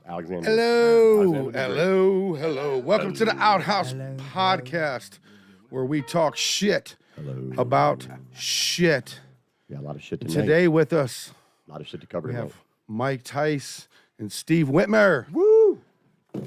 Alexander. Hello. Welcome to the Outhouse podcast, where we talk shit about shit. Yeah, a lot of shit tonight. Today with us, a lot of shit to cover. We tonight. have Mike Tice and Steve Whitmer. Woo!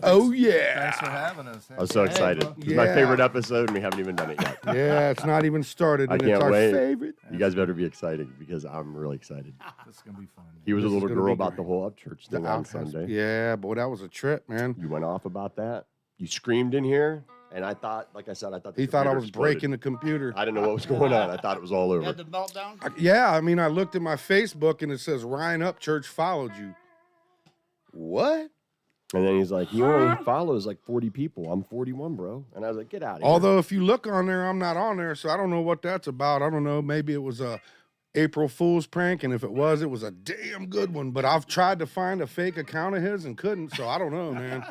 Oh yeah! Thanks for having us. I was so excited. It's my favorite episode, and we haven't even done it yet. Yeah, it's not even started, I and can't it's our wait. favorite. You guys better be excited because I'm really excited. This is gonna be fun. He was This a is little gonna girl be about great. the whole Upchurch thing on Sunday. Yeah, boy, that was a trip, man. You went off about that. You screamed in here, and I thought, like I said, I thought the He thought I computer was exploded. breaking the computer. I didn't know what was going on. I thought it was all You over. had the meltdown? Yeah, I mean, I looked at my Facebook, and it says Ryan Upchurch followed you. What? And then he's like, he only follows like 40 people. I'm 41, bro. And I was like, get out of here. Although if you look on there, I'm not on there, so I don't know what that's about. I don't know. Maybe it was a April Fool's prank, and if it was a damn good one. But I've tried to find a fake account of his and couldn't, so I don't know, man.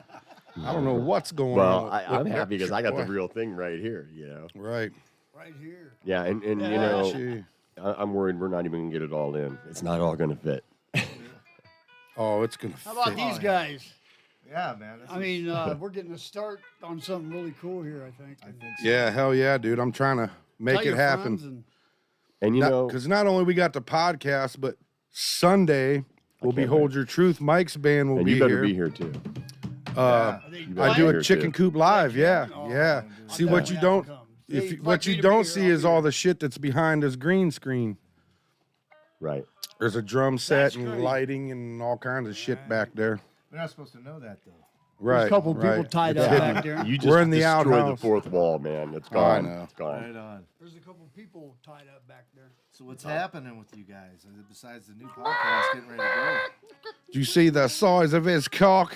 I don't know what's going Well, on. I'm happy because I got the real thing right here, you know. Right. Right here. Yeah, and you Yeah. know, Gee. I'm worried we're not even going to get it all in. It's not all going to fit. Oh, it's gonna. How about fit. these guys? Yeah, man. I mean, we're getting a start on something really cool here, I think. I think so. Yeah, hell yeah, dude. I'm trying to make Tell it your happen. friends and- And you know, Because not only we got the podcast, but Sunday will be can't Hold wait. Your Truth. Mike's band will and be you better here. be here too. Are they You I better do be a here, chicken too. coop live. Yeah, Oh, yeah. I'll See what you definitely don't. have to come. If Hey, you, invite what me you to don't be see here, is I'll all be the shit that's behind this green screen. Right. There's a drum set That's and great. lighting and all kinds of shit back there. We're not supposed to know that though. Right. There's a couple people right. tied It's up hidden. back there. You just We're in the destroyed the outhouse. fourth wall, man. It's I gone. know. It's gone. Right on. There's a couple people tied up back there. So what's happening with you guys besides the new podcast getting ready to Do you see the size of his cock?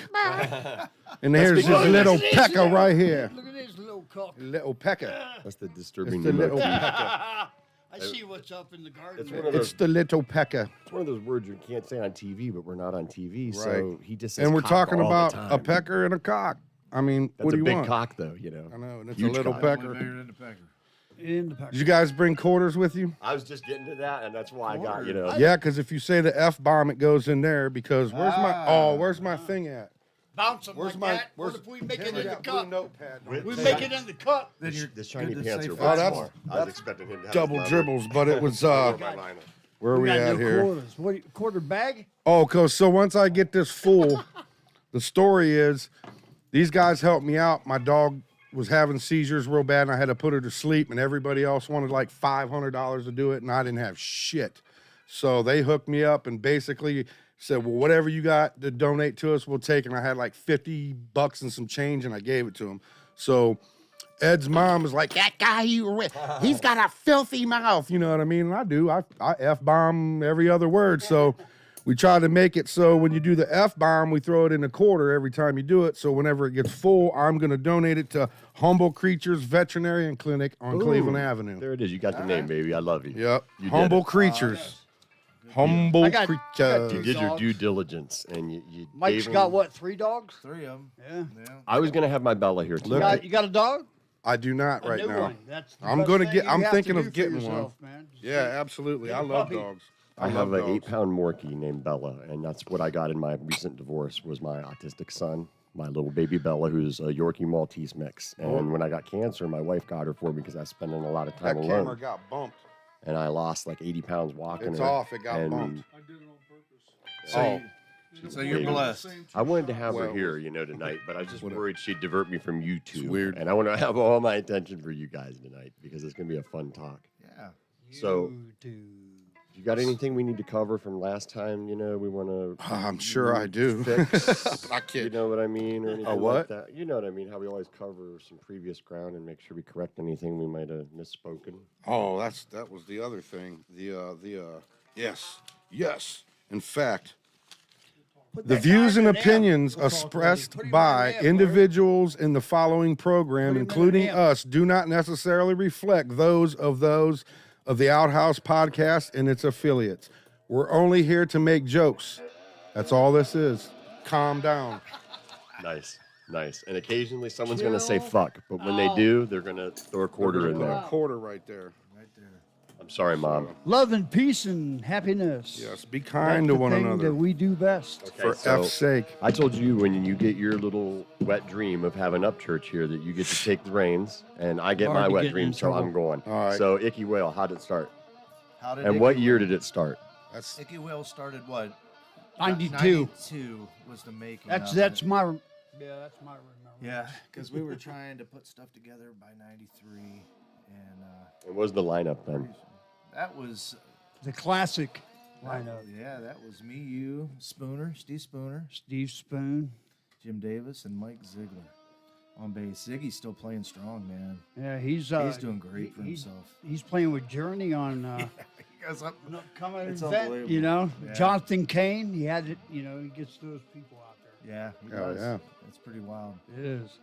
And here's his because- little Look at this pecker here. right here. Look at this little cock. Little pecker. That's the It's disturbing the little emoji. pecker. I see what's up in the garden. It's there. one of those. It's the little pecker. It's one of those words you can't say on TV, but we're not on TV, so Right. he just says And we're cock talking all the about time. a pecker and a cock. I mean, That's what do a you big want? cock, though. You know. I know, and it's Huge a little cock. go? pecker. Bigger than the pecker. In the pack. Did you guys bring quarters with you? I was just getting to that, and that's why I got, you know. Yeah, because if you say the F bomb, it goes in there. Because where's my thing at? Bounce them Where's like my that. What if we make it in the cup? notepad. We make it in the cup. Then you're This shiny good to pants say are fast. that's- more. I was expecting him to have Double his dribbles, but it was leather over my lineup. where are we got at no here? quarters. What, quarter bag? Oh, so once I get this full, the story is these guys helped me out. My dog was having seizures real bad, and I had to put her to sleep, and everybody else wanted like $500 to do it, and I didn't have shit. So they hooked me up and basically said, well, whatever you got to donate to us, we'll take. And I had like $50 and some change, and I gave it to him. So Ed's mom was like, that guy you were with, he's got a filthy mouth. You know what I mean? And I do. I F-bomb every other word. So we try to make it so when you do the F-bomb, we throw it in a quarter every time you do it. So whenever it gets full, I'm going to donate it to Humble Creatures Veterinarian Clinic on Cleveland Avenue. There it is. You got the name, baby. I love you. Yep. You did Humble it. Humble Humble I got You Creatures. two- did your dogs. due diligence, and you Mike's gave got him- what? 3 dogs? 3 of them. Yeah. Yeah. I was gonna have my Bella here tonight. You got a dog? I do not A right new now. one. That's the I'm best gonna thing get- you I'm have to thinking do of for getting one. yourself, man. Yeah, absolutely. I Get a love puppy. dogs. I love have an dogs. 8-pound Morkie named Bella, and that's what I got in my recent divorce. Was my autistic son, my little baby Bella, who's a Yorkie Maltese mix. And when I got cancer, my wife got her for me because I was spending a lot of That time camera alone, got bumped. and I lost like 80 pounds walking. It's her, off. It got and bumped. So, so you're Baby. blessed. I wanted to have her Well, here, tonight, but I was just whatever. worried she'd divert me from you two. It's weird. And I want to have all my attention for you guys tonight because it's gonna be a fun talk. Yeah. So, YouTube. you got anything we need to cover from last time? We want to. I'm sure I do. Fix, I you kid. know what I mean, or anything what? like that. You know what I mean? How we always cover some previous ground and make sure we correct anything we might have misspoken. Oh, that was the other thing. Yes. In fact, Put the that views and guy in an M. opinions We'll call it expressed Put him in by an M, individuals in the following program, Put him in including an M. us, do not necessarily reflect those of the Outhouse podcast and its affiliates. We're only here to make jokes. That's all this is. Calm down. Nice. And occasionally someone's going to say fuck, but when they do, they're going to throw a quarter in Put a there. quarter right there. Right there. I'm sorry, Mom. Love and peace and happiness. Yes, be kind That's to the one thing another. that we do best. For F's sake. I told you when you get your little wet dream of having up church here that you get to take the reins, and I get my Already wet getting dream, in so trouble. I'm going. All right. So Ickywail, how did it start? How did And what year did it start? That's Ickywail started what? 92. 92 was the making. That's of that's it. my remember. Yeah, because we were trying to put stuff together by 93, and What was the lineup then? that was The classic lineup. Yeah, that was me, you, Spooner, Steve Spooner, Steve Spoon. Jim Davis, and Mike Ziegler on bass. Ziggy's still playing strong, man. Yeah, he's doing great for himself. He's playing with Journey on You guys up? coming It's event. unbelievable. You know, Yeah. Jonathan Kane. He had it. You know, he gets those people out there. Yeah, he Oh, does. yeah. It's pretty wild. It is.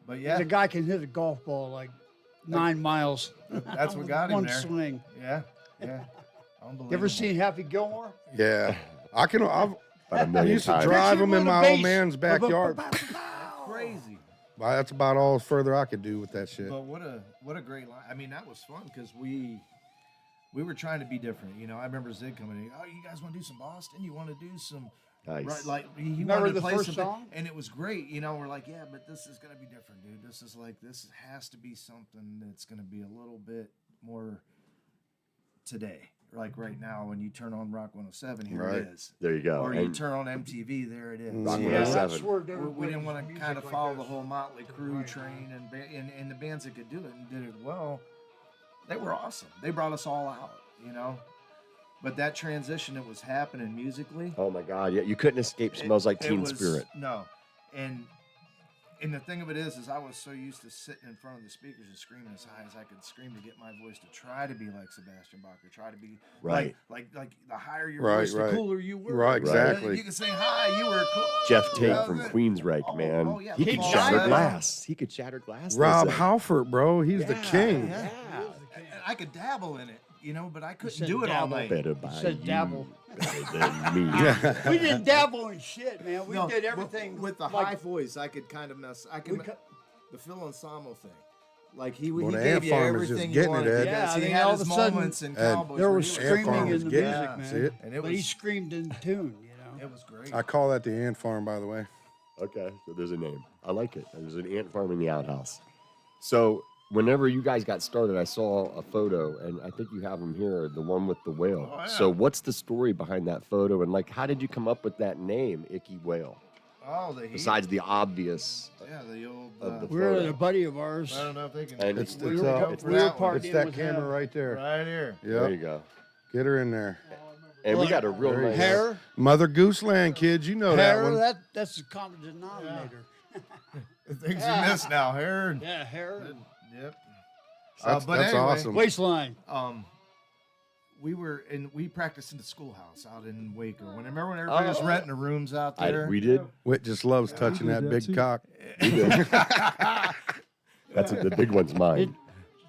But yeah, The guy can hit a golf ball like 9 miles. that's what with got him one there. swing. Yeah, yeah. Unbelievable. You ever seen Happy Gilmore? yeah. I've About a I million used to times. drive them in With a my bass. old man's backyard. Crazy. Well, that's about all further I could do with that shit. But what a great line. I mean, that was fun because we were trying to be different. You know, I remember Zig coming in. Oh, you guys want to do some Boston? You want to do some Nice. right? Like he Remember wanted to the play first something, song? and it was great. You know, we're like, yeah, but this is gonna be different, dude. This has to be something that's gonna be a little bit more today. Like right now, when you turn on Rock 107, here Right. it is. There you go. Or you And turn on MTV, there it is. Rock You Yeah, know, 107. that's where we didn't want to music kind of like follow this. the whole Motley Crue train, and the bands that could do it and did it well, they were awesome. They brought us all out, you know. But that transition that was happening musically, oh my God, yeah, you couldn't escape Smells Like it Teen was- Spirit. No, and the thing of it is I was so used to sitting in front of the speakers and screaming as high as I could scream to get my voice to try to be like Sebastian Bach, or try to be Right. like the higher your Right, voice, right. the cooler you were. Right, exactly. You could sing high, you were cool. Jeff Tate Yeah, from good. Queensryche, Oh, man. oh, yeah, He could Paul shatter Simon. glass. He could shatter glass. they Rob said. Halford, bro. He's the king. Yeah. And I could dabble in it, you know, but I couldn't said do it all dabble. night. Better by said you, dabble. better than me. We didn't dabble in shit, man. We No, did everything with the like, high voice. I could kind of mess. The Phil Anselmo thing. Like he Well, he the gave ant you farm is everything just you getting wanted. it, Ed. Yeah, I he mean, had all his of a sudden, moments in Ed, Cowboys. there where was he Ant screaming farm in was the getting music, it. man. See it? And it But he was- screamed in tune, you know. It was great. I call that the ant farm, by the way. Okay, so there's a name. I like it. There's an ant farm in the outhouse. So whenever you guys got started, I saw a photo, and I think you have them here, the one with the whale. Oh, yeah. So what's the story behind that photo, and like, how did you come up with that name, Ickywail? Oh, the heat. Besides the obvious. Yeah, the old. Of the We were photo. a buddy of ours. I don't know if they can. And It's we it's were uh, going it's for we were that one. partying that with camera him. right there. Right here. There you Yeah, go. get her in there. And we Look, got a real there you nice. go. Hair, Mother Goose Land, kids. You know that hair. one. That's the common denominator. The things you miss now. Hair. And, Yeah, hair. yep. That's, but that's anyway, awesome. Waistline. We practiced in the schoolhouse out in Waco. Remember when everybody was renting the rooms out there? We did. Whit just loves touching that big cock. That's the big one's mine.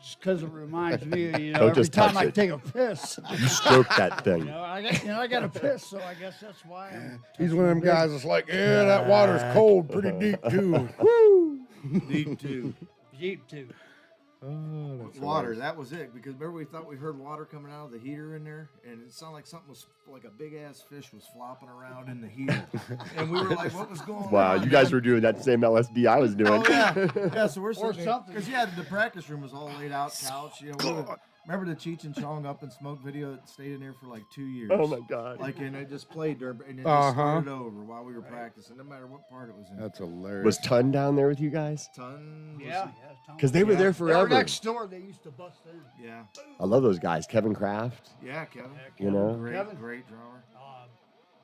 Just because it reminds me, you know, Don't every just time touch I it. take a piss. You stroke that thing. I got a piss, so I guess that's why. He's one of them guys that's like, yeah, that water's cold, pretty deep too. Woo! Deep too. Deep too. Oh, that's Water, that was it. Because remember we thought we heard water coming out of the heater in there, and it sounded like something was like a big ass fish was flopping around in the heater, and we were like, "What was going on?" Wow, you guys man? were doing that same LSD I was doing. Oh yeah, yeah. So we're Or sitting something. because yeah, the practice room was all laid out, couch. You know, remember the Cheech and Chong Up and Smoke video that stayed in there for like 2 years. Oh my God. Like and it just played there, and it just Uh-huh. started over while we were practicing, no matter what part it was in. That's hilarious. Was Ton down there with you guys? Ton. was- Yeah. Because they were Yeah. there They were forever. next door. They used to bust in. Yeah. I love those guys. Kevin Kraft, Yeah, Kevin. you know. Great, Kevin. great drummer.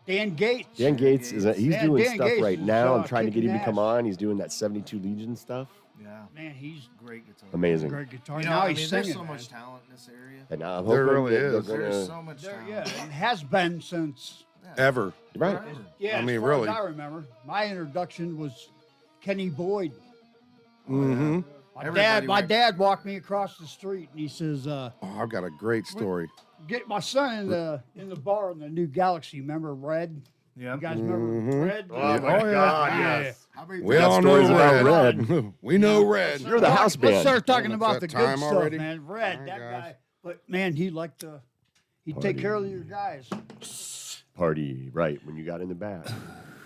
Dan Gates. Dan Gates he's Yeah, doing Dan stuff Gates right is, now. I'm trying to get kicking him to come ass. on. He's doing that 72 Legion stuff. Yeah. Man, he's Great guitar. Amazing. great guitar. You know, now I he's mean, singing. there's so man. much talent in this area. And now I'm There hoping really that is. they're There's gonna, so much There, talent. yeah, it has been since. Ever. right. Forever. Yeah, I as mean, far really. as I remember, my introduction was Kenny Boyd. Mm-hmm. My dad walked me across the street and he says, Oh, I've got a great story. "Get my son in the bar in the New Galaxy. Remember Red? Yeah. You guys remember Red? Oh my God, Yeah. yes. How many We got all know stories about Red. We know Red. You're the house Let's band. start talking It's about that the good time stuff, already? man. Red, Oh, that gosh. guy But man, he'd take care of your guys. Party, right? When you got in the back,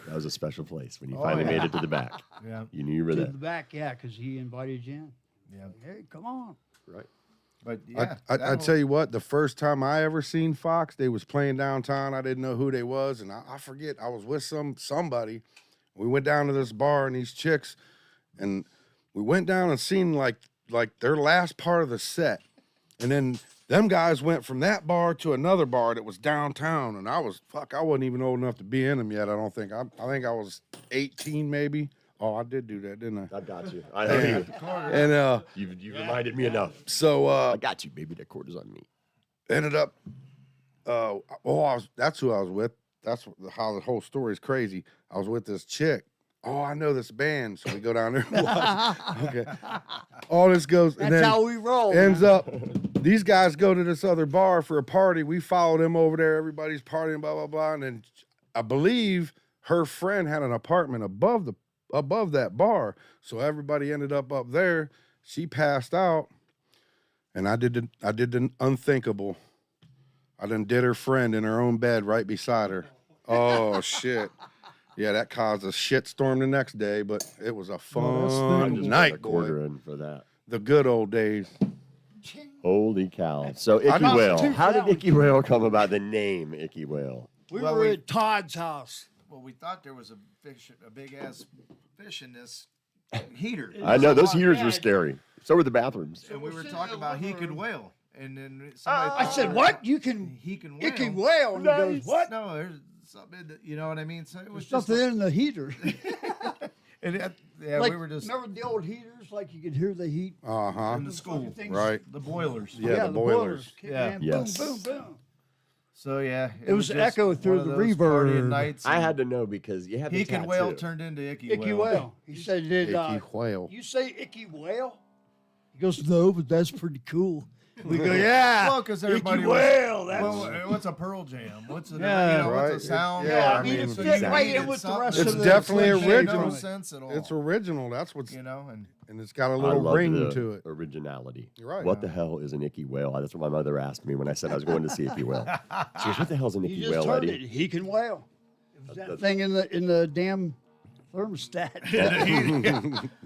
that was a special place. When you finally made it to the back, Yeah. you knew you were To there. the back, yeah, because he invited you in. Yeah. Hey, come on. Right. But yeah, I tell you what, the first time I ever seen Fox, they was playing downtown. I didn't know who they was, and I forget. I was with somebody. We went down to this bar and these chicks, and we went down and seen like their last part of the set, and then them guys went from that bar to another bar that was downtown, and I wasn't even old enough to be in them yet. I don't think. I think I was 18 maybe. Oh, I did do that, didn't I? I got you. I know you. And You reminded me enough. so I got you, baby. That quarter's on me. ended up that's who I was with. That's how the whole story is crazy. I was with this chick. Oh, I know this band. So we go down there and watch. Okay. All this goes and That's then how we roll. ends man. up these guys go to this other bar for a party. We follow them over there. Everybody's partying, blah, blah, blah. And then I believe her friend had an apartment above that bar. So everybody ended up there. She passed out. And I did the unthinkable. I done did her friend in her own bed right beside her. Oh shit. Yeah, that caused a shit storm the next day, but it was a I fun just night, put a boy. quarter in for that. The good old days. Holy cow! So I know. Ickywail. How did Ickywail come about the name Ickywail? We Well, were we- at Todd's house. well, we thought there was a big ass fish in this heater. I know those heaters Yeah. were scary. So were the bathrooms. And we we're were sitting talking in the about he living could room. wail. And then somebody I thought, said, "What? You can He can wail. Icky whale?" And he goes, "What? No, there's something, you know what I mean? So it was There's just nothing in the heater." and yeah, Like, we were just remember the old heaters? Like you could hear the heat. Uh-huh. in the school, Things- Right. the boilers. Yeah, the boilers. kick Yeah. in, Yes. Boom, boom, boom. So yeah, It was just echo through one of the those reverb. partying nights. I and had to know because you had the he can tattoo. wail turned into Icky Icky whale. He said, "Did Icky whale. you say Icky whale?" He goes, "No, but that's pretty cool." We go, "Yeah, Well, because everybody Icky was, whale." That's well, what's a Pearl Jam? What's a Yeah. what's Right. a sound? Yeah, I mean, it so fit you right needed in with the something rest that It's of the definitely clip. made original. No sense at all. It's original. That's what's you know, and it's got a I little loved ring the to it. originality. You're right. What the hell is an Ickywail? That's what my mother asked me when I said I was going to see Ickywail. She goes, "What the hell's an You just Ickywail, heard it. Eddie?" He can wail. It was that That's- thing in the damn thermostat.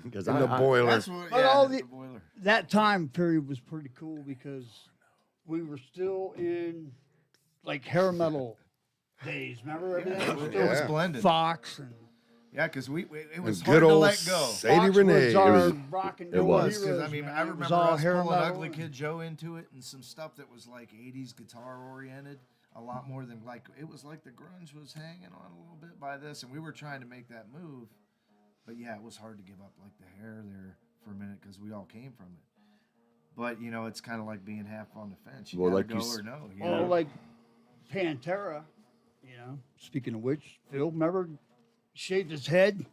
Because In the boiler. that's what. But Yeah, all the the- boiler. That time period was pretty cool because we were still in like hair metal days. Remember everything? was It still was Yeah. blended. Fox and Yeah, because it was And hard good to old let go. Sadie Fox Renee. was It our was- rock and it roll was. Because heroes, I mean, man. I It was remember all us hair pulling metal Ugly and- Kid Joe into it, and some stuff that was like '80s guitar oriented, a lot more than like it was like the grunge was hanging on a little bit by this, and we were trying to make that move, but yeah, it was hard to give up like the hair there for a minute because we all came from it. But you know, it's kind of like being half on the fence. You Well, gotta like you go s- or no. You Well, know? like Pantera, you know. Speaking of which, Phil, remember, shaved his head.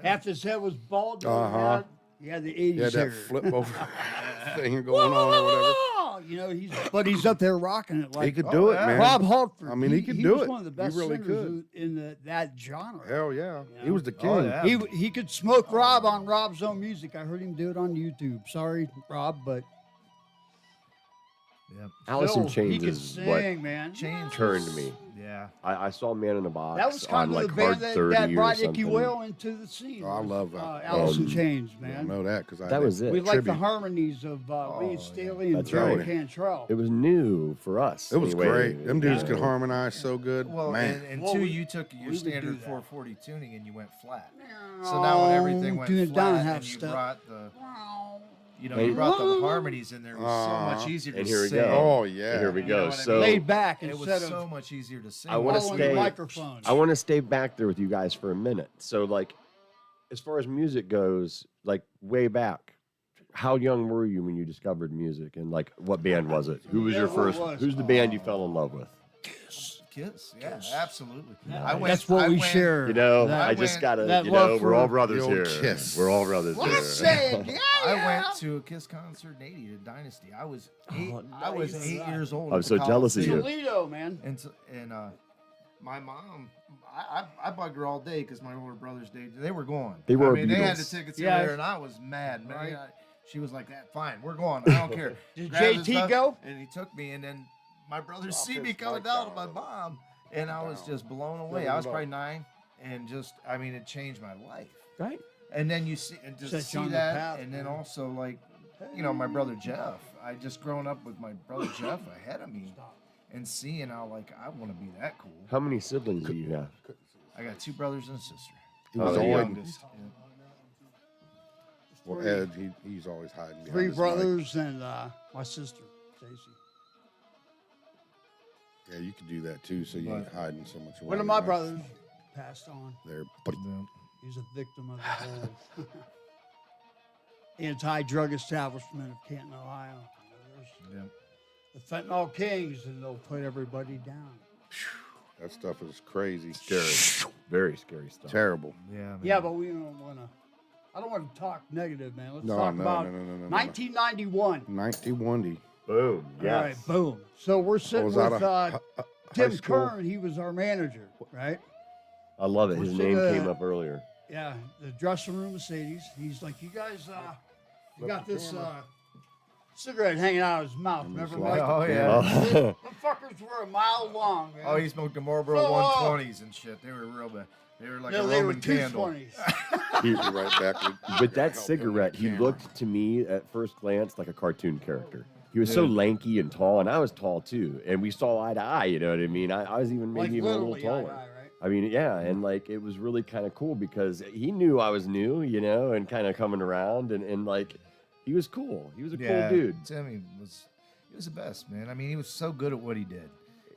Half his head was bald. the other Uh-huh. half- He had the '80s Yeah, hair. that flip over thing going on or whatever. You know, he's up there rocking it like He could do it, yeah. man. Rob Halford. I mean, he could do was it. one of the He best really singers in that genre. Hell yeah. You He was know? the king. Oh, yeah. He could smoke Rob on Rob's own music. I heard him do it on YouTube. Sorry, Rob, but Yep. Alice in Phil, Chains he could is sing, what man. Chains turned me. Yeah. I saw Man in a Box That was on kind of like the Hard band that 30 or brought something. Ickywail into the scene. Oh, I love that. Alice in Um, Chains, I man. know that because That was it. We like the Tribute. harmonies of Lee yeah. Staley and That's Jerry right. Cantrell. It was new for us. It was anyway. great. Them dudes You could know, harmonize so good. Well, man. and Well, two, we- you took we your would do standard that. 440 tuning and you went flat. So now when everything went Doing flat downhalf and you stuff. brought the, you Hey. brought the harmonies in there, it was so much easier to And here we sing. go. Oh, yeah. Here we You go. know what I So mean? Laid back It was instead so of much easier to sing. I wanna following stay- the microphone. I want to stay back there with you guys for a minute. So, like, as far as music goes, like way back, how young were you when you discovered music, and like what band was it? Who was Yeah, your what first? was- Who's the band you fell in love with? Kiss, yeah, absolutely. Nice. That's what we share. You know, That- I just gotta. that You love know, for we're all brothers the old here. Kiss. We're all brothers Well, here. let's say it. Yeah, I yeah. went to a Kiss concert in '80 at Dynasty. I was eight. Oh, I was nice. 8 years old. I'm at so the jealous of you. Coliseum. Toledo, man. And my mom, I bugged her all day because my older brothers, they were going. They were I mean, they had the Beatles. tickets Yeah. in there, and I was mad, man. Right. She was like, "That fine, we're going. I don't care." Did Grabbed his JT stuff, go? And he took me, and then my brothers Drop see me his coming mic down down to my a little. mom, and I was Down. just blown away. Little I was low. probably 9, and just, I mean, it changed my life. Right. And then you see, and just Set you see on the that, path, and then man. also like, you know, my brother Jeff. I just grown up with my brother Jeff ahead of me, and seeing how like I want to be that cool. How many siblings do you have? I got 2 brothers and a sister. He was Oh, the yeah. youngest. Well, Ed, he's always hiding behind 3 his mic. brothers and my sister, Stacy. Yeah, you could do that too, so you ain't hiding so much. One of my brothers passed on. There, He's a victim of the whole anti-drug establishment of Canton, Ohio. Yeah. The fentanyl kings, and they'll put everybody down. that stuff is crazy, Scary. Very scary stuff. terrible. Yeah. Man. Yeah, but we don't want to. I don't want to talk negative, man. Let's No, talk no, about no, no, no, no, no. 1991. 1990. Boom. All right, boom. So we're sitting was with out of high Tim school. Kern. He was our manager, right? I love it. His What's name the- came up earlier. Yeah, the dressing room Mercedes. He's like, you guys, you got this cigarette hanging out of his mouth. And Never it's liked Oh it. yeah. Oh. The fuckers were a mile long, man. Oh, he smoked the Marlboro So, 120s and shit. They were real bad. They were like no, a they were Roman candle. 220s. He was right back with, With that helping cigarette, the he camera. looked to me at first glance like a cartoon character. He was so lanky and tall, and I was tall too. And we saw eye to eye, you know what I mean? I was even Like maybe even a little literally, taller. right? I mean, yeah, and like it was really kind of cool because he knew I was new, you know, and kind of coming around, and like he was cool. He was a cool dude. Timmy he was the best, man. I mean, he was so good at what he did.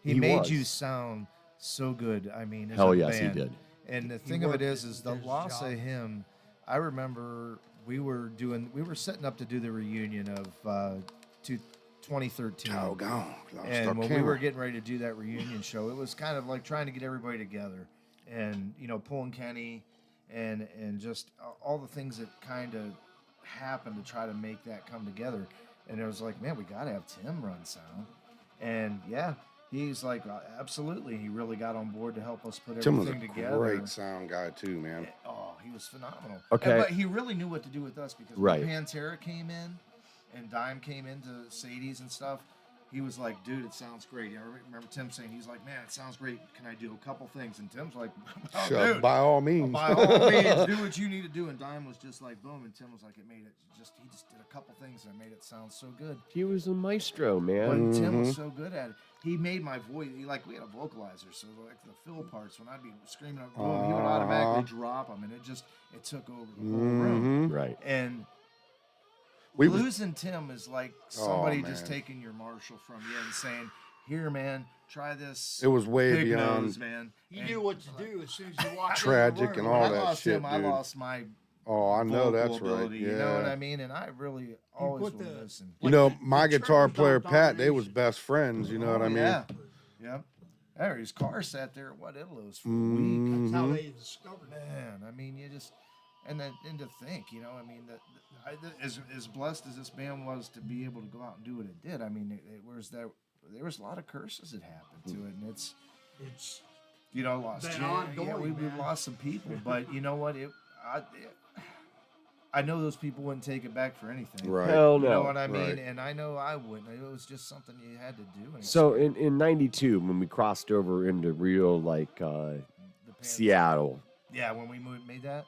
He He made was. you sound so good. I mean, as Hell a yes, he band. did. And the thing of worked it it is the his loss job. of him. I remember we were setting up to do the reunion of 2013. Oh, gone. Lost our And when we camera. were getting ready to do that reunion show, it was kind of like trying to get everybody together, and you know, pulling Kenny, and just all the things that kind of happened to try to make that come together. And it was like, man, we got to have Tim run sound, and yeah, he's like, absolutely, he really got on board to help us put Tim was a everything together. great sound guy too, man. Oh, he was phenomenal. Okay. But he really knew what to do with us because Right. when Pantera came in and Dime came into Sadie's and stuff, he was like, dude, it sounds great. I remember Tim saying, he's like, man, it sounds great. Can I do a couple things? And Tim's like, oh, Sure, dude, by all means. by all means, do what you need to do. And Dime was just like, boom. And Tim was like, he just did a couple things that made it sound so good. He was a maestro, But man. Tim was so good at it. He made my voice, we had a vocalizer, so like the fill parts, when I'd be screaming out, boom, he would automatically drop them, and it took over the whole room. Right. And We was- losing Tim is like somebody just man. taking your Marshall from you and saying, here, man, try this. It was way Big beyond nose, man. You And knew what to do as soon as you walked Tragic in and the all when I that lost shit, him, I dude. lost my Oh, I know vocal that's right. ability, Yeah. You know what I mean? And I really always put will the- miss him. You know, Like, my the guitar Turtles player on Pat, they was Domination. best friends. You know what I mean? Yeah. Yep. There, his car sat there at what Idlos for a Mm-hmm. week. That's how they discovered it. Man, I mean, you just and to think, you know, I mean, as blessed as this band was to be able to go out and do what it did. I mean, there was a lot of curses that happened to it, and it's you know, lost been Jan, ongoing, yeah, we've man. lost some people, but you know what? I know those people wouldn't take it back for anything. Right. Hell You know no. what I mean? Right. And I know I wouldn't. It was just something you had to do. And So in '92, when we crossed over into real like the Pantera- Seattle, Yeah, when we made that.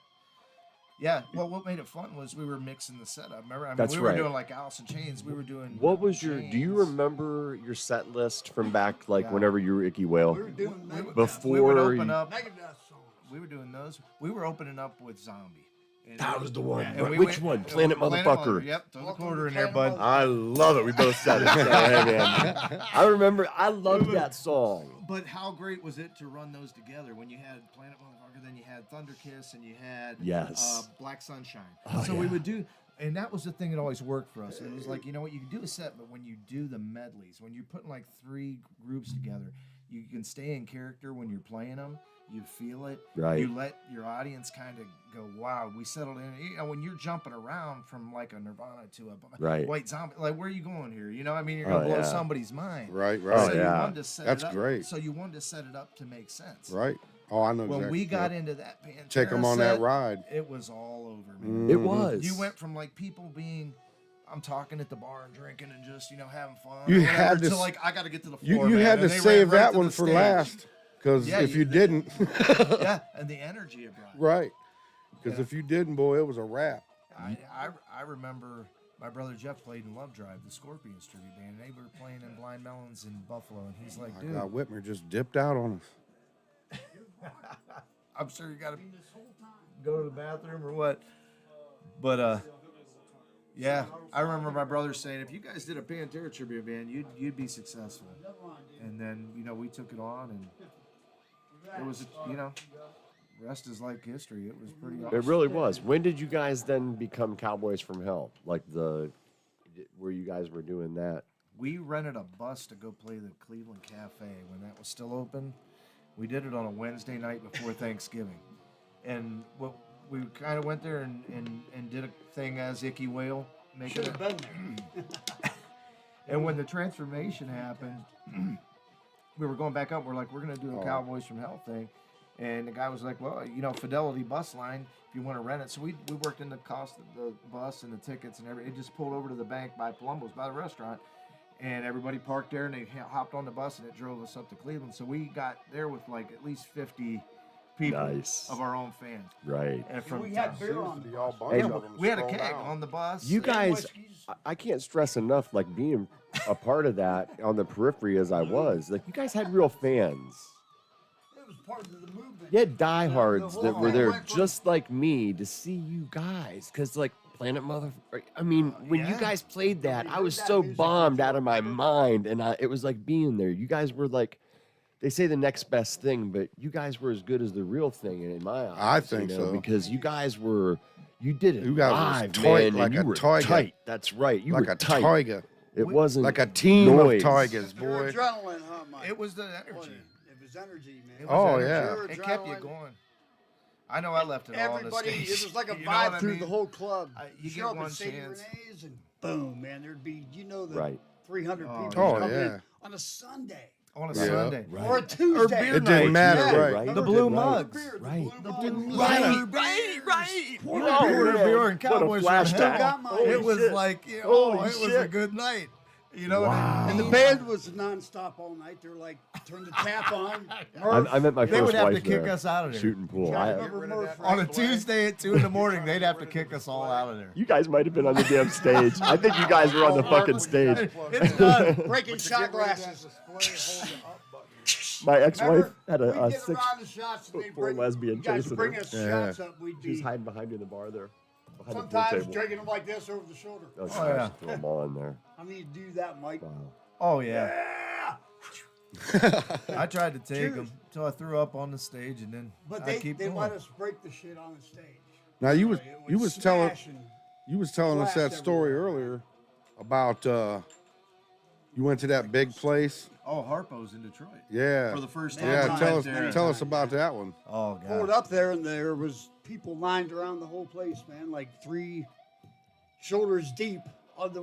Yeah, well, what made it fun was we were mixing the setup. Remember, I mean, That's we were right. doing like Alice in Chains. We were doing. what was your? Do you Chains. remember your set list from back like Yeah. whenever you were Ickywail? We were doing Megadeth. Before we would open you- up. Megadeth songs. We were doing those. We were opening up with Zombie. And That was the one. and we Which went- one? Planet Motherfucker. Yep, throw the Welcome quarter to in there, Planet bud. I love it. We both said it. So, hey, man. I remember. I loved that song. But how great was it to run those together when you had Planet Motherfucker, then you had Thunder Kiss, and you had Yes. Black Sunshine. Oh, so we yeah. would do, and that was the thing that always worked for us. It was like, you know what, you can do a set, but when you do the medleys, when you're putting like 3 groups together, you can stay in character when you're playing them. You feel it. Right. You let your audience kind of go, wow, we settled in. You know, when you're jumping around from like a Nirvana to a Right. White Zombie, like, where are you going here? You know, I mean, you're going to Oh, blow yeah. somebody's mind. Right, Oh, right, So yeah. you wanted to set That's it up. great. So you wanted to set it up to make sense. right. Oh, I know When exactly. we got Yep. into that Pantera Take them on that set, ride. it was all over, man. It was. You went from like people being I'm talking at the bar and drinking and just having fun. You or whatever, had to till, s- like I got to get to the You floor. you man, had to and they ran save right that to one the for stage. last, because Yeah, if you- you didn't, Yeah, and the energy it brought. right? Because if you didn't, boy, it was a wrap. I remember my brother Jeff played in Love Drive, the Scorpions tribute band. They were playing in Blind Melons in Buffalo, and he's like, My dude, God, Whitmer just dipped out on us. I'm sure you got to go to the bathroom or what. But yeah, I remember my brother saying, if you guys did a Pantera tribute band, you'd be successful. And then we took it on, and it was rest is like history. It was pretty awesome. It really was. When did you guys then become Cowboys from Hell? Like where you guys were doing that? We rented a bus to go play the Cleveland Cafe when that was still open. We did it on a Wednesday night before Thanksgiving. And we kind of went there and did a thing as Ickywail. Should have been there. And when the transformation happened, we were going back up. We're like, we're going to do a Cowboys from Hell thing. And the guy was like, well, Fidelity Bus Line, if you want to rent it. So we worked in the cost of the bus and the tickets and everything. It just pulled over to the bank by Palumbo's, by the restaurant. And everybody parked there, and they hopped on the bus, and it drove us up to Cleveland. So we got there with like at least 50 people of our own fans. Right. And from We had town. beer on the Y'all bus. bunch Hey, of them We had a scrolled keg out. on the bus. You and guys, whiskeys. I can't stress enough, like being a part of that on the periphery as I was. Like you guys had real fans. It was part of the movement. You had diehards The that whole were there thing. just like me to see you guys. Because, like, Planet Mother. I mean, when you Yeah. guys played that, When I you was heard that so music, bombed you out of my felt- mind. And it was like being there. You guys were like, they say the next best thing, but you guys were as good as the real thing in my eyes. I think so. Because you guys were, you did it You guys was live, tight man, like and you a were tiger. tight. That's right. You Like were a tight. tiger. It wasn't Like a team noise. of tigers, Your boy. adrenaline, huh, Mike? It was the Wasn't energy. it? It was energy, man. It Oh, was yeah. energy. It kept you Adrenaline. going. I know I left it all on the Everybody, stage. it was like a You know vibe what I through mean? the whole club. You Show get up one at Sadie chance. Renee's and boom, man, there'd be, the Right. 300 Oh, people yeah. coming Oh, in yeah. on a Sunday On a Yeah. Sunday. or a Tuesday. beer It night. didn't matter, Yeah. right? Right. The Remember blue the mugs. beer, the Right. blue mugs. Right. Pour You a know, beer Porter in. Beer and Cowboys from flashback. Hell. Got mine. It Holy was shit. like, Holy it was a shit. good night. You know what I Wow. mean? And the band was nonstop all night. They're like, turn the tap on. I met my They first would have to wife kick there. us out of there. Shooting pool. I I, remember Murph, On a right? Tuesday at 2 a.m, they'd have to kick us all out of there. you guys might have been on the damn stage. I think you guys were on the fucking stage. It's done. Breaking shot glasses. My ex-wife Remember, had we'd a get 6 around the shots and they'd foot bring, lesbian you guys chasing bring her. us Yeah. shots up. We'd She was be hiding behind you in the bar there. Behind the sometimes pool table. drinking them like this over the shoulder. Oh, Oh, yeah. Throw them all in there. I need to do that, Mike. Wow. Oh, yeah. Yeah. I tried to take Cheers. them until I threw up on the stage, and then But I they keep let going. us break the shit on the stage. Now you was It you would was telling smash and- you was telling us that blast story everywhere. earlier about you went to that big place. Oh, Harpo's in Detroit. Yeah. For the first time. Yeah, Time. tell us about that one. Oh, pulled God. up there and there was people lined around the whole place, man, like 3 shoulders deep all the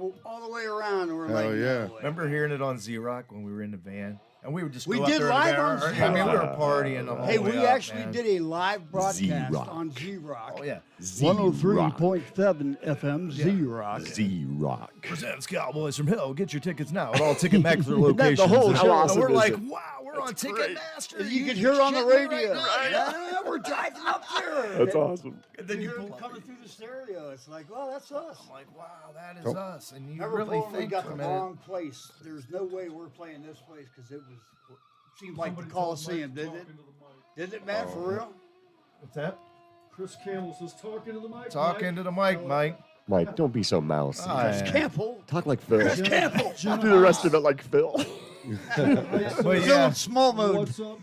way around. And we're Hell like, yeah. no way. Remember hearing it on Z-Rock when we were in the van? And we would just We go up did there live and on I mean, we Z-Rock. were partying the whole Hey, way we up, actually man. did a live broadcast Z-Rock. on Z-Rock. Oh, yeah. 103.7 FM Z-Rock. Z-Rock. Presents Cowboys from Hell. Get your tickets now at all Ticketmaster locations. the whole And show? How awesome we're is like, it? wow, we're on Ticketmaster. And you could hear on the shitting me radio. right now. Yeah, we're driving up there. That's awesome. And then You you hear pull them up. coming through the stereo. It's like, well, that's us. I'm like, wow, that is us. And you Never really we think got for the a minute. wrong place. There's no way we're playing this place because it seemed like the Coliseum, didn't it? Did it, man? For real? What's that? Chris Campbell says, talking to the mic. Talking to the mic, Mike. Mike, don't be so mousy. Chris Campbell. Talk like Phil. Campbell. Do the rest of it like Phil. But Still yeah, in small mode. What's up?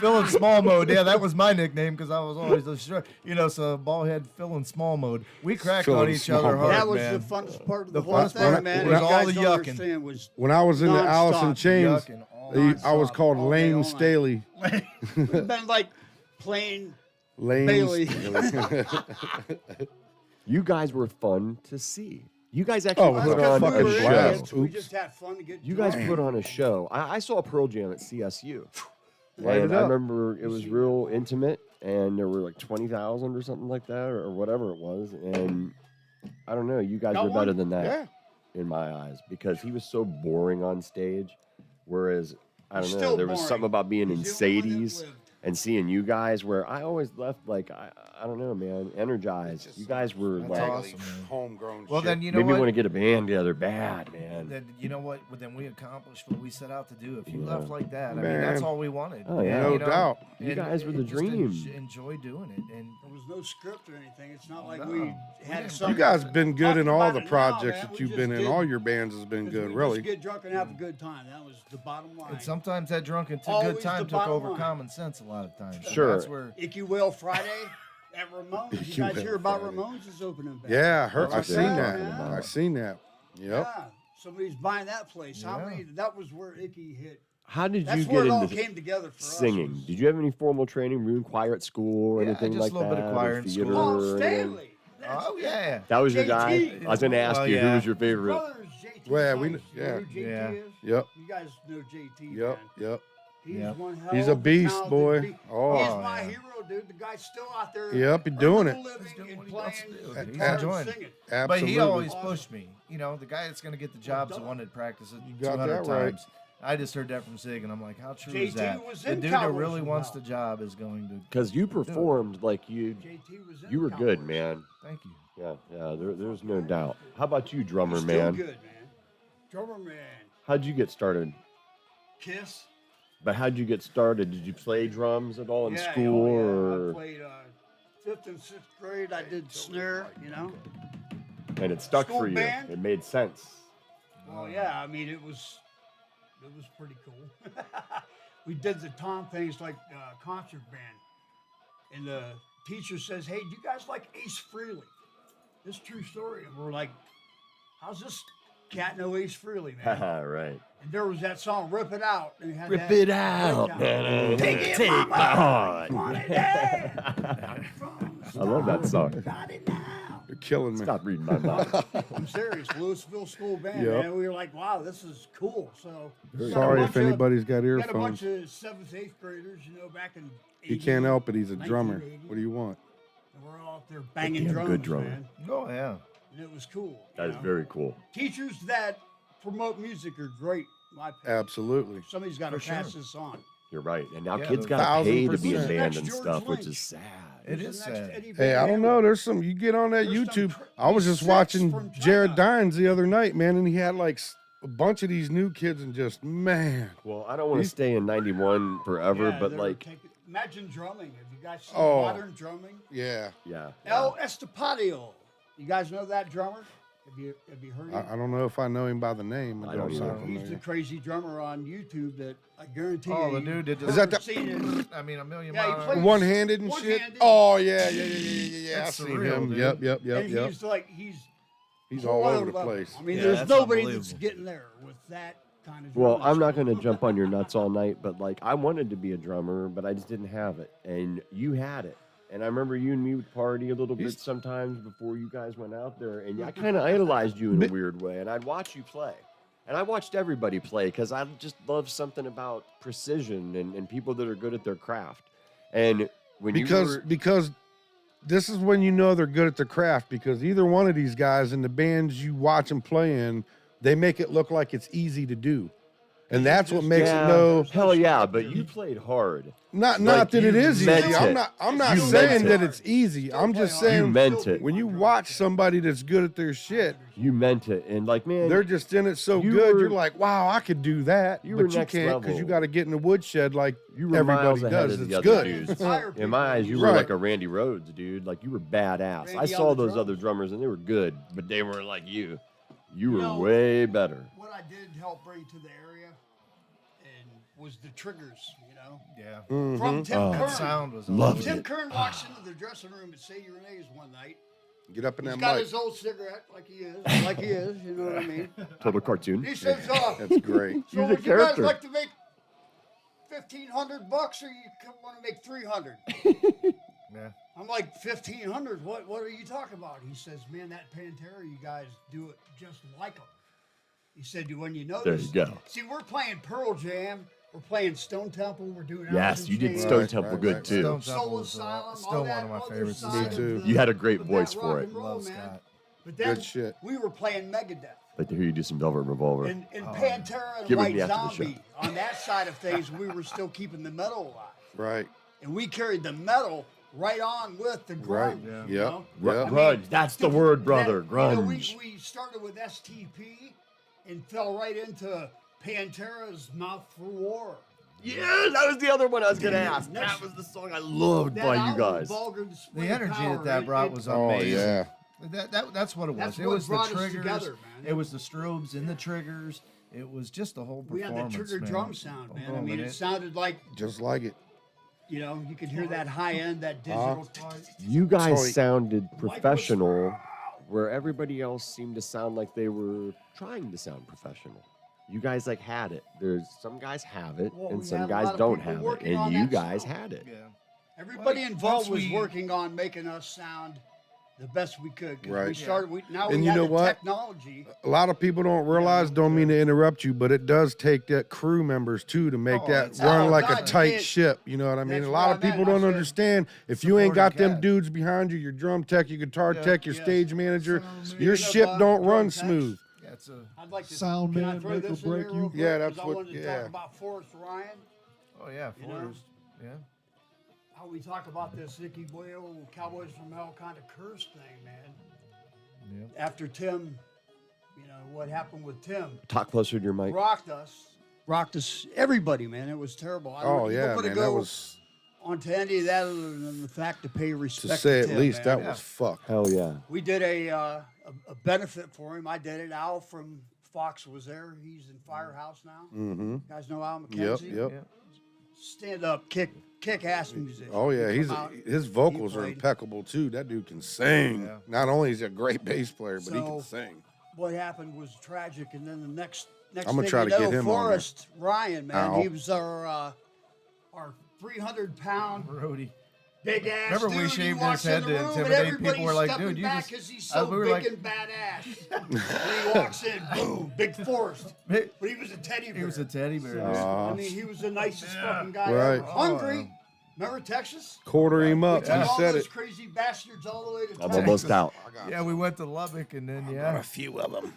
Phil in small mode. Yeah, that was my nickname because I was always the short, so ball head Phil in small mode. We cracked Phil on in each small other mode. hard, That was man. the funnest part of the The whole funnest thing, part man. was You all guys the don't yucking. understand was When I was in the Alice in nonstop Chains, Yucking all I was nonstop. called all day, Lane all night. Staley. we've been like playing Lane Bailey. Staley. You guys were fun to see. You guys actually Oh, it was put a on fucking a blast. show. We Oops. just had fun to get You guys drunk. put on a show. I saw Pearl Jam at CSU. Light And it I up. remember it was real intimate, and there were like 20,000 or something like that, or whatever it was. And I don't know. You guys Got were better one? than that Yeah. in my eyes because he was so boring on stage. Whereas I He's don't know, still there was something boring. about being in He's the only one that Sadie's lived. and seeing you guys where I always left like I don't know, man, energized. You guys were That's like awesome, man. Homegrown Well, shit. then you know made me what? want to get a band together bad, man. Then you know what? Well, then we accomplished what we set out to do. If you Yeah. left like that, I mean, Man. that's all we wanted. Oh, yeah. And, No you know, doubt. You and guys were the just dream. Enjoy doing it, and There was no script or anything. It's not like No, we we had didn't. some. You guys been good in talking all about the it now, projects man. that We you've just been in. did- All your bands has been 'cause good, we really. Just get drunk and have a good time. That was the bottom line. and sometimes that drunken Always good time the took bottom over line. common sense a lot of times. So Sure. that's where Ickywail Friday at Ramones. You guys Ickywail hear about Friday. Ramones is opening back? Yeah, That's I what seen they're that. talking about. I seen that. Yep. Yeah. Somebody's buying that place. How Yeah. many? That was where Icky hit. How did That's you where get it all into came together for singing? us. Did you have any formal training? Were you in choir at school or Yeah, anything just like a little that? bit of choir or in theater school. Oh, or anything? Stanley. That's oh yeah, That was your JT. guy? I was going to ask Well, you, who yeah. was your favorite? Brothers, JT. Well, we Sons. kn- You know yeah. who JT Yeah. is? Yep. You guys know JT. Yep. Man. Yep. He's Yep. one hell He's a of beast, talented boy. beast. Oh. He's Oh, my yeah. hero, dude. The guy's still out there. Yep, he's doing earning it. a living He's doing and what he wants to playing do. He's guitar and enjoying it. singing. Absolutely. but he always pushed me. You know, the guy that's going to get the jobs the one that practices You got 200 that right. times. I just heard that from Sig, and I'm like, how true JT is that? was The in dude that Cowboys really for a wants while. the job is going to. Because you performed like you JT was in you were good, Cowboys. man. Thank you. Yeah, there's no doubt. How about you, drummer He's still man? good, man. Drummer man. How'd you get started? Kiss. But how'd you get started? Did you play drums at all in Yeah, school? oh, yeah. Or... I played 5th and 6th grade. I did snare, you know. And it stuck School for you. band? It made sense. Oh yeah, I mean it was pretty cool. We did the Tom things like concert band, and the teacher says, "Hey, do you guys like Ace Frehley?" This is a true story. And we're like, "How's this cat know Ace Frehley, man?" Haha, right. And there was that song, "Rip It Out." And it had Rip that it out, breakdown. man. Take it, Take mama. my heart. Want it there. I love that song. Got it now. You're killing me. Stop reading my mind. I'm serious. Louisville School Band, Yep. man. We were like, wow, this is cool. So got a Sorry bunch if of- anybody's got we got a bunch earphones. of 7th, 8th graders, you know, back in He 80, can't help it. He's a drummer. 1980. What do you want? And we're all out there banging Damn drums, good drummer. man. Oh yeah. And it was cool. That you is know? very cool. Teachers that promote music are great, in my opinion. Absolutely. Somebody's got to For pass sure. this on. You're right. And now Yeah, kids the got to pay to be in 1000%. band Next and George stuff, which Lynch. is sad. It Who's is the next sad. Eddie Hey, I Van don't Halen? know. There's some. You get on that There's some YouTube. cra- I was just six watching from Jared China. Dines the other night, man, and he had like a bunch of these new kids, and just man. Well, I don't want to stay in 91 forever, Yeah, but they're like, taking- imagine drumming. Have you guys seen Oh. modern drumming? Yeah. yeah. El Estapadio. You guys know that drummer? Have you heard of him? I don't know if I know him by the name. I don't It either. sound He's the familiar. crazy drummer on YouTube that I guarantee Oh, you. the dude that you've just- Is that never the- seen it. I mean, a million Yeah, he miles. plays- One-handed and shit. One-handed. Oh yeah. It's I seen surreal, him. dude. Yep. And Yep. he's like he's all over another the level. place. I mean, Yeah, there's that's nobody that's unbelievable. getting there with that kind of. Well, drumming I'm not skill. going to jump on your nuts all night, but like, I wanted to be a drummer, but I just didn't have it. And you had it. And I remember you and me would party a little bit He's- sometimes before you guys went out there. And I kind of idolized you in a weird way. And I'd watch you play. And I watched everybody play because I just love something about precision and people that are good at their craft. And when Because this is when you know they're good at their craft, because either one of these guys in the bands you watch them play in, they make it look like it's easy to do. And that's what makes it no. hell yeah, but you played hard. Not Like, that it you is easy. meant I'm it. not You saying meant that it. it's easy. I'm just play hard. saying You meant it. when you watch somebody that's good at their shit, You meant it. And like, man, they're just in it so You good. were- You're like, wow, I could do that. You were But you next can't because level. you got to get in the woodshed like you were everybody miles ahead does. of the It's other good. dudes. Inspire In my eyes, you people. were Right. like a Randy Rhodes, dude. Like, you were badass. I Randy saw on the those other drums. drummers, and they were good, but they weren't like you. You were know, way better. What I did help bring to the area, and was the triggers. You know, Yeah. from Tim Oh. Kern. That sound was Loved unbelievable. Tim Kern walks into the dressing room at Sadie Renee's one night. Get up in He's that got mic. his old cigarette like he is, you know what I mean? Total cartoon. He says, That's great. so He's a would you guys character. like to make $1,500 or you want to make $300? Yeah. I'm like, 1,500? What are you talking about? He says, man, that Pantera, you guys do it just like them. He said, when you notice. There you go. See, we're playing Pearl Jam. We're playing Stone Temple. We're doing Yes, Alice you in did Chains, Stone Right, Temple right, good right, too. Stone Soul Temple was Asylum, still all one that of my other favorites. side Me too. of the- You had a great of voice that for rock it. and roll, Love man. Scott. But then Good shit. we were playing Megadeth. Like to hear you do some Velvet Revolver. And Pantera and Give it White me after the show. Zombie, on that side of things, we were still keeping the metal alive. Right. And we carried the metal right on with the Right. grunge. Yeah. You know? Yeah. Grunge. That's the word, brother. Then, you know, Grunge. we started with STP and fell right into Pantera's Mouth for War. Yeah, that was the other one I was going to ask. Next- That was the song I loved That by you album, guys. Vulgar Display The of energy Power, that brought was Oh, amazing. yeah. That's what it was. That's It what was the brought us triggers. together, man. It was the strobes and the triggers. It was just the whole We had performance. the trigger man. drum sound, man. I Boom, mean, and it sounded like, Just like it. you know, you could hear that high end, that digital. You guys Totally. sounded professional where everybody else seemed to sound like they were trying to sound professional. You guys like had it. There's some guys have it Well, and we some had a guys lot of don't people have it. working on And you that guys sound. had it. Yeah. Everybody Well, involved once was we- working on making us sound the best we could. 'Cause Right. we started. Now And we you had know the what? technology. A lot of people don't realize, don't mean to interrupt you, but it does take that crew members too to make Oh, that it's- run oh, like God, a tight it- ship. You know what I mean? that's A lot what of I people meant. I don't said understand if you ain't got supporting them cast. dudes behind you, your drum tech, your guitar tech, your yes. stage manager, Speaking your of, ship don't drum run techs, smooth. Yeah, it's a. I'd like to Sound can I man, throw make or this in break there you. real quick? Yeah, that's 'Cause what- I wanted to yeah. talk about Forrest Ryan. Oh yeah, You know? Forrest. Yeah. How we talk about this Ickywail, Cowboys from Hell kind of curse thing, man. Yeah. After Tim, you know what happened with Tim, Talk closer to your mic. rocked us, everybody, man. It was terrible. I Oh don't yeah, want to man, go that was onto any of that other than the fact to pay respect to say at Tim, least man. that was fucked. Hell yeah. We did a benefit for him. I did it. Al from Fox was there. He's in Firehouse now. Mm-hmm. You guys know Al Yep, McKenzie? yep. Stand up, kick ass musician. Oh yeah, He he's come out, his vocals he are played. impeccable too. That dude can sing. Yeah. Not only is he a great bass player, but he So- can sing. What happened was tragic, and then the next I'm gonna thing try you to know, get him on Forrest Ryan, man, Ow. he was our 300-pound Brody. big ass Remember dude. we He shaved walks his head in to the room and intimidate everybody's people. We're like, stepping dude, you back just- 'cause he's so we were big like- and badass. And he walks in, boom, big Forrest. Hey, But he was a teddy bear. He was a teddy bear. I mean, he was the nicest fucking guy Right. ever. Hungry. Remember Texas? Quarter him up. We took You all said those it. crazy bastards all the way to I'm Texas. almost out. Yeah, we went to Lubbock and then yeah. A few of them.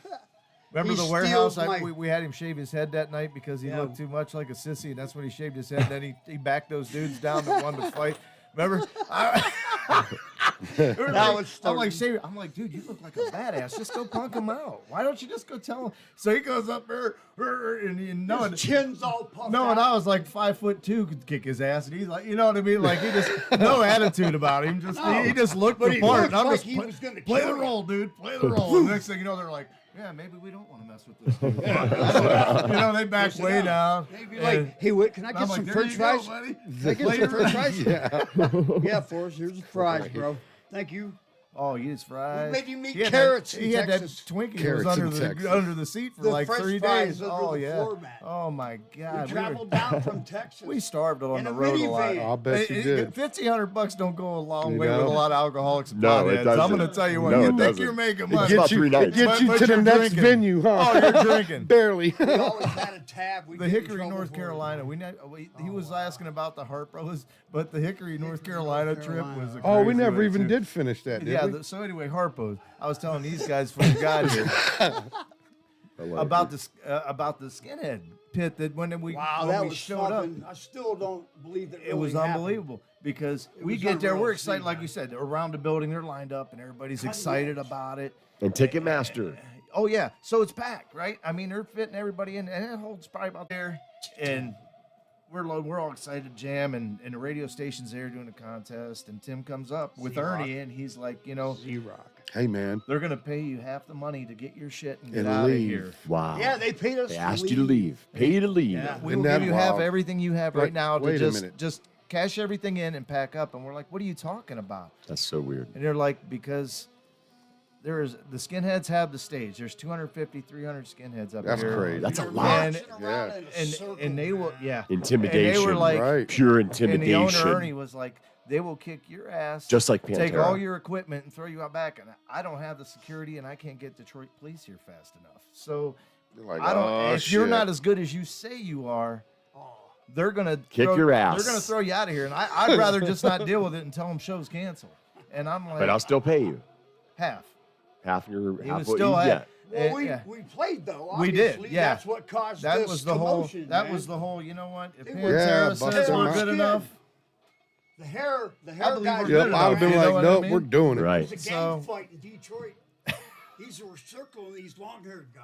Remember He the warehouse? steals my- We had him shave his head that night because he Yeah. looked too much like a sissy, and that's when he shaved his head. Then he backed those dudes down that wanted to fight. Remember? I'm like, shave. I'm like, dude, you look like a badass. Just go punk him out. Why don't you just go tell him? So he goes up there, and you know, His chin's all puffed no, out. and I was like 5'2", could kick his ass, and he's like, you know what I mean? Like he just no attitude about him. Just he just looked But the he part. looked And I'm like just he was gonna play kill the you. role, dude. Play the role. And next thing you know, they're like, yeah, maybe we don't want to mess with this dude. You know, they back way down. They'd be like, hey, wait, can I And get I'm some like, there french you go, fries? buddy. Can I get some french fries? Yeah, Forrest, here's the fries, bro. Thank you. Oh, he just fries. made you meet He had carrots That, in he had that Texas. Twinkie that Carrots was in Texas. under the seat for The like French 3 fries days. under Oh the yeah. floor mat. Oh my God. We traveled down from Texas. We starved on in the a road a lot. minivan. I'll bet you did. $1,500 don't go a long You way with know? a lot of alcoholics and No, it potheads. I'm doesn't. going to tell you what. No, You it think doesn't. you're making It money? gets about 3 nights. It gets you But to the you're next drinking. venue, huh? Oh, you're drinking. Barely. We always had a tab. We The get in Hickory, trouble North for. Carolina. He was asking about the Hart Brothers, but the Hickory, North Carolina trip was a Oh, we crazy never one, even too. did finish that, did Yeah. we? So anyway, Harpo's. I was telling these guys before we got here about the skinhead pit that when we Wow, when that we was showed up. something. I still don't believe that. It was really happened. unbelievable because It we was get there, unreal we're to see, excited, like man. you said, around the building, they're lined up and everybody's Cutting excited edge. about it. And Ticketmaster. Oh yeah, so it's packed, right? I mean, they're fitting everybody in, and it holds probably about there, and we're all excited to jam, and the radio station's there doing a contest, and Tim comes up with Ernie, and he's like, you know, Hey, man. they're gonna pay you half the money to get your shit and get And out of leave. here. Wow. Yeah, they paid us. They to asked you to leave. Pay you to leave. Yeah, we Isn't will that give you half wild? everything you have But right now to wait a minute. just cash everything in and pack up. And we're like, what are you talking about? That's so weird. And they're like, because the skinheads have the stage. There's 250, 300 skinheads up That's here. crazy. That's a You're lot. marching around in a circle, And they will, man. yeah. Intimidation. And they were like, Right. Pure and the intimidation. owner Ernie was like, they will kick your ass, Just like take Pantera. all your equipment and throw you out back. And I don't have the security, and I can't get Detroit police here fast enough. So You're like, I don't. oh, if you're shit. not as good as you say you are, they're gonna Kick throw, your ass. They're gonna throw you out of here, and I'd rather just not deal with it and tell them show's canceled. And I'm like, But I'll still pay you. half. half He half was what still you at. get. Well, yeah. we played though. We did, Obviously. yeah. That's what caused That this was the whole. commotion, That man. was the whole. You know what? If It Pantera was- Yeah, says busted we're them good out. enough, The hair believe guys. we're Yep, good I'd enough, have been you know like, what I nope, mean? we're doing it. Right. It was a gang So- fight in Detroit. These were circling these long-haired guys.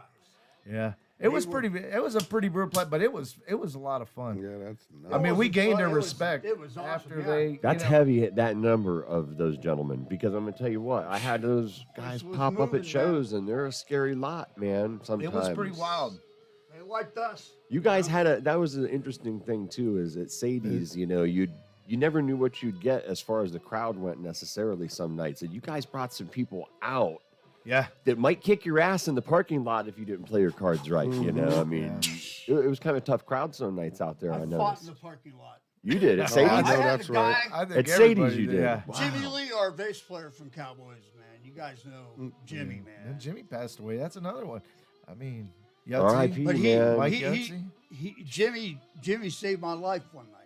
yeah, it was were- pretty. It was a pretty brutal play, but it was a lot of fun. Yeah, that's I mean, It we was gained fun. their It was- respect it was awesome, after yeah. they. That's you know, heavy, that number of those gentlemen, because I'm gonna tell you what, I had those guys was pop up moving, at shows, and they're a scary lot, man. Sometimes It was pretty wild. They liked us. You guys had that was an interesting thing too, is at Sadie's, you know, you never knew what you'd get as far as the crowd went necessarily some nights, and you guys brought some people out Yeah, that might kick your ass in the parking lot if you didn't play your cards right. You know, I mean, it was kind of a tough crowd some nights out there. I I fought in noticed the parking lot. you did at I Sadie's. know I had that's a right. guy, I think At Sadie's everybody you did. Yeah. Wow. Jimmy Lee, our bass player from Cowboys, man. You guys know Jimmy, And man. Jimmy passed away. That's another one. I mean, R.I.P. But man. Mike he, Yahtzee? Jimmy saved my life one night.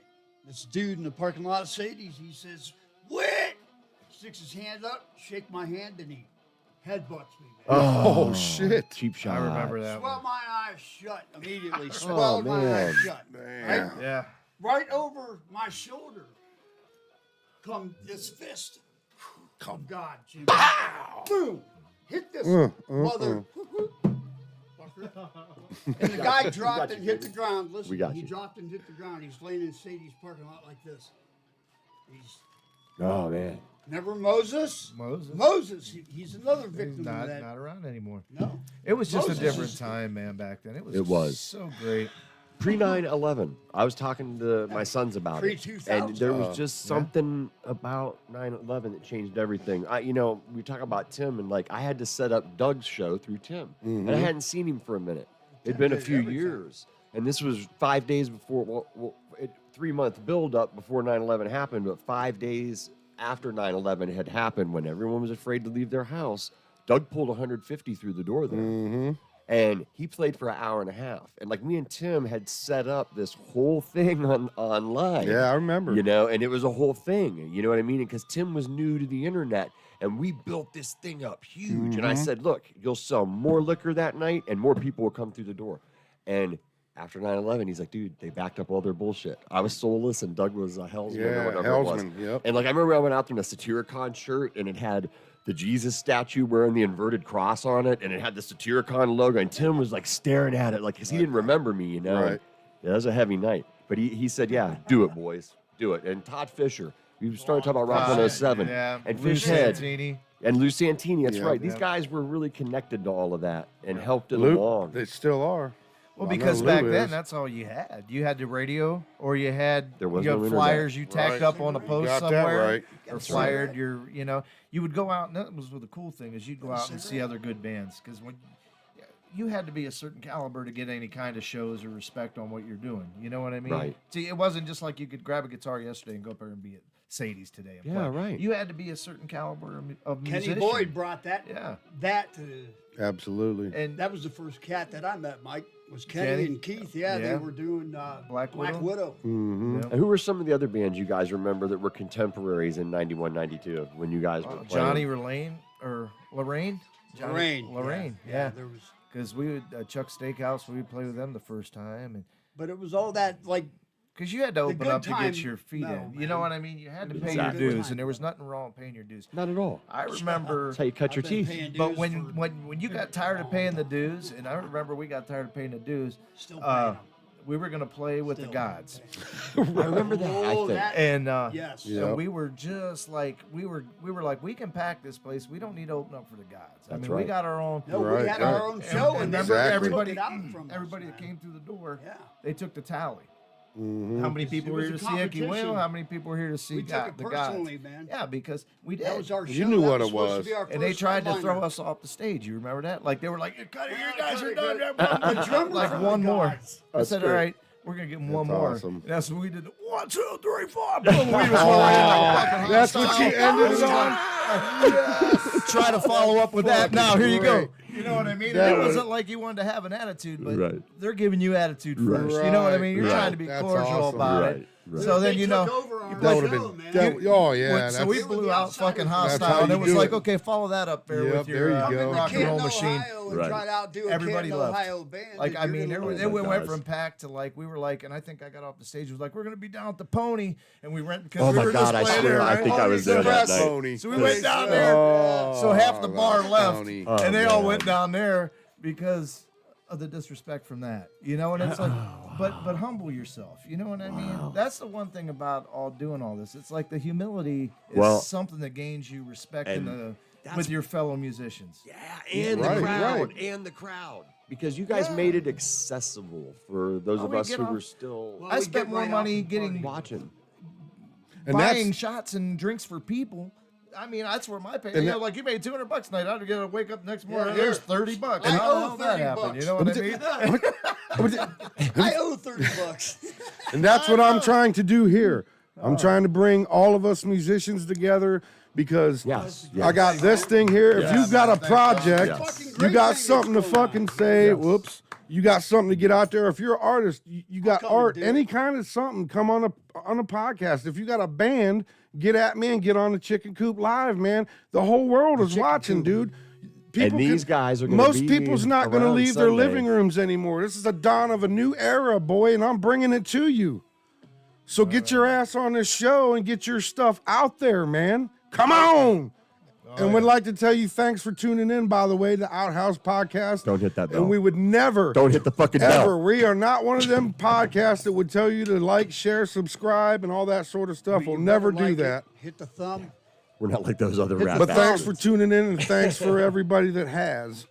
This dude in the parking lot of Sadie's, he says, "Witt!" Sticks his hand up, shake my hand, and he headbutts me, man. Oh, shit. cheap shot. I remember that Swelled one. my eyes shut immediately. Swelled my man. eyes shut. Damn. Right, Yeah. right over my shoulder come this fist. Of God, Jimmy. Boom! Hit this mother. And the guy dropped and hit the ground. Listen, We got he you. dropped and hit the ground. He's laying in Sadie's parking lot like this. He's Oh man. never Moses. Moses. He's another He's victim of not that. around anymore. No. It was just Moses a different is- time, man, back then. It It was. so great. Pre 9/11, I was talking to my sons about it, Pre-2000. and there was just something about 9/11 that changed everything. We talk about Tim, and like I had to set up Doug's show through Tim, and I hadn't seen him for a minute. It'd been a few years, and this was 5 days before. 3-month build up before 9/11 happened, but 5 days after 9/11 had happened, when everyone was afraid to leave their house, Doug pulled 150 through the door there. And he played for an hour and a half. And like me and Tim had set up this whole thing online. Yeah, I remember. You know, and it was a whole thing. You know what I mean? Because Tim was new to the internet, and we built this thing up huge. And I said, look, you'll sell more liquor that night, and more people will come through the door. And after 9/11, he's like, dude, they backed up all their bullshit. I was soulless, and Doug was a Hellsman or Yeah, whatever it was. Hellsman, yep. And like I remember I went out there in a Satyricon shirt, and it had the Jesus statue wearing the inverted cross on it, and it had the Satyricon logo, and Tim was like staring at it, like, because he didn't remember me, you know? Right. Yeah, that was a heavy night. But he said, yeah, do it, boys. Do it. And Todd Fisher, we started talking about Rock 107, Yeah. and Lou Fishhead, Santini. and Lou Santini, that's Yeah. right. These Yeah. guys were really connected to all of that and helped it Luke, along. they still are. Well, I know because Lou back is. then, that's all you had. You had the radio, or you had There was you no had internet. flyers you tacked Right. up on a post got that somewhere, right. or That's flyered your. You would go out, and that was the cool thing is you'd go out and see other good bands because when you had to be a certain caliber to get any kind of shows or respect on what you're doing. You know what I mean? Right. See, it wasn't just like you could grab a guitar yesterday and go up there and be at Sadie's today. And Yeah, play. right. You had to be a certain caliber of Kenny musician. Boyd brought that Yeah. to Absolutely. And that was the first cat that I met, Mike. Was Kenny, Kenny? and Keith. Yeah, Yeah. they were doing Black Black Widow? Widow. Mhm. Yep. And who were some of the other bands you guys remember that were contemporaries in 91, 92 when you guys were playing? Johnny Lorraine or Lorraine. Lorraine. Yeah. There was, Because we would Chuck Steakhouse, we would play with them the first time, and but it was all that like because you had to The open good up to time- get your feet no, in. You man. know what I mean? You had to pay Exactly. your Good dues, time. and there was nothing wrong with paying your dues. Not at all. I remember, That's how you cut your I've been teeth. paying but dues when for you got tired of paying the dues, and I remember we got tired of paying the dues, still paying we were gonna play with the Still. gods, I remember that. I Oh, think. that- and yes. Yeah. and we were just like we were like we can pack this place. We don't need to open up for the gods. I That's mean, we right. got our own. No, Right, we had right. our own show, and remember Exactly. everybody, took it out from us, everybody that man. came through the door, Yeah. they took the tally. Mhm. How many It people were was here a to see Ickywail? competition. How many people were here to see We took it the gods? personally, man. Yeah, because we did. That was our show. You knew That what it supposed to was. be our And they first tried to throw headliner. us off the stage. You remember that? Like they were like, "You're cutting, you guys cut are it, done." cut it. The drummer Like from one the more. Gods. I said, "All great. right, we're gonna give them one That's more." awesome. And that's what we did. 1, 2, 3, 4. Boom. We just went right in like fucking That's what hostile. you ended it on? Try to follow up with that. Now here you go. great. You know what I mean? That It was- wasn't like you wanted to have an attitude, but Right. they're giving you attitude first. You know what I mean? You're Right, trying to be that's cordial awesome. about Right. it. So then, you know, That would have been. Oh yeah. so we that's- blew out fucking how hostile, and you it was do like, it. okay, follow that up there Yep, with there your you go. rock and roll Canton, machine. Ohio, and Right. try to outdo a Everybody Canton, left. Ohio band. Like, Dude, I you're mean, gonna it lose. went does. from packed to like, we were like, and I think I got off the stage, it was like, we're going to be down at the Pony, and we went, because Oh we my were God, just I playing swear, there, I right? think I was there that night. Pony. So we went down there, so half the bar that's left, funny. Oh, and they all man. went down there because of the disrespect from that, you know, and it's like, but humble yourself, you know what I mean? That's the one thing about doing all this. It's like the humility is Well, something that gains you respect and with your fellow musicians. Yeah, and Right, the crowd, right. and the crowd, because you guys made it accessible for those Oh, of we us get who off- were still Well, I we spent get more right money off the getting party. watching. And buying that's shots and drinks for people. I mean, that's where my pay. And You that- know, like you made $200 tonight. I'd get to wake up next morning. Yeah, There's here. $30. I How the owe hell that 30 happened? You bucks. know what I mean? I owe $30. And that's what I'm trying to do here. I'm trying to bring all of us musicians together because Yes, I got this thing here. If you've got a project, Yes. you got something to Fucking great fucking say. Whoops. You got something to get out there. If you're an artist, you got come and art, do any it. kind of something, come on a podcast. If you got a band, get at me and get on the Chicken Coop Live, man. The whole world is watching, dude. And these guys are gonna most be people's not going to around leave their Sunday. living rooms anymore. This is the dawn of a new era, boy, and I'm bringing it to you. So get your ass on this show and get your stuff out there, man. Come on. And we'd like to tell you thanks for tuning in, by the way, to Outhouse Podcast. Don't hit that bell. And we would never, Don't hit the fucking ever, bell. we are not one of them podcasts that would tell you to like, share, subscribe, and all that sort of stuff. But We'll you never better do like it. that. Hit the thumb. We're not like those other rap But thanks bastards. for tuning in, and thanks for everybody that has.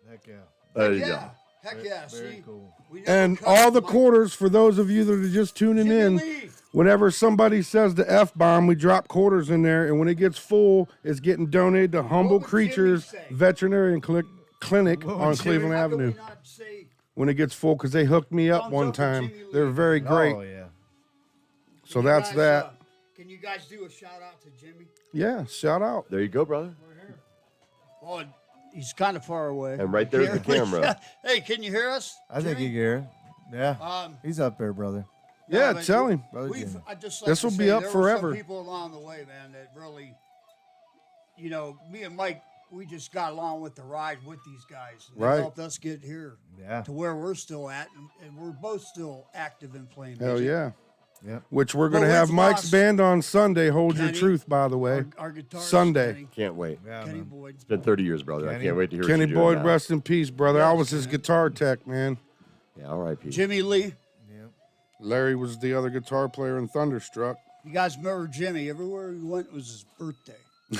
Heck yeah. There you go. Yeah. Heck yeah. Very See? cool. We never And cut all the Mike. quarters, for those of you that are just tuning Jimmy in, Lee. whenever somebody says the F-bomb, we drop quarters in there, and when it gets full, it's getting donated to Humble would Jimmy Creatures say? Veterinary Clinic on Cleveland How could we Avenue. not say When it gets full, because they hooked me up Thumbs one up for time. Jimmy Lee. They're very great. Oh, yeah. So you that's guys, that. Can you guys do a shout out to Jimmy? Yeah, shout out. There you go, brother. Oh, he's kind of far away. And right there's the camera. Hey, can you hear us? I think Jimmy? you hear. Yeah. Um, He's up there, brother. Yeah, but tell him. Brother we've, Jimmy. I just like This to will be say, up there forever. Were some people along the way, man, that really, you know, me and Mike, we just got along with the ride with these guys. And Right. They helped us get here Yeah. to where we're still at, and we're both still active in playing Hell music. yeah. Yep. Which we're going to But have we've Mike's lost band on Sunday. Hold your Kenny, truth, by the way. Our guitarist, Sunday. Can't wait. Yeah, Kenny man. Boyd. It's been 30 years, brother. I Kenny- can't wait to hear Kenny what you're doing Boyd, now. rest in peace, brother. I was his guitar tech, man. Yeah, R.I.P. Jimmy Lee. Yep. Larry was the other guitar player in Thunderstruck. You guys remember Jimmy? Everywhere we went was his birthday.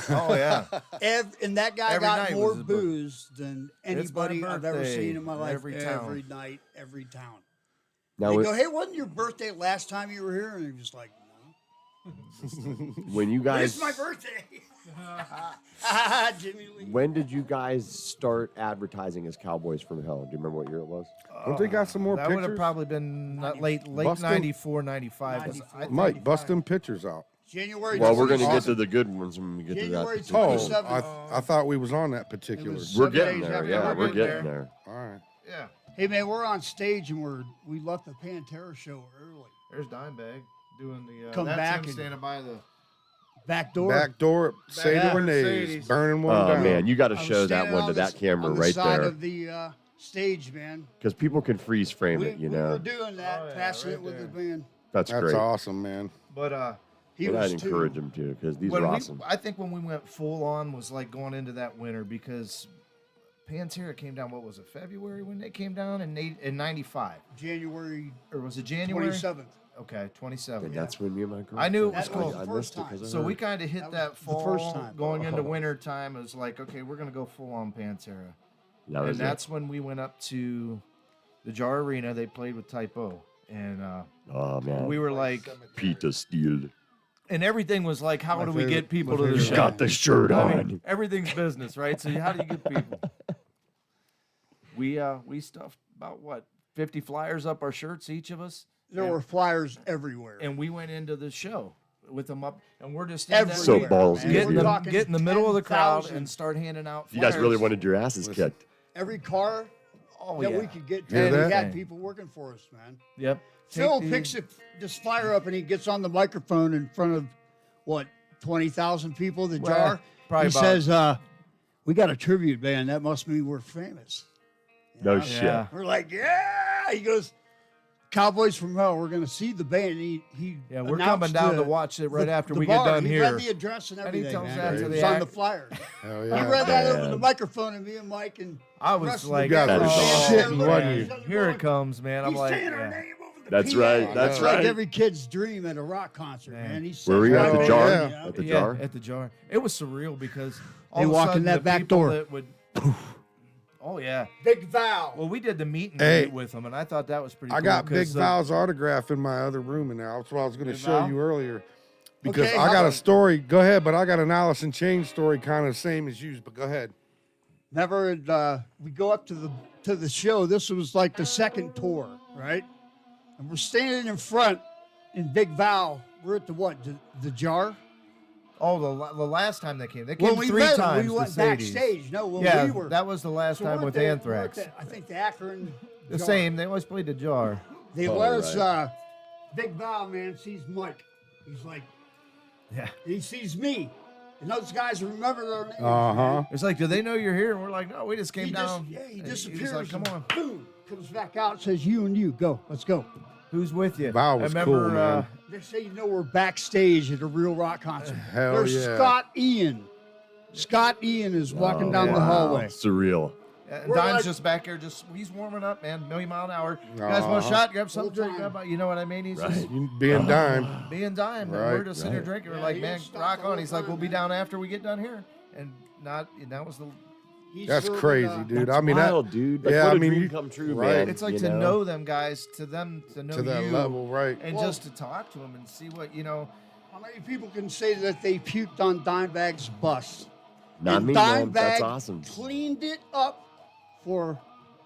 Oh, yeah. And that guy Every got night more was his birthday. booze than It's my anybody I've ever birthday. seen in my life. Every town. night, every town. Now, They go, hey, wasn't your birthday last time you were here? And he was like, no. when you guys, It's my birthday. Jimmy Lee. when did you guys start advertising as Cowboys from Hell? Do you remember what year it was? Don't they got some more That would have pictures? probably been not late Bustin'- 94, 95. 94. Mike, bust them pictures out. January Well, we're going to 27th. get to the good ones when we get January to that. Oh, 27th. I thought we was on that particular. was- We're 7 getting days there. after Yeah, we're we're getting getting there. All right. Yeah. Hey, man, we're on stage and we left the Pantera show early. There's Dimebag doing the. Come that's back him and- standing by the. Back door. Back door at Sadie door at Renee's, Sadie's. burning one Oh, down. man, you got to I was show that standing one on to the that camera on the right side there. of the stage, man. Because people can freeze frame We, it, you we know. were doing that, Oh, yeah, passing right it with there. the band. That's That's great. awesome, man. But He But was I'd too. encourage them to because these when are we, awesome. I think when we went full on was like going into that winter because Pantera came down. What was it? February when they came down in 95, January or was it January? 27th. Okay, 27. And that's when me and my girl. I knew it was That cool. was the I first missed it time. 'cause of So her. we kind of hit That that was the fall, first time. going into winter time. It was like, okay, we're gonna go full on Pantera, That and was it. that's when we went up to the Jar Arena. They played with Typo, and Oh man, we were like, Peter Steele and everything was like, how My do we favorite- get people my to the favorite show? got the shirt I on. mean, everything's business, right? So how do you get people? We stuffed about what 50 flyers up our shirts, each of us, There were flyers everywhere. and we went into the show with them up, and we're just in that So Everywhere, ballsy man. of get, you. in We're the, get in the middle of the crowd 10,000. and start handing out You flyers. guys really wanted your asses kicked. Every car Oh that yeah. we could get Hear to, we that? had people working for us, man. Yep. Phil the- picks this flyer up and he gets on the microphone in front of what 20,000 people. The Well, jar. probably He about- says, "We got a tribute band. That must mean we're famous." No Yeah. shit. Yeah. We're like, "Yeah." He goes, "Cowboys from Hell. We're going to see the band." He Yeah, we're announced coming down the- to watch it right the- after the we bar. get done he here. read the address and And he everything. tells man. that It to was the on act- the flyer. Hell He yeah. read that over Man. the microphone, and me and Mike and I the was rest of like, the got band it were all. standing there Shitting, looking wasn't at you? each other Here going, it comes, man. I'm He's like, saying our yeah. name over the That's PA. right. That's It's like right. every kid's dream at a rock concert, man. He Were we says at the our jar? name, yeah. At the Yeah, jar? at the jar. It was surreal because all They of a walk in sudden that the back people door. that would. Oh yeah. Big Val. Well, we did the meet and Hey. greet with them, and I thought that was pretty. I cool got Big 'cause, Val's autograph in my other room in there. That's what I was going to Big show Val? you earlier. Because Okay, I how got a about- story. Go ahead, but I got an Alice in Chains story, kind of the same as you. But go ahead. Never. We go up to the show. This was like the second tour, right? And we're standing in front in Big Val. We're at the what? The jar. Oh, the last time they came When three we met them, times. we went the Sadies. backstage. No, when Yeah, we were. that was the last So time we're with at the- Anthrax. we're at I think the Akron. The jar. same. They always played the jar. They Oh, let us. right. Big Val, man, sees Mike. He's like, Yeah. he sees me, and those guys remember their names. Uh man. huh. It's like, do they know you're here? And we're like, no, we just came He down. He And disappears. He's like, come and on. Boom. Comes back out. Says, "You and you go. Let's go." Who's with you? Val was I remember, cool, man. They say, you know, we're backstage at a real rock concert. Hell There's yeah. Scott Ian. Scott Ian is walking down the hallway. Surreal. And We're Dime's like- just back there, he's warming up, man, million mile an hour. You guys want a shot? Grab something to drink. Full time. Grab, you know what I mean? He's Right. just You being dime. being Dime. And Right, we're just sitting here drinking. We're Yeah, like, he man, don't stop rock the on. whole He's like, time, we'll be man. down after we get done here. And that was the. He's That's serving, crazy, dude. That's I mean, wild, dude. Like, yeah, what I a mean, dream you- come true, right. man. It's like you to know them guys, to them to know to that you, level, right? and Well- just to talk to them and see what you know. How many people can say that they puked on Dimebag's bus? Not And me, man. Dimebag That's awesome. cleaned it up for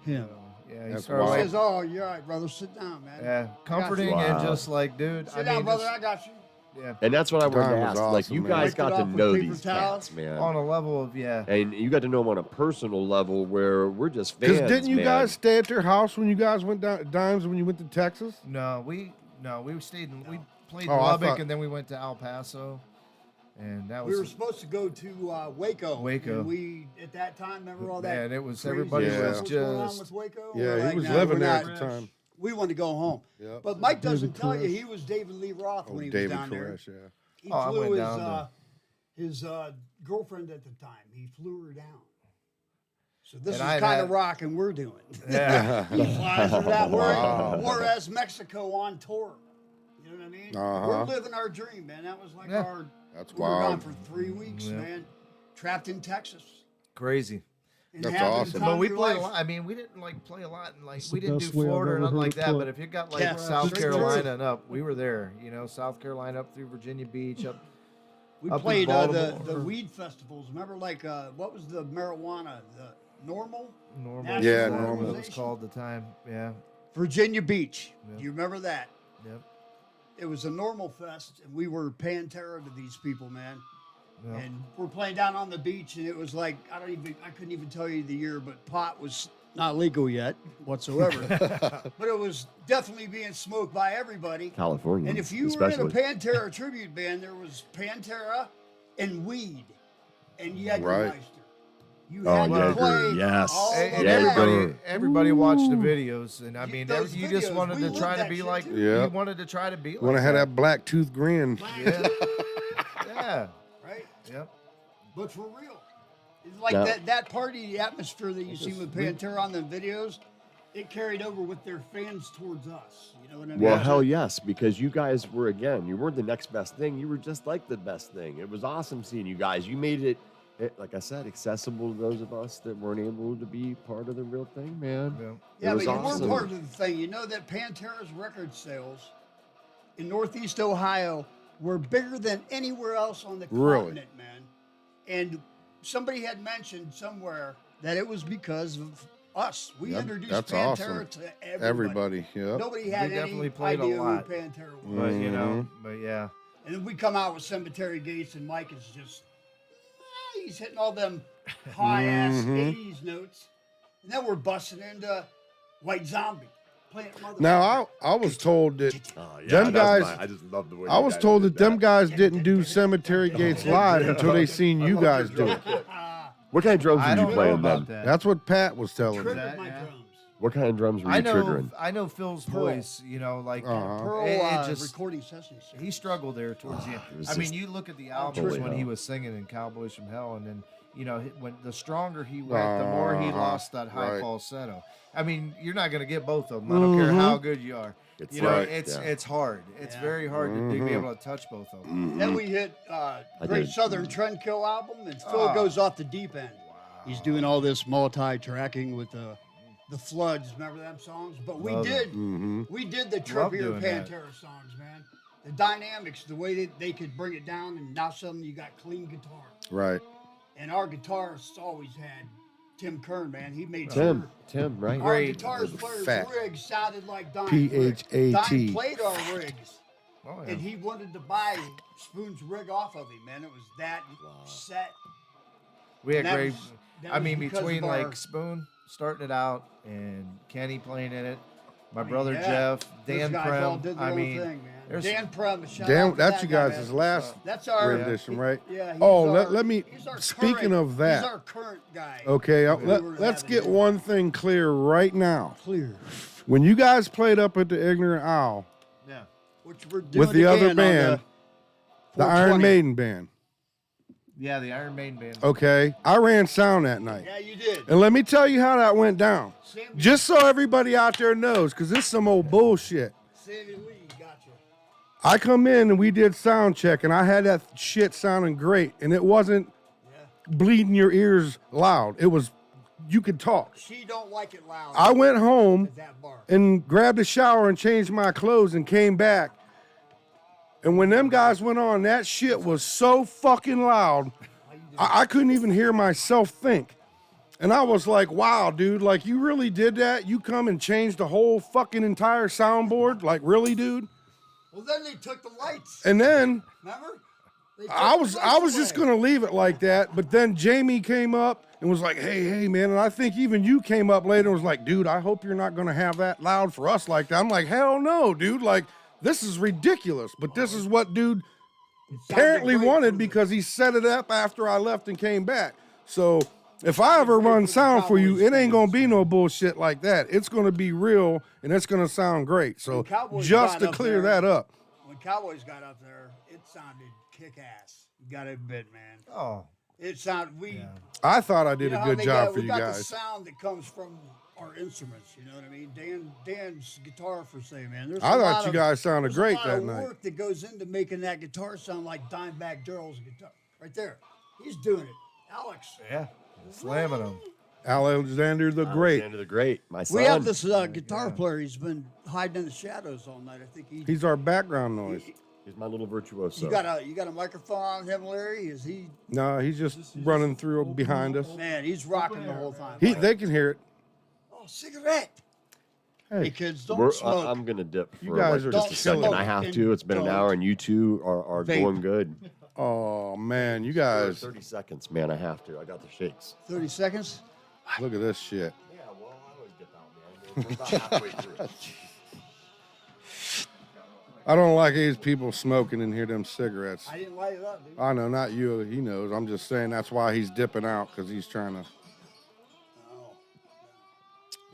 him. Yeah, he That's started wild. He like, says, "Oh, you're all right, brother. Sit down, man. yeah, comforting and Wow. just like, dude. Sit I down, mean, brother. just- I got you." yeah, And that's what I wanted Dime to was ask. Like, awesome, you man. guys Wiped it got to off with know paper these towels. cats, man. on a level of And you got to know them on a personal level where we're just fans. Because didn't you man. guys stay at their house when you guys went down Dimes when you went to Texas? No, we stayed in, we played Oh, I Lubbock thought- and then we went to El Paso, and that We were was supposed to go to Waco. Waco. And we at that time remember all that. man. It was crazy everybody Yeah. was stuff going on just with Waco. Yeah, We're he like, was "Nah, living we're there at not." the time. We wanted to go home. Yep. But Mike doesn't David tell you Koresh. he was David Lee Roth when he was David down there. Koresh, yeah. He Oh, I flew went his down his girlfriend at the time. He flew her down. So this And is I kind had- of rocking we're doing. yeah. He flies her that Wow. way. Whereas Mexico on tour. You know what I mean? Uh-huh. We're living our dream, man. That was like Yeah. our. That's We were gone wild. for 3 weeks, Yeah. man. Trapped in Texas. Crazy. And That's having the awesome. time But of we your played a life. lot. I mean, we didn't like play a lot, and like That's we the didn't do best way I've Florida or ever nothing heard like it that. put. But if you got like Yeah, South straight Carolina through. and up, we were there. You know, South Carolina up through Virginia Beach, up. We up in played the Baltimore. weed festivals. Remember, like, what was the marijuana? The Normal? Normal. National Yeah, Normal. Normal. It was called the time. Yeah. Virginia Beach. Yeah. Do you remember that? Yep. It was a Normal Fest, and we were Pantera to these people, man. Yeah. And we're playing down on the beach, and it was like I couldn't even tell you the year, but pot was not legal yet whatsoever. But it was definitely being smoked by everybody. California. And if you especially. were in a Pantera tribute band, there was Pantera and weed, and Jägermeister. Right. You Oh, had to Jäger, play yes. all And of Yeah, that. everybody watched the videos, and I You- mean, those you just videos, wanted we to lived try to that be shit like, too. Yeah. you wanted to try to be like Want to have that black tooth grin. Yeah. Yeah. Right? Yep. But for real. It's like Yeah. that party atmosphere that you see with Pantera on the videos, it carried over with their fans towards us. You know what I mean? Well, hell yes, because you guys were, again, you weren't the next best thing. You were just like the best thing. It was awesome seeing you guys. You made it, like I said, accessible to those of us that weren't able to be part of the real thing, man. Yeah. Yeah, It but was you awesome. were part of the thing. You know that Pantera's record sales in Northeast Ohio were bigger than anywhere else on the Really? continent, man. And somebody had mentioned somewhere that it was because of us. We Yep, introduced that's Pantera awesome. to Everybody, yeah. Nobody had definitely any played a idea who lot. Pantera was. But you know, Mm-hmm. but yeah. And then we come out with Cemetery Gates, and Mike is just, he's hitting all them high ass Mhm. 80s notes. And then we're busting into White Zombie. playing Mother Now I was told that Oh, yeah, them that's guys. I just love the way. I you was guys told did that them guys didn't do Cemetery Gates live until they seen you guys do it. What kind of drums I were you don't know playing about then? that. That's what Pat was telling me. triggered my drums. What kind of drums were you triggering? I know Phil's voice. You know, like Pearl it just recording sessions. he struggled there towards the end. it was I mean, just you look at the albums holy when he hell. was singing in Cowboys from Hell, and then when the stronger he went, the more he lost that high right. falsetto. I mean, you're not gonna get both of them. I don't care how good you are. It's right, It's hard. It's very hard to be able to touch both of them. Then we hit Great did. Southern Trendkill album, and Phil goes off the deep end. He's doing all this multi-tracking with the Floods. Remember them songs? But we Love did Mm-hmm. we did the Love trippier doing that. Pantera songs, man. The dynamics, the way that they could bring it down, and now suddenly you got clean guitar. Right. And our guitarists always had Tim Kern, man. He made Tim, sure right? our Great. guitars players' Fat. rigs sounded like Don. P-H-A-T. Don played our rigs. Oh, yeah. And he wanted to buy Spoon's rig off of him, man. It was that set. We had And that great. was- that I was mean, because between of our- like Spoon starting it out and Kenny playing in it, my mean, brother yeah. Jeff, Those Dan guys all did Prem. their I own mean, thing, man. there's- Dan Prem, shout out Damn, to that's that you guy, guys' man. last That's our rendition, right? Yeah. he's Oh, our- let me. he's our Speaking current- of that, he's our current guy. okay, We were let's having get him. one thing clear right now. Clear. When you guys played up at the Ignorant Owl yeah. Which we're doing with the other again on band, the Iron 420. Maiden band, Yeah, the Iron Maiden band. okay, I ran sound that night. Yeah, you did. And let me tell you how that went down. Sammy, Just so everybody out there knows, because this is some old bullshit. Sammy Lee got you. I come in and we did sound check, and I had that shit sounding great, and it wasn't Yeah. bleeding your ears loud. It was, you could talk. She don't like it loud. I went home at that bar. and grabbed a shower and changed my clothes and came back. And when them guys went on, that shit was so fucking loud, I couldn't even hear myself think. And I was like, wow, dude, like you really did that? You come and changed the whole fucking entire soundboard? Like, really, dude? Well, then they took the lights. And then Remember? They took I the was lights just away. gonna leave it like that, but then Jamie came up and was like, hey, man, and I think even you came up later and was like, dude, I hope you're not gonna have that loud for us like that. I'm like, hell no, dude, like this is ridiculous, but this is what dude apparently great wanted for because he set it up after I left and came back. So if I ever run sound for you, it ain't gonna be no bullshit like that. It's gonna be real and it's gonna sound great. So When Cowboys just got to up clear there- that up. When Cowboys got up there, it sounded kick-ass. You gotta admit, man. Oh, It sounded, we... I thought I did you know a how good they job got, for you we got the guys. sound that comes from our instruments, you know what I mean? Dan's guitar, for say, man. There's I a thought lot you of- guys sounded there's great a lot that of night. work that goes into making that guitar sound like Dimebag Darrell's guitar. Right there. He's doing it. Alex. yeah. Slamming them. Alexander the Great. Alexander the Great, my son. We have this guitar player. He's been hiding in the shadows all night. I think He's our background noise. He's my little virtuoso. you got a microphone on him, Larry? Is he? No, he's just running through behind us. Man, he's rocking the whole time. They can hear it. Oh, cigarette. Hey, Hey, kids, don't smoke. I'm gonna dip You for guys like are just a second. killing I it. have to. It's been an Don't hour, and you two are vape. going good. oh man, you For guys, 30 seconds, man. I have to. I got the shakes. 30 seconds. look at this shit. Yeah, well, I always dip out, man. We're about halfway through. I don't like these people smoking and hear them cigarettes. I didn't light it up, dude. I know, not you. He knows. I'm just saying that's why he's dipping out because he's trying to.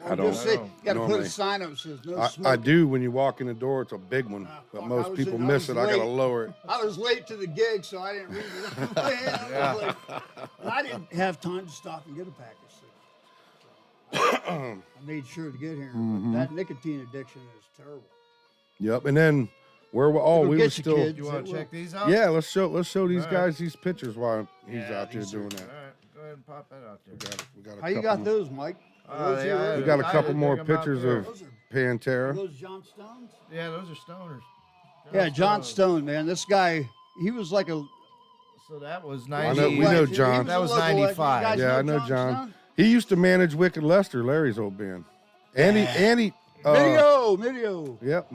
I don't. Just say, you got to put normally. a sign up that says no I smoking. do when you walk in the door. It's a big one, but fuck, I most was people in- I miss was it. I gotta late. lower it. I was late to the gig, so I didn't read it. And I didn't have time to stop and get a pack of cigarettes. I made sure to get here. Mm-hmm. But that nicotine addiction is terrible. Yep. And then where we It'll we were get you, still. kids. You want It to will. check these out? Yeah, let's show these All right. guys these pictures while he's Yeah, out there these are- doing that. All right, go ahead and pop that out there. We got a How you couple got more- those, Mike? Are those your- We got a I couple didn't more think about pictures there. of Those are Pantera. those John Stones? Yeah, those are stoners. Yeah, John Stone, man. This guy, he was like a. So that was I 90. know- we know He was John. a That was local legend. You 95. guys Yeah, I know John. Stone? He used to manage Wicked Lester, Larry's old band. And he Video. Yep,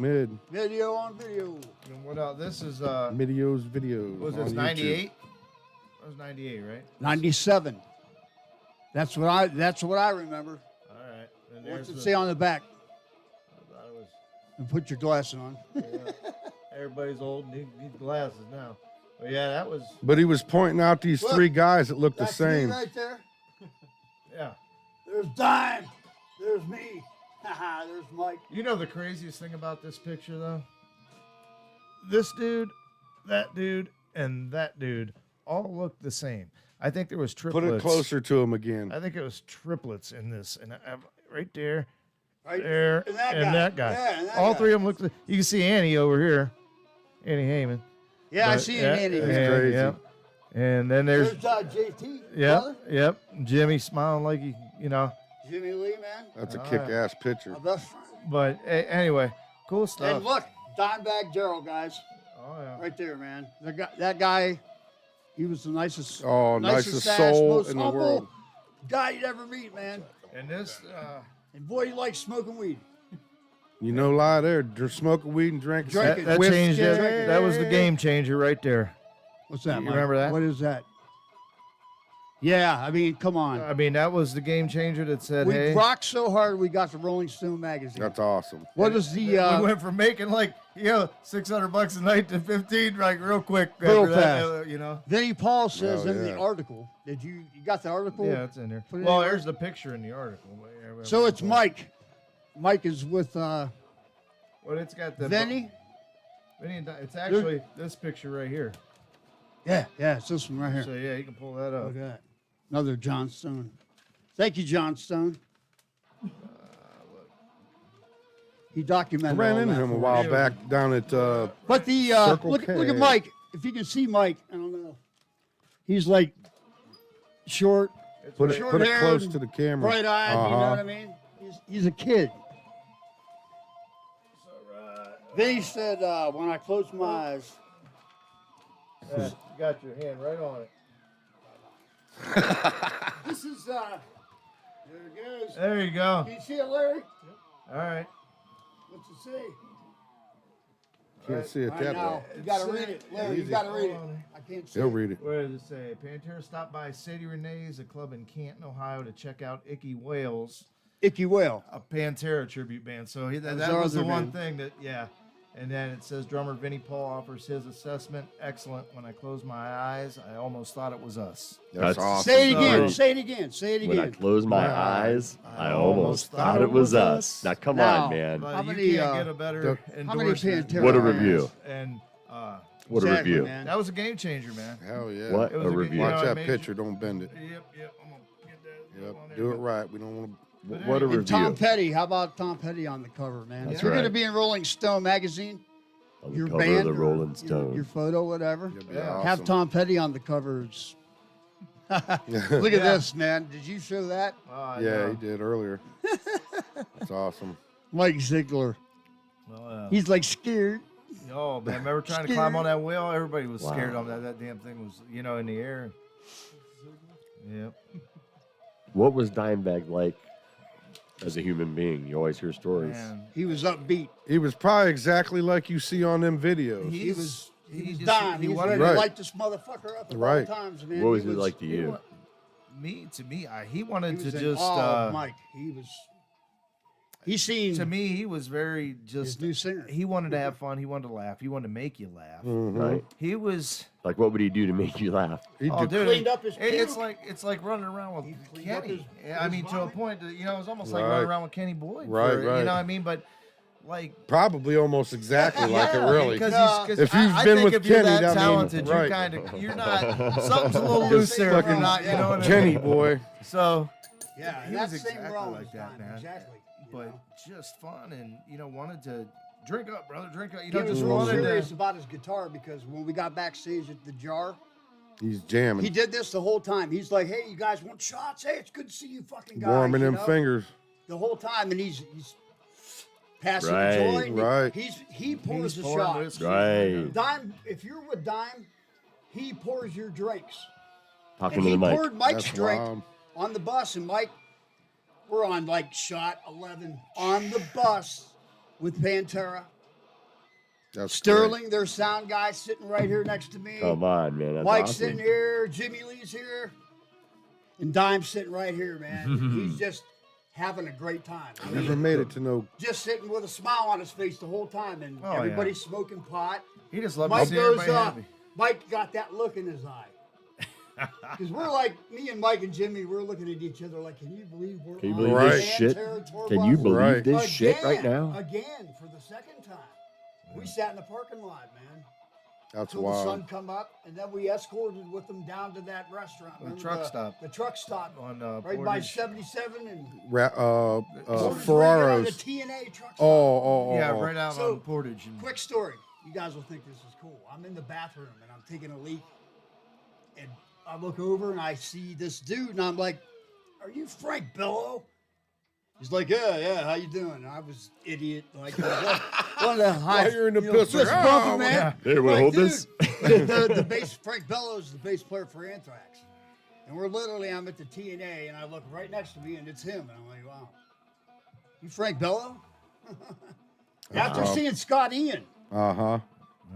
Video on video. And what else? This is videos. was on this YouTube. 98? That was 98, right? 97. That's what I remember. All right. And What's there's it say on the back? and put your glasses on. Everybody's old and need glasses now. But yeah, that was But he was pointing out these Look, 3 guys that looked the That's me same. right there. yeah. There's Dime. There's me. There's Mike. You know the craziest thing about this picture though? This dude, that dude, and that dude all look the same. I think there was triplets. Put it closer to him again. I think it was triplets in this, and right there, Right there, and that and guy. that guy. Yeah, and that all guy. 3 of them look. You can see Annie over here, Annie Heyman. Yeah, I But- see yeah, it, Andy. That's and- crazy. Yep. And then there's JT. yep, brother. yep. Jimmy smiling like you know. Jimmy Lee, man. That's a Oh, kick-ass picture. My best friend. But anyway, cool stuff. And look, Dimebag Darrell, guys. Oh yeah. Right there, man. That guy, he was the nicest, Oh, nicest ass, soul most in the humble world. guy you'd ever meet, man. And this, And boy, he likes smoking weed. You no lie there. Smoking weed and drinking. Drinking. that whiskey. changed it. That was the game changer right there. What's that? You Mike? remember that? What is that? Yeah, I mean, come on. I mean, that was the game changer that said, We "Hey." rocked so hard we got the Rolling Stone magazine. That's awesome. What is the we went from making like $600 a night to 15 like real quick. Real after that, fast. Vinnie Paul says Oh, in the yeah. article. Did you got the article? Yeah, it's in there. Put it Well, in there's the picture in the article. So it's Mike. Mike is with Well, it's got the Vinny. Vinny and it's actually this picture right here. Yeah, it's this one right here. So yeah, you can pull that up. Look at that. Another John Stone. Thank you, John Stone. He I documented ran all into that him a for while us. back down at But the Circle look K. at Mike. If you can see Mike, I don't know. He's like short, put it short hair close and to the camera. bright eyed. You know Uh-huh. what I mean? He's a kid. Then he said, "When I close my eyes." You got your hand right on it. This is there it goes. There you go. Can you see it, Larry? All right. What's it say? Can't see it All right, that now way. you gotta read it, Larry. You Easy. gotta read it. I can't see. He'll it. read it. What does it say? Pantera stopped by Sadie Renee's, a club in Canton, Ohio, to check out Ickywail, Ickywail. a Pantera tribute band. So that was our was the other one band. thing that, yeah. And then it says drummer Vinnie Paul offers his assessment. Excellent. When I closed my eyes, I almost thought it was us. That's awesome. Say it again. Great. Say it again. Say it When I again. closed my eyes, I almost thought it was us. Now, come Now, on, man. But How you many, can't get a better how many endorsement. Pantera What a fans? review. And What a Exactly, review. man. that was a game changer, man. Hell yeah. What It a was a good- review. you know, Watch it that made picture. Don't bend it. Yep. I'm gonna get that. Yep. on there. Do it right. We don't want to. What a And Tom review. Petty. How about Tom Petty on the cover, man? That's if you're right. gonna be in Rolling Stone magazine, On the your cover band, of the or Rolling your Stone. photo, whatever. That'd be Yeah. Have awesome. Tom Petty on the covers. Look at this, man. Did you show that? Oh, Yeah, no. he did earlier. That's awesome. Mike Ziegler. Oh, He's like scared. oh man, remember trying to climb on that wheel? Everybody was scared Wow. on that. That damn thing was, in the air. Yep. What was Dimebag like as a human being? You always hear stories. Man, He was upbeat. He was probably exactly like you see on them videos. He was just- dying. He was wanted ready Right. to light this motherfucker up at Right. all times, man. What was He it like to he you? wa- to me, he He wanted was to in just. awe of Mike. He seen To me, he was very his just. new singer. He wanted to have fun. He wanted to laugh. He wanted to make you laugh. Mhm. Right? He was. Like, what would he do to make you laugh? He Oh, did. dude, cleaned up his it's puke. like running around with cleaned up Kenny. his- Yeah, I his mean, to a vomit. point that it was almost like Right. running around with Kenny Boyd. Right, You right. know what I mean? But like. Probably almost exactly like it, Yeah, really. because No. he's, If you've I been think with if you're Kenny, that that means- talented, right. you're not. Something's a little loose there. If you're fucking not, you know what I mean? Kenny boy. So, Yeah, he that's was the same exactly wrong like as that, Diamond, man. Exactly. you but know. just fun and wanted to drink up, brother, drink up. He Just was real wanted serious to. about his guitar because when we got backstage at the Jar, He's jamming, he did this the whole time. He's like, "Hey, you guys want shots? Hey, it's good to see you, fucking guys." warming you them know? fingers. the whole time, and he's passing Right, the joint. right. He pours He's the pouring shots. whiskey. Right. Dime, if you're with Dime, he pours your drinks. Talking And to he the mic. poured Mike's That's drink wild. on the bus, and Mike, we're on like shot 11 on the bus with Pantera. That's Sterling, their sound guy, sitting right here next to me. Come on, man. That's Mike's awesome. sitting here. Jimmy Lee's here. And Dime's sitting right here, man. He's just having a great time. I Never mean, made it to no. just sitting with a smile on his face the whole time, and Oh, everybody's smoking pot. He just loved to Mike see goes everybody up. happy. Mike got that look in his eye. Because we're like, me and Mike and Jimmy, we're looking at each other like, can you believe we're Can you on believe Right. this shit? Pantera tour Can you bus? believe Right. this shit right Again, now? Again, for the second time. We sat in the parking lot, man. That's Till the sun wild. come up, and then we escorted with them down to that restaurant. The Remember truck stop. The truck stop On right by Portage. 77 and Ra- Portage, Ferraros. right the TNA truck stop. Oh, Yeah, oh. right out So, on Portage. And Quick story. You guys will think this is cool. I'm in the bathroom and I'm taking a leak, and I look over and I see this dude, and I'm like, "Are you Frank Bello?" He's like, "Yeah. How you doing?" And I was idiot, like one of the high. While you're in the fist pisser. bumping, Oh, man. yeah. Hey, wanna Like, hold dude, this? the bass Frank Bello is the bass player for Anthrax, and I'm at the TNA, and I look right next to me, and it's him, and I'm like, "Wow, you Frank Bello?" After seeing Scott Ian. Uh-huh.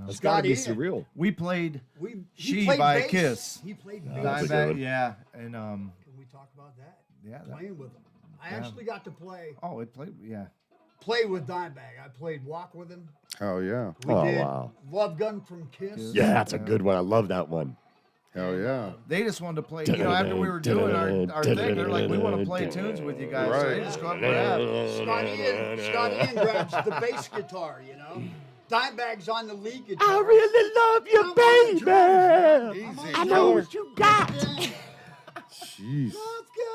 That's gotta be Scott Ian. surreal. we played He She played by bass. Kiss. He played that's bass. a good one. Yeah, and Can we talk about that? yeah. Playing with him. I actually got to play It played. Yeah. with Dimebag. I played Walk with him. Hell yeah. We Oh, did wow. Love Gun from Kiss. Yeah, that's a good one. I love that one. Hell yeah. They just wanted to play. You know, after we were doing our thing, they're like, "We want to play tunes with you guys." So they Right. just go up and rap. Scott Ian grabs the bass guitar, you know. Dimebag's on the lead guitar. I really love you, I'm on the baby. drums. Easy. I'm on I the know drums. what you got. Jeez. Love Gun.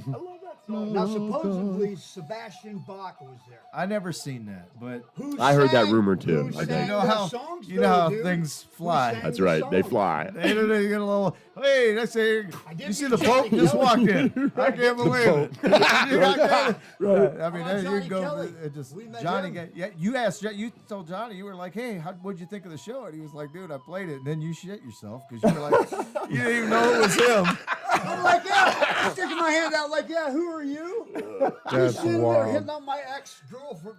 I love that song. Now, supposedly, Sebastian Bach was there. I never seen that, but Who I heard that sang- rumor, too. who I sang you know the how songs, you know how though, dude? things Who fly. sang That's the right. They songs? fly. They get a little. Hey, let's say I did you see meet the Pope Johnny just Kelly. walked in. I can't believe it. You got Right. I mean, How about you Johnny can go. Kelly? It just We met Johnny. him. Yeah, you asked. You told Johnny. You were like, "Hey, what'd you think of the show?" And he was like, "Dude, I played it." And then you shit yourself because you were like, you didn't even know it was him. I'm like, yeah, sticking my hand out, like, yeah, who are you? That's He's sitting there wild. hitting on my ex-girlfriend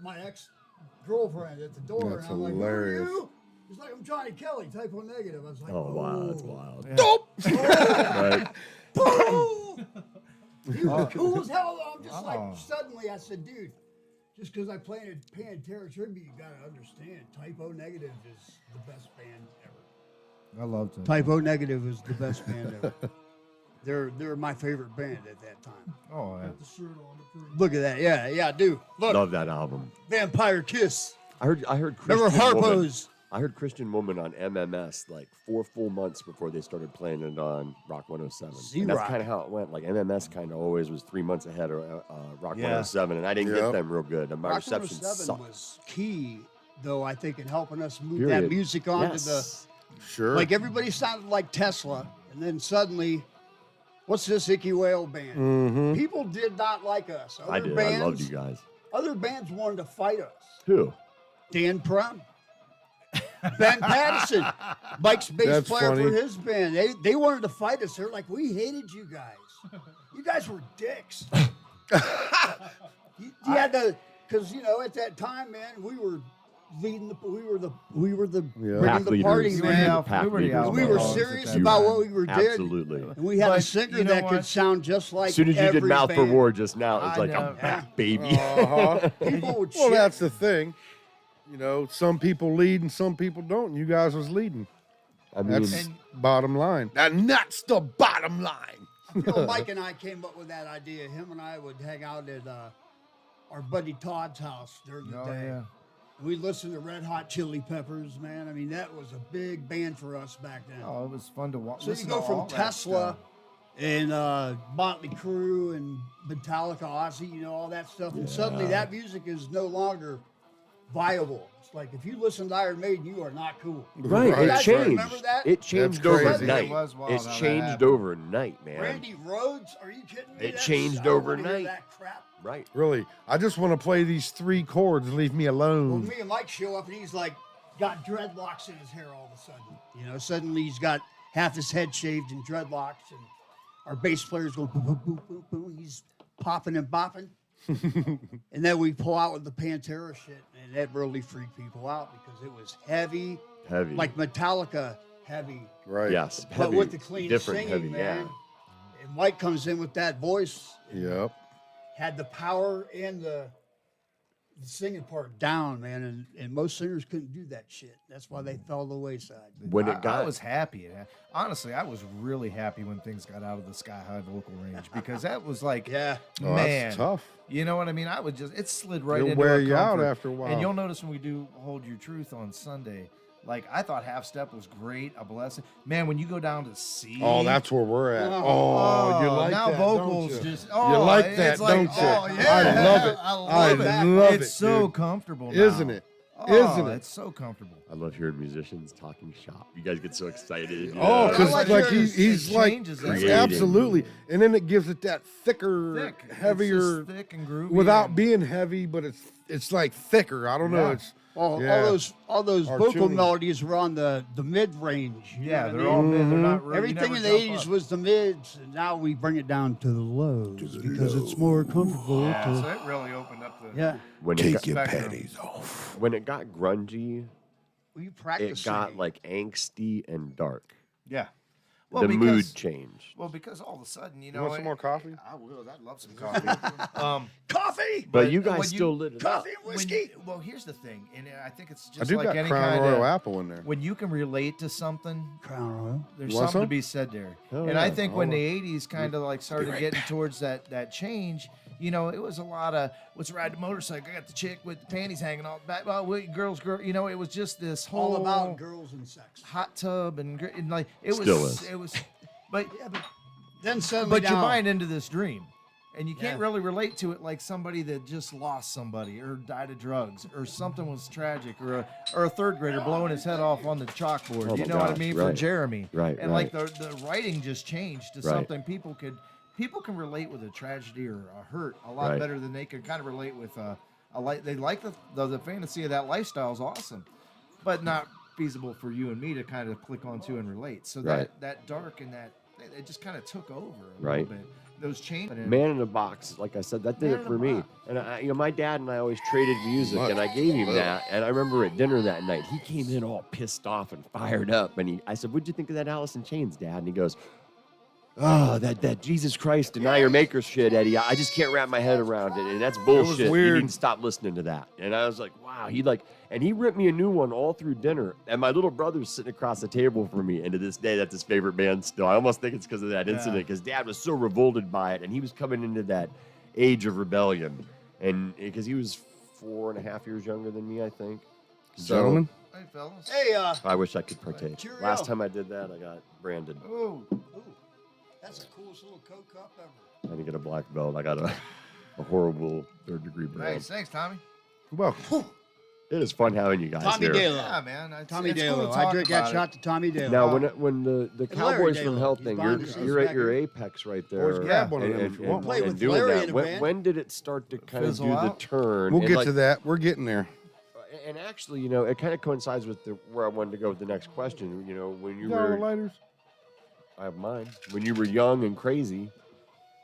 at the door, That's and I'm like, hilarious. who are you? He's like, I'm Johnny Kelly, type O negative. I was like, Oh, wow. That's wild. Dope. Right. He was cool as hell. Though. I'm just Oh. like, suddenly I said, dude, just because I played a Pantera tribute, you got to understand, type O negative is the best band ever. I loved it. Type O negative is the best band ever. They're my favorite band at that time. Oh, yeah. The shirt on to prove. Look at that. Yeah, dude. Look, Love that album. Vampire Kiss. I heard Remember Christian Woman. Harpo's? I heard Christian Woman on MMS like 4 full months before they started playing it on Rock 107. And that's Z-Rock. kind of how it went. Like MMS kind of always was 3 months ahead of Rock Yeah. 107, and I didn't get Yep. them real good. And my Rock reception 107 sucked. was key, though, I think, in helping us move Period. that music onto Yes. Sure. like everybody sounded like Tesla, and then suddenly, what's this Ickywail band? Mm-hmm. People did not like us. Other I did. Bands, I loved you guys. Other bands wanted to fight us. Who? Dan Prum, Ben Patterson, Mike's bass That's player funny. for his band. They wanted to fight us. They're like, we hated you guys. You guys were dicks. you had to, because at that time, man, we were leading the, we were the Yeah. bringing Pack the party, leaders. man. Pack We were the leaders. We were outlaws at serious that about time. what we were doing. Absolutely. And we had a But singer you know that what? could sound just like As soon as you did every Mouth for band. War just now, it's I like, know. I'm back, baby. Uh-huh. People would Well, shit. that's the thing. Some people lead and some people don't. You guys was leading. I mean, That's bottom line. And that's the bottom line. Mike and I came up with that idea. Him and I would hang out at our buddy Todd's house during the Oh, day. yeah. We listened to Red Hot Chili Peppers, man. I mean, that was a big band for us back then. Oh, it was fun to watch. so you go from Tesla and Motley Crue and Metallica, Ozzy, all that stuff. And suddenly that music is no longer viable. It's like if you listen to Iron Maiden, you are not cool. right, Right. it guys changed. remember that? It changed That's crazy. overnight. It was wild It's how that changed happened. overnight, man. Randy Rhoads, are you kidding me? It That's- changed I don't wanna hear overnight. That crap. Right. Really, I just want to play these 3 chords. Leave me Well, alone. me and Mike show up and he's like got dreadlocks in his hair all of a sudden. Suddenly he's got half his head shaved and dreadlocks, and our bass player's going boom, boom, boom, boom, boom. He's popping and bopping. And then we pull out with the Pantera shit, and that really freaked people out because it was heavy, Heavy. like Metallica heavy, Right. yes. but Heavy. with the clean different singing, heavy, man. yeah. And Mike comes in with that voice, Yep. had the power and the singing part down, man, and most singers couldn't do that shit. That's why they fell to the wayside. When it I got was happy. Honestly, I was really happy when things got out of the Sky High vocal range because that was like, Yeah. Oh, man, that's tough. You know what I mean? I would just, it slid right It'll into wear our you out comfort. after a while. And you'll notice when we do Hold Your Truth on Sunday, like I thought Half Step was great, a blessing. Man, when you go down to C. Oh, that's where we're at. Oh, you like now that, vocals don't you? just. You Oh, like that, it's like, don't you? oh, yeah, I love it. I love I it. love It's it, so dude. comfortable, now. Isn't it? Oh, Isn't it? It's so comfortable. I love hearing musicians talking shop. You guys get so excited. Oh, Yeah. because I like like yours. he's It like changes it. absolutely, and then it gives it that thicker, Thick, It's heavier, just thick and groovy. without and- being heavy, but it's like thicker. I don't know. Yeah. It's All those Our vocal tuning. melodies were on the mid range. you know Yeah, what I they're mean? all mid. They're Mm-hmm. not really. Everything in the '80s was the mids, and now we bring it down to the lows because it's more comfortable. So To, it really opened up the. yeah. When it got, spectrum. off. when it got grungy, Well, you practice. it got singing. like angsty and dark. Yeah. The mood changed. Well, because all of a sudden, you You know. want some more coffee? I will. I'd love some coffee. coffee. But you guys when still lit it up. Coffee and whiskey. Well, here's the thing, and I think it's I just do like got any Crown kind Royal of apple in there. when you can relate to something. Crown Royal. There's You want something to some? be said there. Oh, and I yeah. think when Hold the '80s kind of like started getting towards that change, you know, it was a lot of let's ride the motorcycle. I got the chick with the panties hanging off the back. Well, girl. You know, it was just this whole All about girls and sex. hot tub and like it was. Still is. It was, but Then suddenly, but you're down. buying into this dream. And you can't Yeah. really relate to it like somebody that just lost somebody or died of drugs or something was tragic or a third grader blowing his head off on the chalkboard. Oh you my know what I gosh, mean? For right. Jeremy. Right, And like the writing just changed to Right. something people can relate with a tragedy or a hurt a lot Right. better than they could kind of relate with they like the fantasy of that lifestyle is awesome, but not feasible for you and me to kind of click onto and relate. So Right. that dark and that it just kind of took over a Right. little bit. Those changes. Man in a Box, like I said, that did Man it in for a me. Box. And my dad and I always traded music, and I gave him that. And I remember at dinner that night, he came in all pissed off and fired up. And I said, "What'd you think of that Alice in Chains, Dad?" And he goes, "Oh, that Jesus Christ, deny your maker shit, Eddie. I just can't wrap my head around it, and that's bullshit. You weird. need to stop listening to that." And I was like, "Wow." And he ripped me a new one all through dinner. And my little brother's sitting across the table from me, and to this day, that's his favorite band still. I almost think it's because of that incident, because Dad was so revolted by it, and he was coming into that age of rebellion, and because he was 4.5 years younger than me, I think. So, Gentlemen, Hey, fellas. Hey, I wish I could partake. Cheerio. Last time I did that, I got branded. Ooh. that's the coolest little Coke cup ever. I didn't get a black belt. I got a horrible third-degree brand. Nice. Thanks, Tommy. well, It is fun having you guys Tommy here. Dalo. Yeah, man. Tommy it's cool Dalo. to I talk drink that about shot to Tommy Dalo. Now, when the Larry Cowboys from Dalo. Hell He's thing, behind us. you're He's at back your here. apex right Always there. grab one of them if you want Play one. with doing Larry that. in a When, band. when did it start to kind of Fizzle do the out? turn? we'll And get like- to that. We're getting there. And actually, it kind of coincides with where I wanted to go with the next question. When you You got all the were, lighters? I have mine. When you were young and crazy,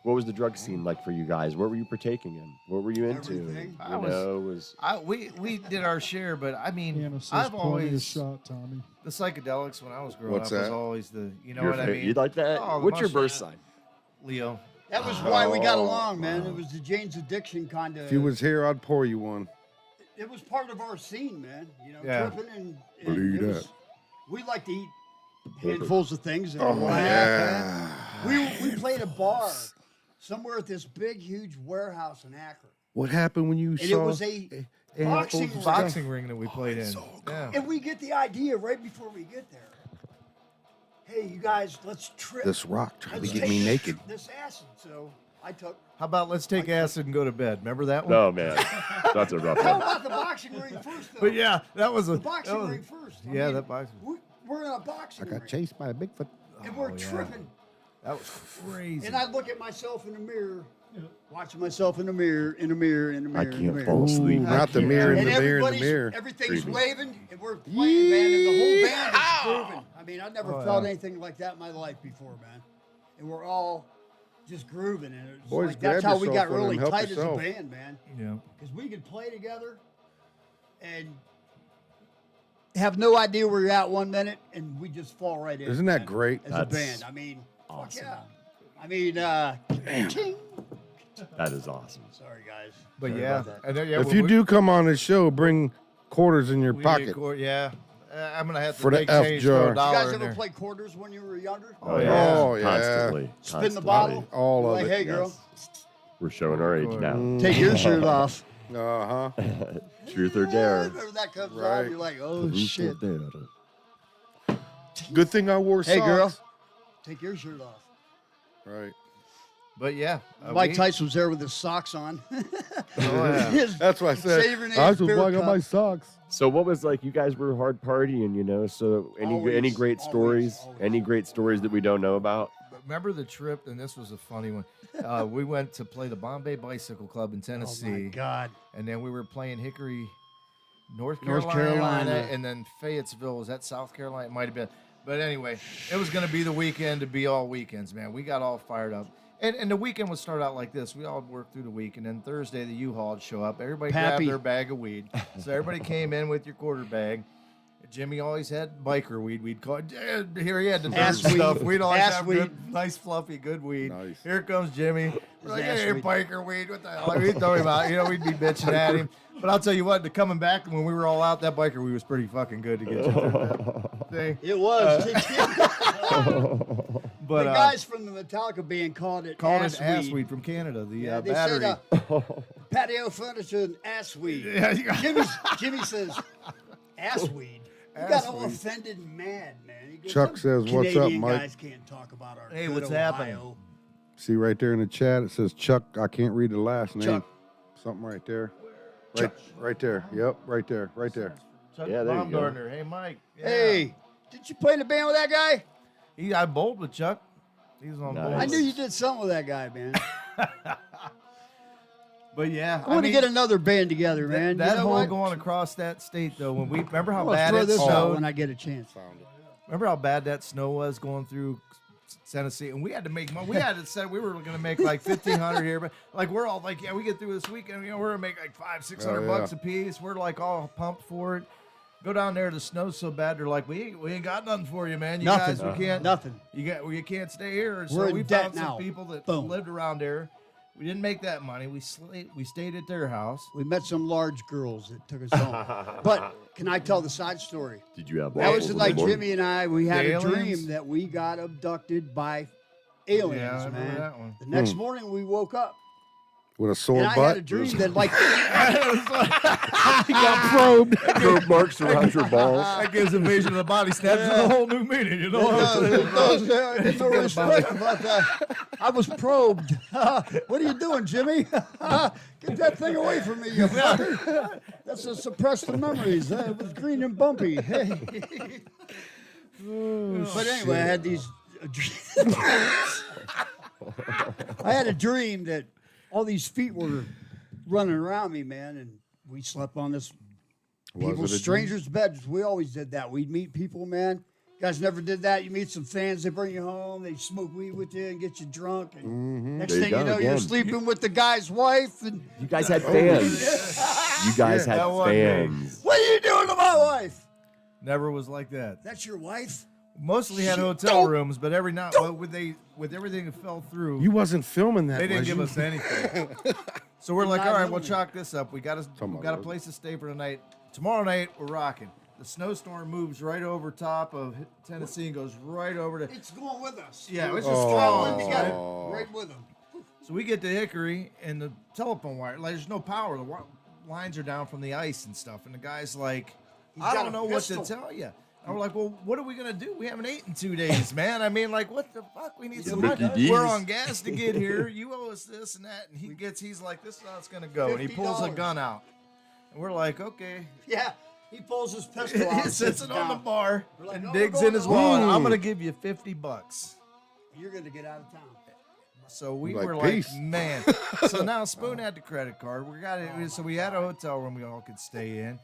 what was the drug scene like for you guys? What were you partaking in? What were you into? Everything. We did our share, but I mean, Hannah says I've plenty of always shot, Tommy. the psychedelics when I was growing What's up was that? always the you know your what I fa- mean. You like that? Oh, the What's your mushroom. birth sign? Leo. That was why we got Oh, along, man. It was the Jane's Addiction kind of. If you was here, I'd pour you one. It was part of our scene, man. Yeah. Tripping and Believe it that. was, we like to eat handfuls of things. And Oh, laugh. yeah. We played a bar somewhere at this big, huge warehouse in Akron. What happened when you And saw it was a handful boxing of ring. stuff? Boxing ring that we played in. Yeah. And we get the idea right before we get there. Hey, you guys, let's trip. This rock tried to Let's get take me naked. This acid. So I took. How about let's take acid and go to bed? Remember that one? No, man. That's a rough How one. about the boxing ring first, though? But yeah, that was a The boxing that was- ring first. I Yeah, mean, that boxing. We're in a boxing I got ring. chased by a Bigfoot. And we're Oh, yeah. tripping. That was crazy. And I look at myself in the mirror, watching myself in the mirror, in the mirror, in the mirror. I in the can't mirror. fall asleep. Not the mirror in And the mirror in the everybody's, mirror. everything's Creepy. waving, and we're playing, man, and the whole band is grooving. I mean, I never Oh, felt yeah. anything like that in my life before, man. And we're all just grooving, and it's Boys, like, that's grab how we yourself got one really and help tight yourself. as a band, man. yeah. Because we could play together and have no idea where you're at 1 minute, and we just fall right in. Isn't that man, great? As That's a band, I mean, awesome. fuck yeah. I mean, ching, That is awesome. Sorry, guys. But Sorry yeah, about that. and then, yeah, If you do come on this show, bring quarters in your we pocket. yeah. I'm gonna have to For the make F change jar. for a You You dollar guys in ever there. play quarters when you were younger? Oh, yeah. Oh, yeah. Constantly. Spin the constantly. bottle. All of like, it. hey, girl, We're showing our age now. take your shirt off. Uh-huh. Truth or dare. Whenever that comes Right. on, you're like, oh, Truth shit. or dare. Good thing I wore Hey, socks. girl, take your shirt off. Right. But yeah, Mike Tyson was there with his socks on. Oh, yeah. His That's why I said savoring I his was beer walking cup. my socks. So what was like? You guys were hard partying, you know. So any Always, great stories? always. Any great stories that we don't know about? Remember the trip, and this was a funny one. We went to play the Bombay Bicycle Club in Oh, Tennessee, my God. and then we were playing Hickory, North North Carolina, Carolina. and then Fayetteville. Was that South Carolina? It might have been. But anyway, it was going to be the weekend to be all weekends, man. We got all fired up. And the weekend would start out like this. We all worked through the week, and then Thursday the U-Haul would show up. Everybody Pappy. grabbed their bag of weed. So everybody came in with your quarter bag. Jimmy always had biker weed. We'd call it. Here he had the dirt Ass weed. stuff. We'd always Ass have weed. good, nice, fluffy, good weed. Nice. Here comes Jimmy. We're like, ass hey, weed. biker weed. What the hell? Like, we'd throw him out. You know, we'd be bitching at him. But I'll tell you what, coming back when we were all out, that biker weed was pretty fucking good to get you through that thing. It was. But the guys from the Metallica band called it ass weed from Canada. The Yeah, they battery. said patio furniture and ass weed. Yeah, you got- Jimmy says, ass weed. You Ass got all weed. offended and mad, man. He goes, Chuck "Them says, "What's up, Canadian Mike?" guys can't talk about our Hey, good what's Ohio." happening? See right there in the chat, it says Chuck. I can't read the last name. Chuck. Something right there. Right there. Yep, right there. Right there. Chuck Yeah, there you go. Baumgartner. Hey, Mike. Yeah. Hey, did you play in the band with that guy? I bowled with Chuck. He was on Nice. bowl. I knew you did something with that guy, man. But yeah, I want to get another band together, man. That you know whole what? going across that state though, when we remember how I'm gonna bad throw it this out snowed. when I get a chance. Remember how bad that snow was going through Tennessee, and we had to make money. We had to say we were going to make like 1,500 here, but like we're all like, yeah, we get through this weekend, you know, we're gonna make like $500-600 bucks a piece. We're like all pumped for it. Go down there, the snow's so bad. They're like, we ain't got nothing for you, man. You Nothing. guys, we can't. Nothing. You can't stay here. And We're so in we debt found now. some people that Boom. lived around there. We didn't make that money. We stayed at their house. We met some large girls that took us home. But can I tell the side story? Did you have? That was waffles like in the morning? Jimmy and I. We had The a dream aliens? that we got abducted by Yeah, aliens, I remember man. that one. The next morning we woke up With a sore and I butt. had a dream that like He got probed. Probe marks around your balls. That gives Invasion of the Body Snatchers a whole new meaning, you know? there's no respect about that. I was probed. What are you doing, Jimmy? Get that thing away from me, you fucker. That's to suppress the memories. It was green and bumpy. Hey. But anyway, I had these. I had a dream that all these feet were running around me, man, and we slept on this Was people's it a dream? strangers' beds. We always did that. We'd meet people, man. You guys never did that. You meet some fans, they bring you home, they smoke weed with you and get you drunk. And next There you thing you go know, you're again. sleeping with the guy's wife. And You guys had fans. You guys had that one day. fans. what are you doing to my wife? Never was like that. That's your wife? Mostly had hotel rooms, but every night, with everything that fell through, You wasn't filming that. they didn't was give you? us anything. So we're like, Not all right, we'll knowing. chalk this up. We got a place to stay for tonight. Tomorrow night, we're rocking. The snowstorm moves right over top of Tennessee and goes right over to. It's going with us. Yeah, it's just Oh. following Together, together. right with them. So we get to Hickory, and the telephone wire, like, there's no power. The lines are down from the ice and stuff. And the guy's like, I got don't a know what to pistol. tell you. And we're like, well, what are we going to do? We haven't eaten 2 days, man. I mean, like, what the fuck? We need some money. Mickey D's. We're on gas to get here. You owe us this and that. And he's like, this is how it's going to go. And he pulls a $50. gun out. And we're like, okay. Yeah, he pulls his pistol out. He sits it on the down. bar We're like, and "No, digs we're in his going wallet. home." I'm going to give you $50. You're going to get out of town. So we Like, were peace. like, man. So now Spoon had the credit card. We got it. So we had a hotel room we all could stay in.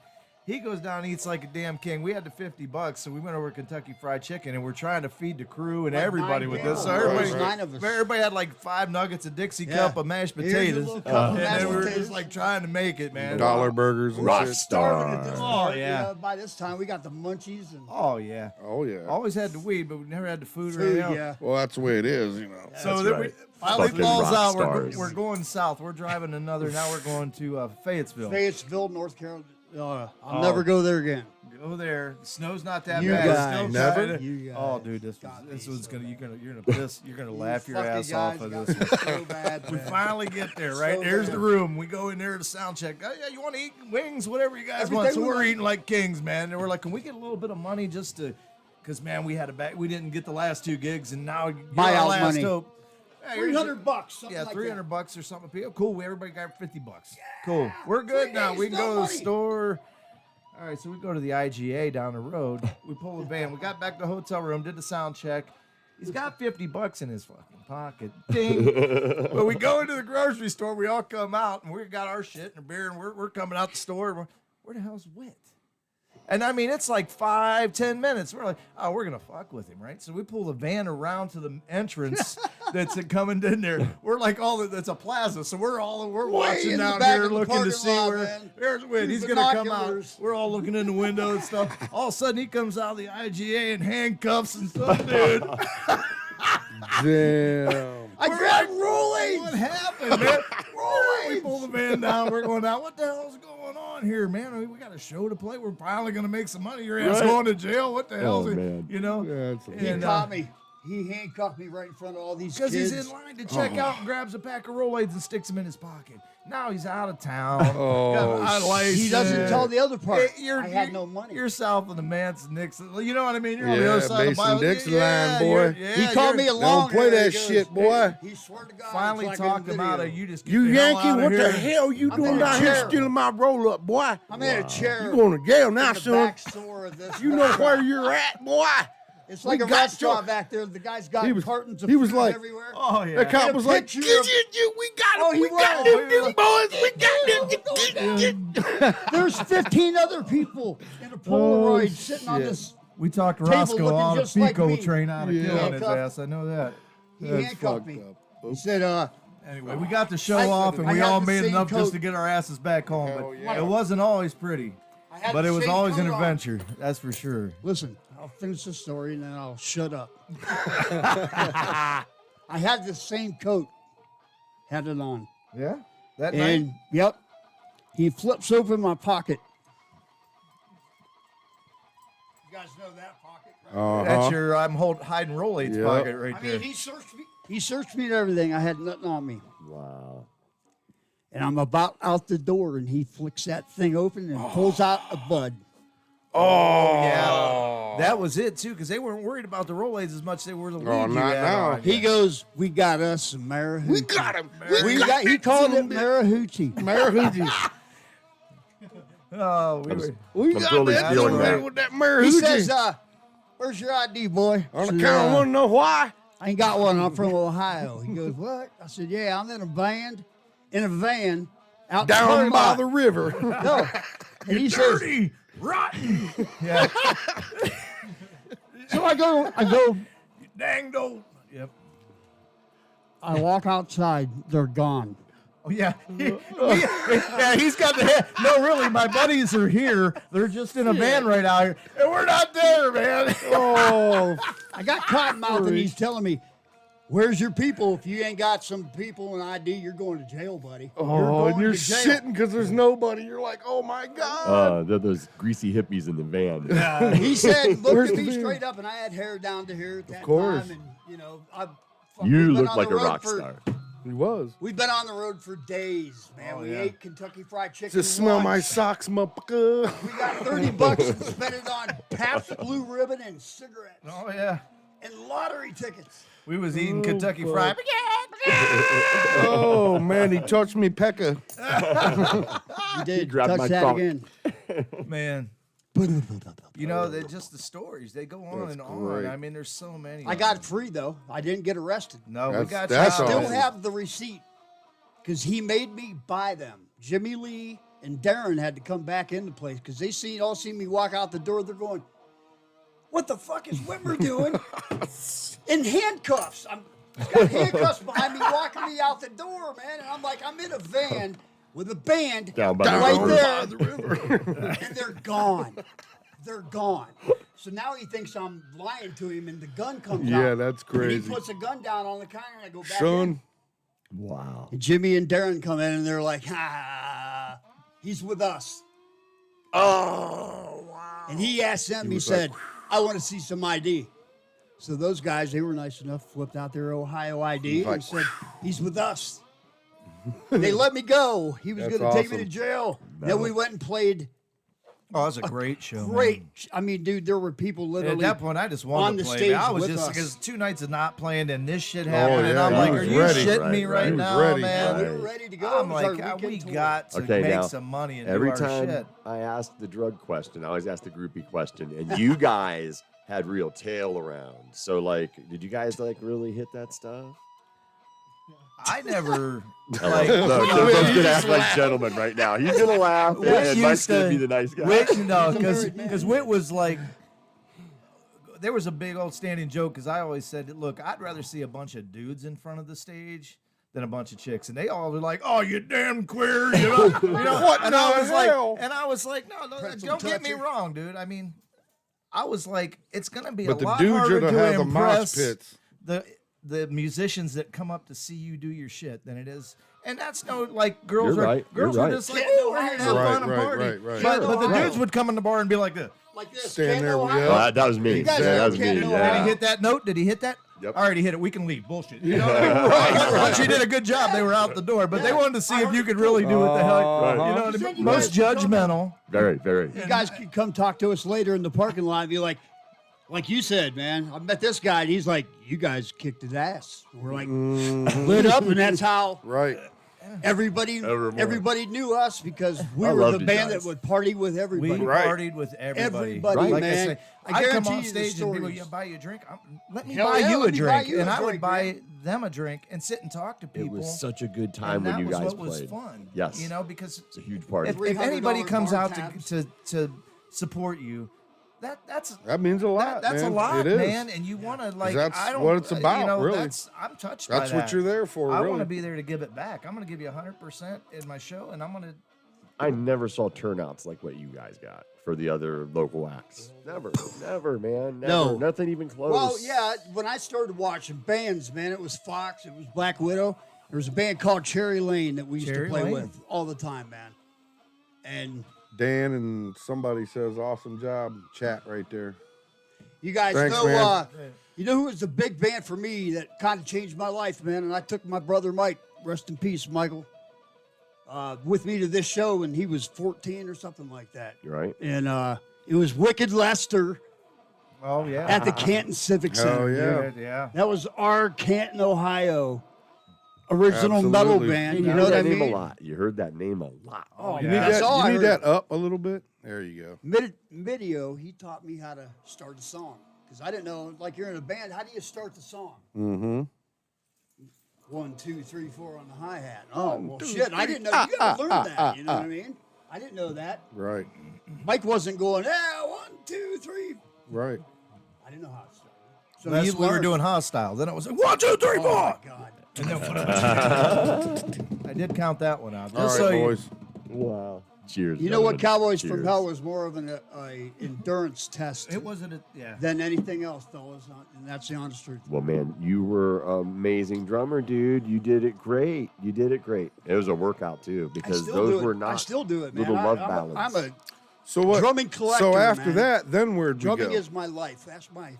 He goes down and eats like a damn king. We had the $50, so we went over to Kentucky Fried Chicken, and we're trying to feed the crew and Like everybody 9 with people. this. So There everybody, was 9 of us. everybody had like 5 nuggets, a Dixie Yeah. cup of mashed Here's your potatoes, little cup of and mashed then we were potatoes. just like trying to make it, man. Dollar burgers and Rock shit. Starving at this star. point. yeah. You know, by this time, we got the munchies and Oh yeah, Oh yeah. always had the weed, but we never had the food. or food. anything else. Yeah. Well, that's the way it is, you know. So That's then right. Finally Fucking falls rock out. stars. We're going south. We're driving another. Now we're going to Fayetteville. Fayetteville, North Carolina. I'll Oh. never go there again. Go there. The snow's not that You bad. guys. Still Never? kinda- You Oh, guys dude, this got was me gonna so you're gonna piss. You're gonna laugh your fucking ass off guys of got this. me so bad, We man. finally get there, right? So There's bad. the room. We go in there to sound check. Oh, yeah, you want to eat wings, whatever you guys want. Everything So we we're want. eating like kings, man. And we're like, can we get a little bit of money just to, because man, we had a back. We didn't get the last 2 gigs, and now you're our Buyout last money. hope. Yeah, here's your- $300, something Yeah, like $300 or something. Cool. Everybody got $50. Cool. We're good now. We can go to the money. store. All right, so we go to the IGA down the road. We pull the van. We got back to the hotel room, did the sound check. He's got $50 in his fucking pocket. Ding. But we go into the grocery store. We all come out, and we got our shit and a beer, and we're coming out the store. Where the hell's Witt? And I mean, it's like 5-10 minutes. We're like, oh, we're gonna fuck with him, right? So we pull the van around to the entrance that's coming in there. We're like that's a plaza, so we're watching in the down back here of the looking to parking see lot, where man. there's Witt. Through He's gonna come out. binoculars. We're all looking in the window and stuff. All of a sudden, he comes out of the IGA in handcuffs and stuff, dude. Damn. I grabbed Rollies. What happened, man? We pull the van down. We're going down. What the hell's going on here, man? I mean, we got a show to play. We're finally going to make some money. Your ass Right. going to jail. What the hell? man. You know? Yeah, that's He And, caught me. He handcuffed me right in front of all these because kids. he's in line to check out and grabs a pack of Rolaids and sticks them in his pocket. Now he's out of town. Oh, got a license. He doesn't tell the other part. Hey, I had no money. You're south of the Manson Nixon. You know what I mean? You're on the Yeah, other side of the Mason Bible. Dixon line, boy. He called me a long Don't play that shit, boy. He swore to God. Finally it's like in talk the him out of video. you just get You the hell Yankee, out of what here. the hell you I'm doing in a down here chair. stealing my roll up, boy? I'm in a chair. You going to jail now, in the son. back store of this You know restaurant. where you're at, boy. It's like We a got restaurant your- back there. The guy's got He was- cartons of he was food like, everywhere. Oh, yeah. That cop a was like, picture get of- you, we got Oh, him, he we got was. them boys, we got them. There's 15 other people in a Polaroid sitting on shit. this. We talked Table Roscoe looking on a just like Pico me. train out of Yeah. killing his Handcuffed. ass. I know that. He That's handcuffed fucked me. up. He said, Anyway, we got the show I- off, and I we had all the made same enough just coat. to get our asses back home. Hell But yeah. it wasn't always pretty. I had But the it was same always an coat on. adventure. That's for sure. Listen, I'll finish the story and then I'll shut up. I had the same coat, had it on. Yeah. That night. And, yep, he flips open my pocket. You guys know that pocket, right? That's your hiding Rolaids Yep. pocket right I there. mean, he searched me. He searched me and everything. I had nothing on me. Wow. And I'm about out the door, and he flicks that thing open and pulls out a bud. Oh, Yeah, that was it too, because they weren't worried about the Rolaids as much as they were the weed Oh, you not had now. on. He goes, "We got us some Marahoochee." we got him. We got. He called it Marahoochee. Marahoochee. Oh, we were, We I'm got totally that stealing over that. there with that He Marahoochee. says, "Where's your ID, boy?" On I the said, count, want to know why? I ain't got one. I'm from Ohio. He goes, "What?" I said, "Yeah, I'm in a van out in the Down parking by lot." the river. No. And he says, dirty, rotten. Yeah, so I go, dang old. Yep. I walk outside. They're gone. Oh yeah, yeah. He's got the head. No, really, my buddies are here. They're just in a van right out here, and we're not there, man. Oh, I got cottonmouth, and he's telling me, "Where's your people? If you ain't got some people and ID, you're going to jail, buddy. oh, and you're to jail." shitting because there's nobody. You're like, oh my God. They're those greasy hippies in the van. He said, "Look Where's at the me van? straight up," and I had hair down to here at that course. time, and You we've been look on like the a road rock for- star. He was. We've been on the road for days, man. Oh, We yeah. ate Kentucky Fried Chicken. Just smell my once. socks, motherfucker. We got $30 and spent it on Pabst Blue Ribbon and cigarettes Oh yeah, and lottery tickets. we was eating Kentucky Fried. Oh man, he touched me, pecker. You did. grabbed Touch my that throat. again. Man, you know, they're just the stories. They go on That's and on. great. I mean, there's so many. I of got them. free though. I didn't get arrested. No, we That's- got that's you out. Still awesome. have the receipt because he made me buy them. Jimmy Lee and Darren had to come back into place because they all seen me walk out the door. They're going, "What the fuck is Whitmer doing?" In handcuffs. He's got handcuffs behind me, walking me out the door, man. And I'm like, I'm in a van with a band Down by the right river. there, and they're gone. They're gone. So now he thinks I'm lying to him, and the gun comes out. Yeah, that's And crazy. he puts a gun down on the counter, and I go back in. Son, Wow. And Jimmy and Darren come in and they're like, "Ha, he's with us." Oh, wow. And he asked them, he was said, like, "I want to see some ID." So those guys, they were nice enough, flipped out their Ohio ID like, and said, "He's with us." They let me go. He was That's going to take me to awesome. jail. Then we went and played. Oh, that's a great show. Great. Man. I mean, dude, there were people And literally. at that point, I just on wanted the to play. stage Man. I was with just us. because 2 nights of not playing and this shit happened, and yeah, I'm he like, was "Are you ready. shitting me Right, right he was now, ready. man?" we Right. were ready to go. I'm It was our like, we weekend tour. got to Okay, make now, some money and Every do our time shit. I asked the drug question, I always ask the groupie question, and you guys had real tail around. So, like, did you guys like really hit that stuff? I never Look, like. Timbo's gonna act like gentleman right now. He's gonna laugh, Whit and Mike's used gonna to- be the nice guy. Whit, no, He's a married man. because Whit was like, there was a big old standing joke because I always said, "Look, I'd rather see a bunch of dudes in front of the stage than a bunch of chicks," and they all were like, "Oh, you damn queer," you know. What and the I was hell? like, no, Pretzel don't get me toucher. wrong, dude. I mean, I was like, it's gonna be But a the lot dudes harder are to to have the mosh impress pits. the musicians that come up to see you do your shit than it is. And that's no like girls You're are right, girls you're are right. just like, Can't "Oh, no we're here to higher." have Right, fun and right, party." right, right. But the Right. dudes would come in the bar and be like this. Like this. Stand Can't there, no we higher. go. That was me. You guys Yeah, that know was me. Can't No Did Yeah. he hit that note? Did he hit that? Yep. All right, he hit it. We can leave. Bullshit. You know what I mean? Once you did a good job, they were out the door. But they wanted to see if you could really do what the hell. Right. You know what I mean? You Most guys come- judgmental. Very, very. You guys could come talk to us later in the parking lot and be like you said, man, I met this guy and he's like, "You guys kicked his ass." We're like lit up, and that's how Right. everybody knew us because we I were loved the you band guys. that would party with We everybody. Right. partied with everybody. Everybody, like man. I say, I I'd come guarantee on you the stage and people, stories. "Yeah, buy you a drink." Let me Hell buy yeah, you let a me buy drink, you a and I would drink, buy man. them a drink and sit and talk to It people. was such a good time and when that you was guys what was played. fun. Yes. You know, because It's a huge party. if anybody $300 comes bar out tabs. to support you, that's That means a lot, that's man. a lot, It is. man. And you want to like that's I don't what it's about, you know, really. I'm touched That's by what that. you're there for, I really. want to be there to give it back. I'm going to give you 100% in my show, and I'm going to. I never saw turnouts like what you guys got for the other local acts. Never, man. Never. No. Nothing even close. Well, yeah, when I started watching bands, man, it was Fox, it was Black Widow. There was a band called Cherry Lane that we used Cherry to play Lane. with all the time, man. And Dan and somebody says, "Awesome job." Chat right there. you guys Thanks, know, man. you know who was a big band for me that kind of changed my life, man? And I took my brother Mike, rest in peace, Michael, with me to this show, and he was 14 or something like that. You're right. And it was Wicked Lester Oh yeah. at the Canton Civic Hell Center. yeah. dude. Yeah. That was our Canton, Ohio original metal Absolutely. band. You You know heard what I that name mean? a lot. You heard that name a lot. Oh, You man. need, That's all that, I you need heard. that up a little bit. There you go. Video, he taught me how to start a song. Because I didn't know, like you're in a band, how do you start the song? Mm-hmm. 1, 2, 3, 4 on the hi-hat. Oh, well, shit, I didn't know. You gotta learn that, you know what I mean? I didn't know that. Right. Mike wasn't going, 1, 2, 3. Right. I didn't know how to start. So Unless you we were learned. doing hostile. Then it was like 1, 2, 3, 4. Oh, my God. I did count that one out. All Just right, so you- boys. Wow. Cheers. You know what? gentlemen. Cowboys from Cheers. Hell was more of an endurance test It wasn't a yeah. than anything else, fellas. And that's the honest truth. Well, man, you were an amazing drummer, dude. You did it great. You did it great. It was a workout too, because those were not I still do it, man. little love I'm ballads. a So what? drumming collector. So after man. that, then where'd we drumming go? is my life. That's my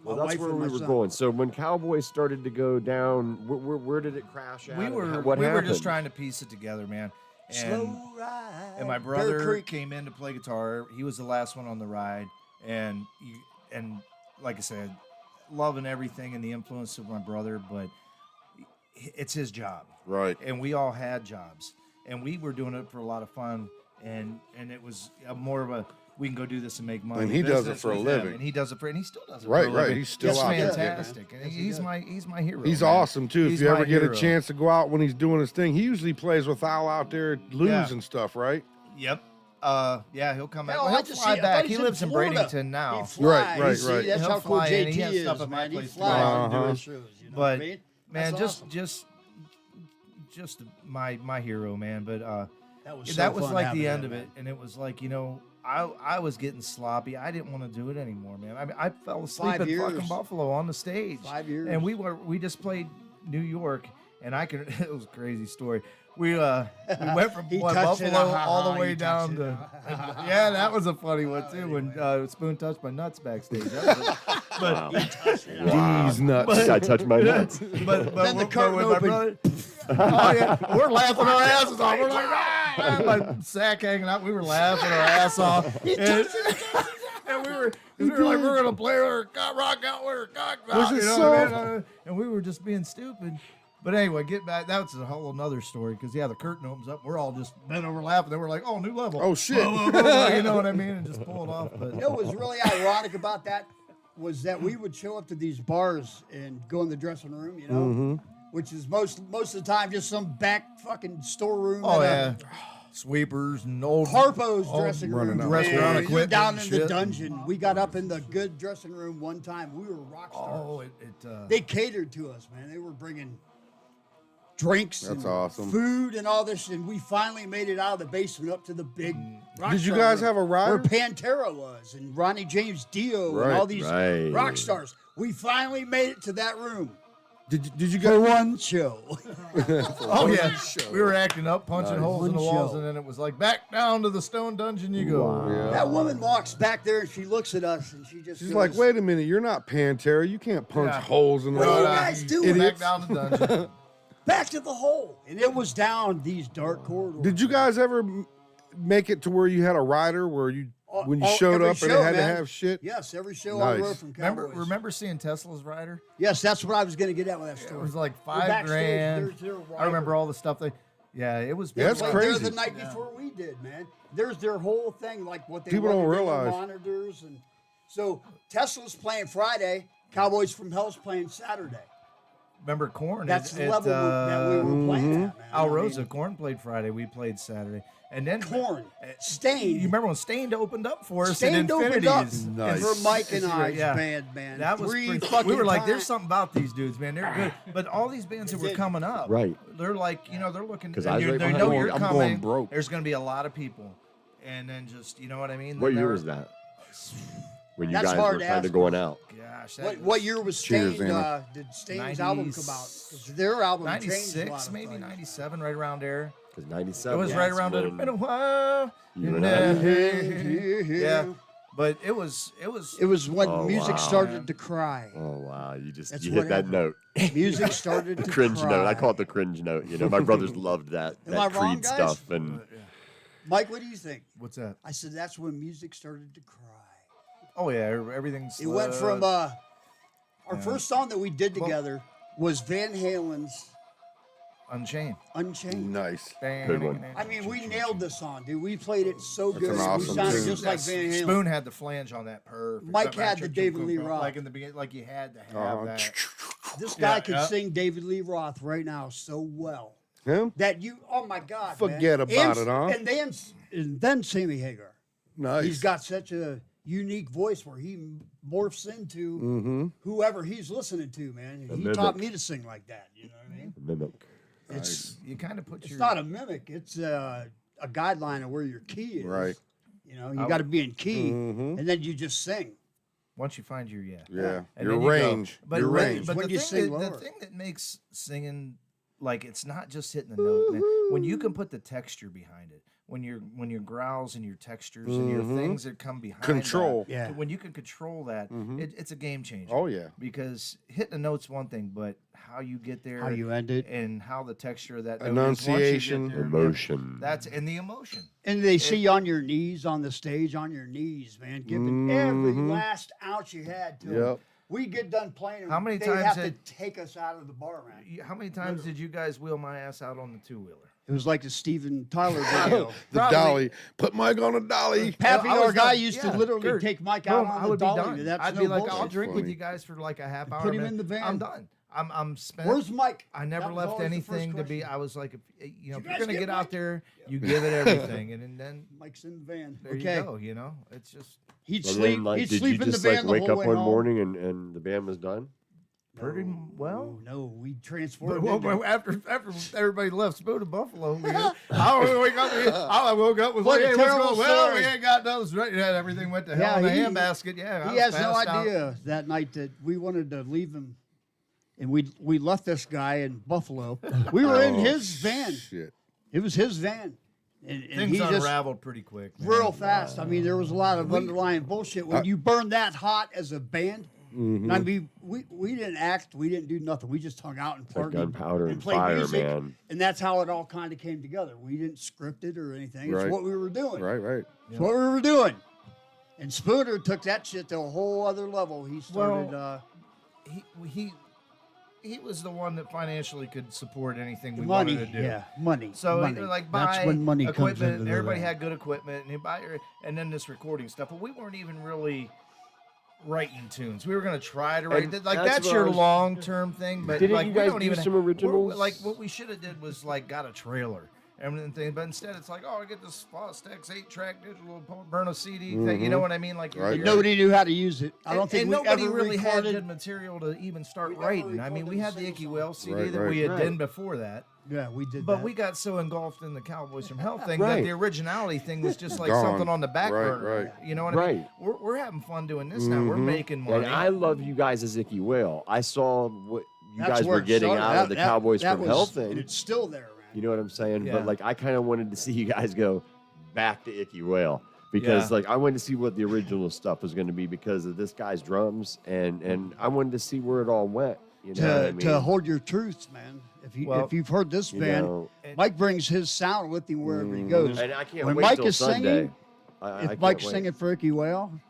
Well, my that's wife where and we my were son. going. So when Cowboys started to go down, where did it crash at? We and were what we happened? were just trying to piece it together, man. Slow ride. And my Bear brother Creek. came in to play guitar. He was the last one on the ride, and like I said, loving everything and the influence of my brother, but it's his job, Right. and we all had jobs, and we were doing it for a lot of fun, and it was more of a we can go do this and make money. And he does it business for a with living. him, and he does it for, and he still does it. Right, for a right. living. He's still It's out there. fantastic, and he's my hero. He's man. awesome too. He's if you my ever get hero. a chance to go out when he's doing his thing, he usually plays with Al out there losing stuff, right? Yep. Yeah, he'll come Hell, back. I He'll just fly see- I back. thought He he's lives in Florida. Bradenton now. He flies. Right, right, See, right. That's He'll how cool fly in. JT He has is, stuff at my man. He place to flies do. and do Uh-huh. his shows. You know But what I mean? man, That's just awesome. my hero, man. But That was, so that was fun like having the him, end of man. it, and it was like I was getting sloppy. I didn't want to do it anymore, man. I mean, I fell asleep 5 in years. fucking Buffalo on the stage. 5 years. And we just played New York, and I can. It was a crazy story. We went from He what, touched it, Buffalo all the way he down touched to it. yeah, that was a funny one too. When Spoon touched my nuts backstage. That was Wow. These nuts. I touched my nuts. but Then the with curtain my opened. brother- oh yeah, we're laughing our asses off. We're like, ah, my sack hanging out. We were laughing our ass off. And we were like, we're gonna play our rock out with our cock out, Was it you know so? what I mean? And we were just being stupid. But anyway, get back. That's a whole another story because the curtain opens up. We're all just bent over laughing. Then we're like, oh, new level. Oh, shit. You know what I mean? And just pull it off. But You know what was really ironic about that was that we would show up to these bars and go in the dressing room, you know, which is most of the time just some back fucking storeroom. oh and, yeah, sweepers and old Harpo's old dressing running room. out. restaurant Man, we were equipment down and in the shit. dungeon. We got up in the good dressing room one time. We were rock stars. Oh, They catered to us, man. They were bringing drinks That's and awesome. food and all this, and we finally made it out of the basement up to the big rock Did you star guys room have a rider? where Pantera was and Ronnie James Dio Right, and all these right. rock stars. We finally made it to that room Did you for guys? one show. oh yeah, we were acting up, punching holes in the One walls, show. and then it was like back down to the stone dungeon you go. Yeah. That woman walks back there and she looks at us and she just She's goes, like, wait a minute, you're not Pantera. You can't punch Yeah. holes in the What are you wall. guys doing? Back down the dungeon. back to the hole. And it was down these dark corridors. Did you guys ever make it to where you had a rider where you, when you showed every up and show, it had to man. have shit? Yes, every show Nice. on the road from Cowboys. Remember seeing Tesla's rider? Yes, that's what I was going to get at with that It story. was like We're $5 backstage, grand. there's their I remember rider. all the stuff they. Yeah, it was. Yeah, that's Like crazy. there the night before we did, man. There's their whole thing, like what they People don't wanted in the realize. monitors, and so Tesla's playing Friday, Cowboys from Hell's playing Saturday. Remember Corn? That's the level that we were playing at, man. Al I mean, Rosa, Corn played Friday. We played Saturday, and then Corn, You Stained. remember when Stained opened up for us Stained in opened up Infinities? Nice. for Mike and I's Yeah. band, man. That was Three pretty, fucking we were like, there's times. something about these dudes, man. They're good. But all these bands that were did. coming up, Right. They're like, they're looking. 'Cause and I was you- right they behind know them. you're I'm coming. going broke. There's going to be a lot of people, and then just, you know what I mean? What Then year there- was that? When you That's guys hard were to kind of ask. going out. Gosh, that What was year was Cheers, Stained? Anna. Did Stained's album come out? 'Cause their album changed a lot 96, of maybe things. 97, right around there. Because It 97. was yeah, right it's around it. when Been a while. you in and I- the- Yeah, but it was. It was when Oh, music wow. started to cry. Oh, wow. You That's hit what that happened. note. Music started The to cringe cry. note. I call it the cringe note. You know, my brothers loved that, Am I that wrong, Creed guys? stuff. And Mike, what do you think? What's that? I said that's when music started to cry. Oh yeah, everything's. It went from our first song that we did together was Van Halen's Unchained. Unchained. Nice. Good one. I mean, we nailed the song, dude. We played it so That's good. an awesome we sounded tune. just like Van Halen. Spoon had the flange on that perfect. Mike had the David Lee Roth. Like in the beginning, like you had to have that. This guy Yeah, could yeah. sing David Lee Roth right now so well Him? that you, oh my God, Forget man. about it, huh? And then Sammy Hagar. Nice. He's got such a unique voice where he morphs into whoever he's listening to, man. A He mimic. taught me to sing like that. You know what I mean? mimic. It's You kind of put it's your. not a mimic. It's a guideline of where your key is. Right. You know, you got to be in key, Mhm. and then you just sing. Once you find your Yeah. And Your then you go. range. But, Your but- range. but When the you thing sing that, the lower. thing that makes singing like it's not just hitting the note, man. When you can put the texture behind it, when your growls and your textures and your things that come behind Control. that, Yeah. when you can control that, it's a game changer. Oh, yeah. Because hitting a note's one thing, but how you get there, How you end it. and how the texture of that note is once you get Enunciation. there, Emotion. That's and the emotion. And they see you on your knees on the stage, on your knees, man, giving every last ounce you had to 'em. Yep. We get done playing, How many they times have had- to take us out of the bar, man. How many times did you guys wheel my ass out on the two-wheeler? It was like the Steven Tyler video. The Probably. dolly. Put Mike on a dolly. Pappy, I our was guy, done. used Yeah, to literally Kurt, take Mike boom, out I on the would be dolly. done. That's I'd no be like, bullshit. I'll drink with funny. you guys for like a half hour. Put him man. in the van. I'm done. I'm spent. Where's Mike? I never That was left always the first anything to be. question. I was like, if you you're guys gonna get get Mike? out there, you give it everything, and then Mike's in the van. there Okay. you go. You know, it's just He'd And sleep. then, like, He'd did sleep you in the just van like the wake whole up way one home. morning and the band was done? pretty well. No, we But transformed. well, into- after everybody left Spoon to Buffalo, I wake up. I woke up with What like, a hey, what's terrible going? Well, we story. ain't got those. Right, yeah, everything went to hell Yeah, in the he- handbasket. Yeah, I He was has no passed out. idea that night that we wanted to leave him and we left this guy in Buffalo. We were in his van. Shit. It was his van, and Things he just unraveled pretty quick. Man. real fast. I mean, there was a lot of underlying bullshit when you burn that hot as a band. I mean, we didn't act, we didn't do nothing. We just hung out and It's like partied gunpowder and played fire, music, man. and that's how it all kind of came together. We didn't script it or anything. It's Right. what we were doing. Right. It's what we were doing. And Spooner took that shit to a whole other level. He started He was the one that financially could support anything we money. wanted to do. Yeah, money. So money. like That's buy when money comes equipment. into the Everybody ring. had good equipment, and you buy and then this recording stuff. But we weren't even really writing tunes. We were gonna try to write. And Like that's that's what your I was- long term thing. But Didn't like you guys we don't do even some originals? Like what we should have did was like got a trailer. Everything, but instead it's like, oh, I get this Fostex 8-track digital burn a CD thing. You know what I mean? Like Right. And nobody knew how to use it. I don't think and we nobody ever really had recorded. good material to even start We never writing. I mean, we had recorded the a Ickywail CD Right, that right. we had Right. done before that. Yeah, we did. But that. we got so engulfed in the Cowboys from Hell thing Right. that the originality thing was just like Gone. something on the back Right, burner. right. You know what I mean? Right. We're having fun doing this now. We're making money. And I love you guys as Ickywail. I saw what you That's guys where were it getting started. out of the Cowboys that from was- Hell and thing. it's still there, man. You know what I'm saying? Yeah. But like, I kind of wanted to see you guys go back to Ickywail because Yeah. like I wanted to see what the original stuff was going to be because of this guy's drums, and I wanted to see where it all went. You know what I mean? To hold your truths, man. Well, If you've heard this You band, know, Mike brings his sound with him wherever he goes. and I can't when wait Mike till is Sunday. singing, I if can't Mike's wait. singing for Ickywail,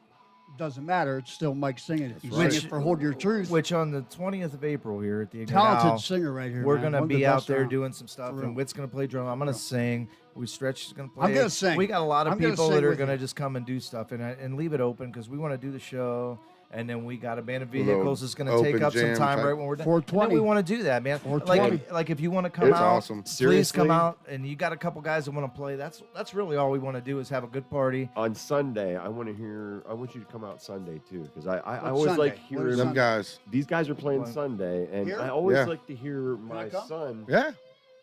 doesn't matter. It's still Mike singing. If he's right. singing for Hold Your Truth, Which on the 20th of April here at the talented Outhouse, singer right here. we're man. gonna One of the be out best there around. doing some stuff, For real. and Witt's gonna play drum. I'm gonna sing. We Stretch is gonna play. I'm gonna sing. We got a lot of I'm gonna people sing that are with gonna you. just come and do stuff and leave it open because we want to do the show. And then we got a band of Little vehicles that's going to take open up some jam time type. right when we're done. 420. And then we want to do that, man. 420. Like if you want to come It's out, awesome. please Seriously? come out. And you got a couple guys that want to play. That's really all we want to do is have a good party. On Sunday, I want you to come out Sunday too, because I What always Sunday? like What hearing is Them Sunday? guys. these guys are playing Playing. Sunday, and Here? I always Yeah. like to hear my come? son. Yeah.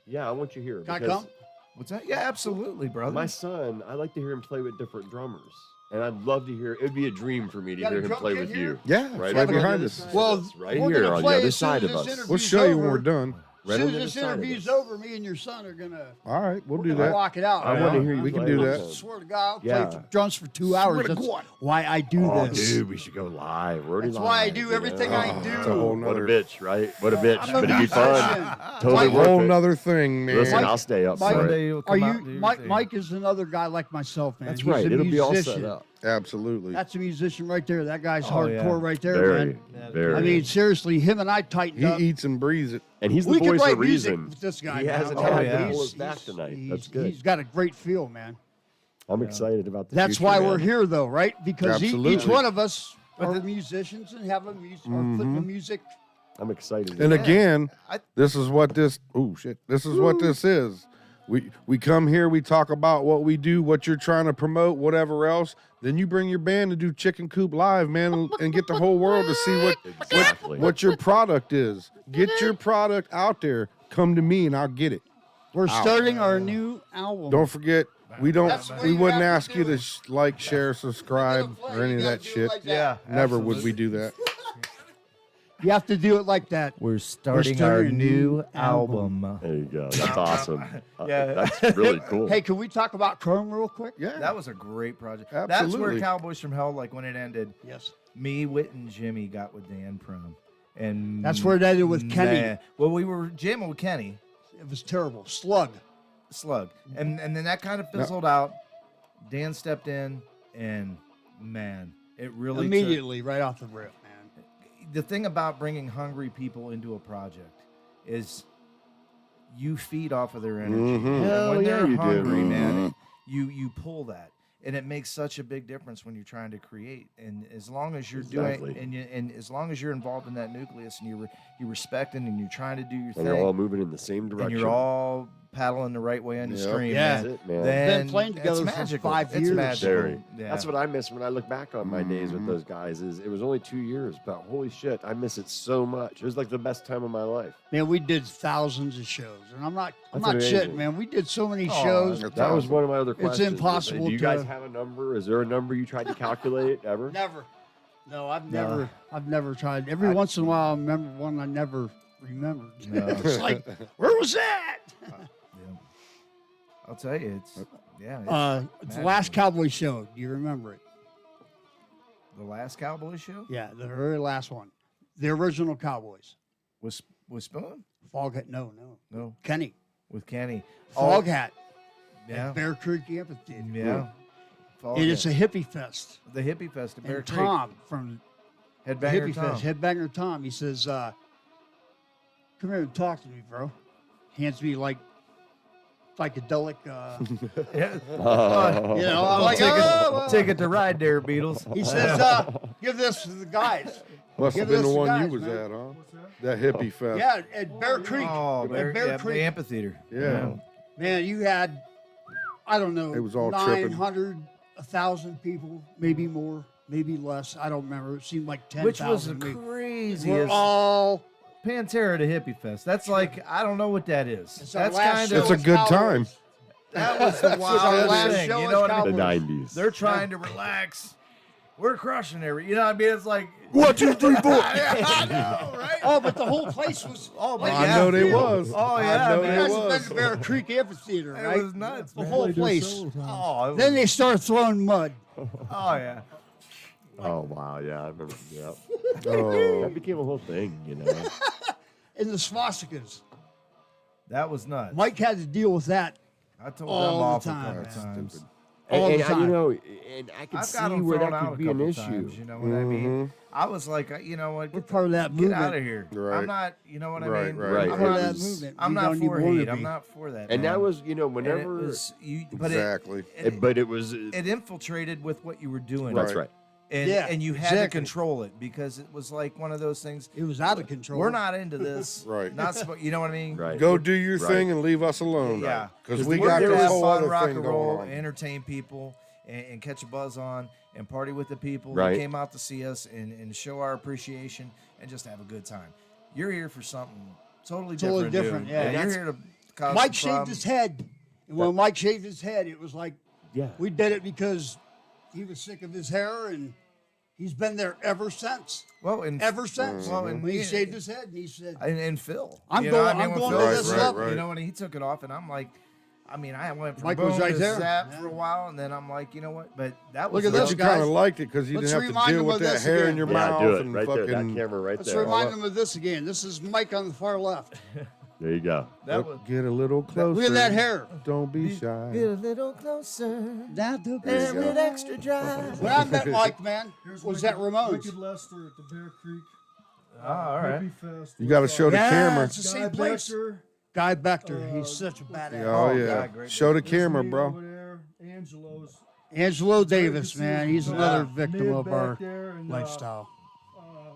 Yeah, I want you here. Can I because come? What's that? Yeah, absolutely, brother. My son, I like to hear him play with different drummers, and I'd love to hear. It'd be a dream for me to Got a hear him drum play kit with here? you. Yeah. Right Right over behind on the us. other side Well, of us, right we're here gonna on play the other as soon side as of this us. interview- We'll show you when over. we're done. Right As soon on the as other this side of interview's us. over, me and your son are gonna All right, we'll do gonna that. rock it out. I man. want to hear you. We can play do with that. him. Swear to God, I'll Yeah. play for drums for 2 hours. That's why I do Oh, this. dude, we should go live. We're already That's why I live, do you everything know? I do. It's a whole What a nother, bitch, right? What a bitch, I'm a but it'd be musician. fun. Totally Mike- worth whole it. nother thing, man. Listen, Mike- I'll stay up Mike- for Sunday it. you'll Are come out you and do your Mike? thing. Mike is another guy like myself, man. That's He's right. a It'll be all set musician. up. Absolutely. That's a musician right there. That guy's Oh, hardcore yeah. right there, Very, man. very. I mean, seriously, him and I tightened He up. eats and breathes it. and he's the We could voice write of music reason. with this guy. He man. hasn't Oh, had yeah. to pull He's- us back he's- tonight. he's- That's good. He's got a great feel, man. I'm excited about the That's future, why man. we're here, though, right? Because Absolutely. each one of us are musicians and have a music, are Mm-hmm. putting the music. I'm excited. And Yeah. again, I- this is what this. Oh shit! This is what this is. We come here, we talk about what we do, what you're trying to promote, whatever else. Then you bring your band to do Chicken Coop Live, man, and get the whole world to see Exactly. what your product is. Get your product out there. Come to me and I'll get it. We're starting our new album. Don't forget, we That's the way we you wouldn't have to ask you do to it. like, share, subscribe, or any of that shit. Yeah, Never would absolutely. we do that. You have to do it like that. We're starting our new album. There you go. That's awesome. Yeah. That's really cool. Hey, can we talk about Chrome real quick? Yeah. That was a great project. That's Absolutely. where Cowboys from Hell, like when it ended, Yes. me, Witt, and Jimmy got with Dan Prum. And That's where it ended with Kenny. man, well, we were jamming with Kenny, It was terrible. Slug. Slug. And then that kind of fizzled out. Dan stepped in, and man, it really took- Immediately, right off the rip, man. the thing about bringing hungry people into a project is you feed off of their energy. Mhm. And Hell when yeah, they're you do. hungry, man, Mhm. you pull that. And it makes such a big difference when you're trying to create. And as long as you're Exactly. doing, and as long as you're involved in that nucleus, and you're respecting, and you're trying to do your And thing, they're all moving in the same and direction. you're all paddling the right way on the Yep. stream, Yeah. That's man, it, man. then Been playing together it's for magical. 5 It's years. magical. Very. Yeah. That's what I miss when I look back on my days with those guys. Is it was only 2 years, but holy shit, I miss it so much. It was like the best time of my life. Man, we did thousands of shows, and I'm not That's shitting, amazing. man. We did so many Aw, shows. that's That was awesome. one of my other questions. impossible Do you guys to- have a number? Is there a number you tried to calculate ever? Never. No, I've never tried. Every once in a while, I remember one I never remembered. No. It's like, where was that? Yeah. I'll tell you, it's The last Cowboy show. Do you remember it? the last Cowboy show Yeah, the very last one. The original Cowboys. with Spoon. Foghat. No. Kenny. With Kenny. Foghat. Yeah. At Bear Creek Amphitheater. Yeah. And it's a hippie fest. The hippie fest at Bear And Creek. Tom from Headbanger Hippie Tom. Fest, Headbanger Tom, he says, come here and talk to me, bro. Hands me like psychedelic, Yeah. you know, I'm like, Ticket to ride there, Beatles. He says, give this to the guys. Must Give have been this the to one guys, you was man. at, huh? That hippie fest. Yeah, at Bear Creek. Oh, At Bear, Bear Creek. the amphitheater. Yeah. Man, you had, I don't know, It was all tripping. 900, 1,000 people, maybe more, maybe less. I don't remember. It seemed like 10,000. Which was the to me. craziest. We're all Pantera to hippie fest. That's like, I don't know what that is. It's our That's last kind show It's a as good Cowboys. time. That was the our wildest last thing. show You as know what I The mean? Cowboys. 90s. They're trying to relax. We're crushing every. You know what I mean? It's like 1, 2, 3, 4. I know, right? Oh, but the whole place was. Oh my I God. know they was. Oh, I yeah, know man. they You guys have was. been to Bear Creek Amphitheater, It right? was nuts. The man. whole Played there place. several times. Oh, it was, Then they start throwing mud. oh yeah. Oh wow, yeah, I remember. Yeah, Oh. that became a whole thing, you know. And the swastikas. That was nuts. Mike had to deal with that. I told all them the off a time, couple man. times. All the and time. you know, and I could I've see got them where thrown that out could a be an couple issue. times. You know what I mean? I was like, you know what? We're part of that Get movement. out of here. Right. I'm not. You know what I Right, mean? right, Right. I'm Part of not. that was- movement. I'm You not don't even for wanna hate. be. I'm not for that. And man. that was, you know, And whenever. it was you. But Exactly. but it was. it infiltrated with what you were doing. That's right. And, Yeah, and you had to exactly. control it because it was like one of those things. It was out of control. We're not into this. Right. Not you know what I mean? Right. Go do your Right. thing and leave us alone. Yeah. Because we We're got here to this have whole fun, other rock thing and going roll, on. entertain people, and catch a buzz on and party with the people Right. that came out to see us and show our appreciation and just have a good time. You're here for something totally different. different, dude. yeah. And you're That's- here to cause Mike some shaved his head. And when Mike shaved his head, it was like Yeah. we did it because he was sick of his hair and he's been there ever since. Well, and Ever since. Well, and when he yeah. shaved his head and he said, and Phil. I'm you know going- what I mean? I'm When going Phil to was this sick, level. You know, when he took it off, and I'm like, I mean, I went from Mike boom was right to there. zap Yeah. for a while, and then I'm like, you know what? But that was Look at But this, you guys. kind of liked it because you Let's didn't have to remind deal them with of that this hair in again. your Yeah, mouth do it and right there. That fucking. camera right let's there. remind him of this again. This is Mike on the far left. There you go. that was. Get a little closer. Look at that hair. Don't be shy. Get a little closer. That the There you go. An extra drive. When I met Mike, man, Here's was Wicked- that Ramones. Wicked Lester at the Bear Creek Oh, all right. Hippie Fest. You got to show the Yeah, camera. it's the Guy same place. Becker, Guy Bechter, he's such a badass. Oh, Oh, yeah. God, great Show the there's camera, me bro. over there, Angelo's. Angelo Davis, man, he's Yeah. another victim Mid of back our there, and, lifestyle.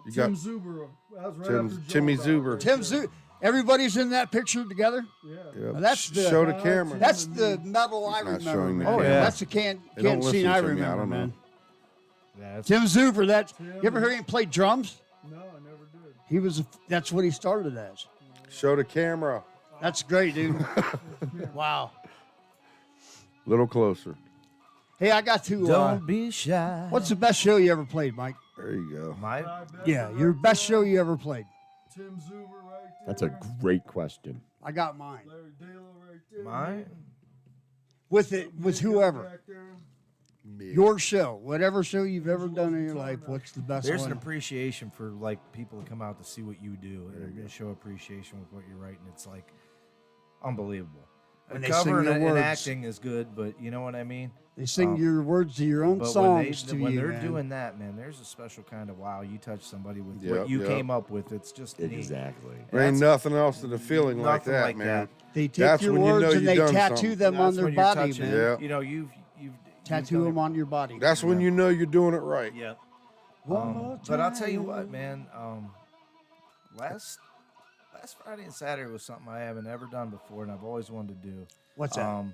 You Tim got Zuber. That was right Tim- after Joe Timmy died, Zuber. right Tim there. Zoo, everybody's in that picture together. Yeah. Yep. Now that's the- show the camera. That's the medal I He's not remember, showing the man. camera. That's the They don't can't listen scene I to me, I remember, don't know. man. Yeah, that's- Tim Zuber, that Tim you ever hear him play drums? No, I never did. He was. That's what he started as. Show the camera. That's great, dude. Wow. Little closer. Hey, I got to. Don't be shy. What's the best show you ever played, Mike? There you go. my? Guy Becker Yeah, right your best there, show you ever played. Tim Zuber right there. That's a great question. I got mine. Larry Dalo right there. Mine? With whoever. Back there. Your show, whatever show you've ever done in your life, what's the best There's an one? appreciation for like people to come out to see what you do and show appreciation with what you're writing. It's like unbelievable. When The they sing cover your and words. acting is good, but you know what I mean. They sing your words to your own But songs to when you, they're man. doing that, man, there's a special kind of wow. You touch somebody with Yep, what you yep. came up with. It's just neat. Exactly. There ain't That's- nothing else to the feeling like Nothing that, like man. that. They take That's your when you know words and you they done tattoo something. them on That's their when you're body, touching- man. Yeah. You know, you've Tattoo done them it. on your body. That's when you know you're doing it right. Yeah. One more But I'll tell you time. what, man. Last Friday and Saturday was something I haven't ever done before, and I've always wanted to do. What's that?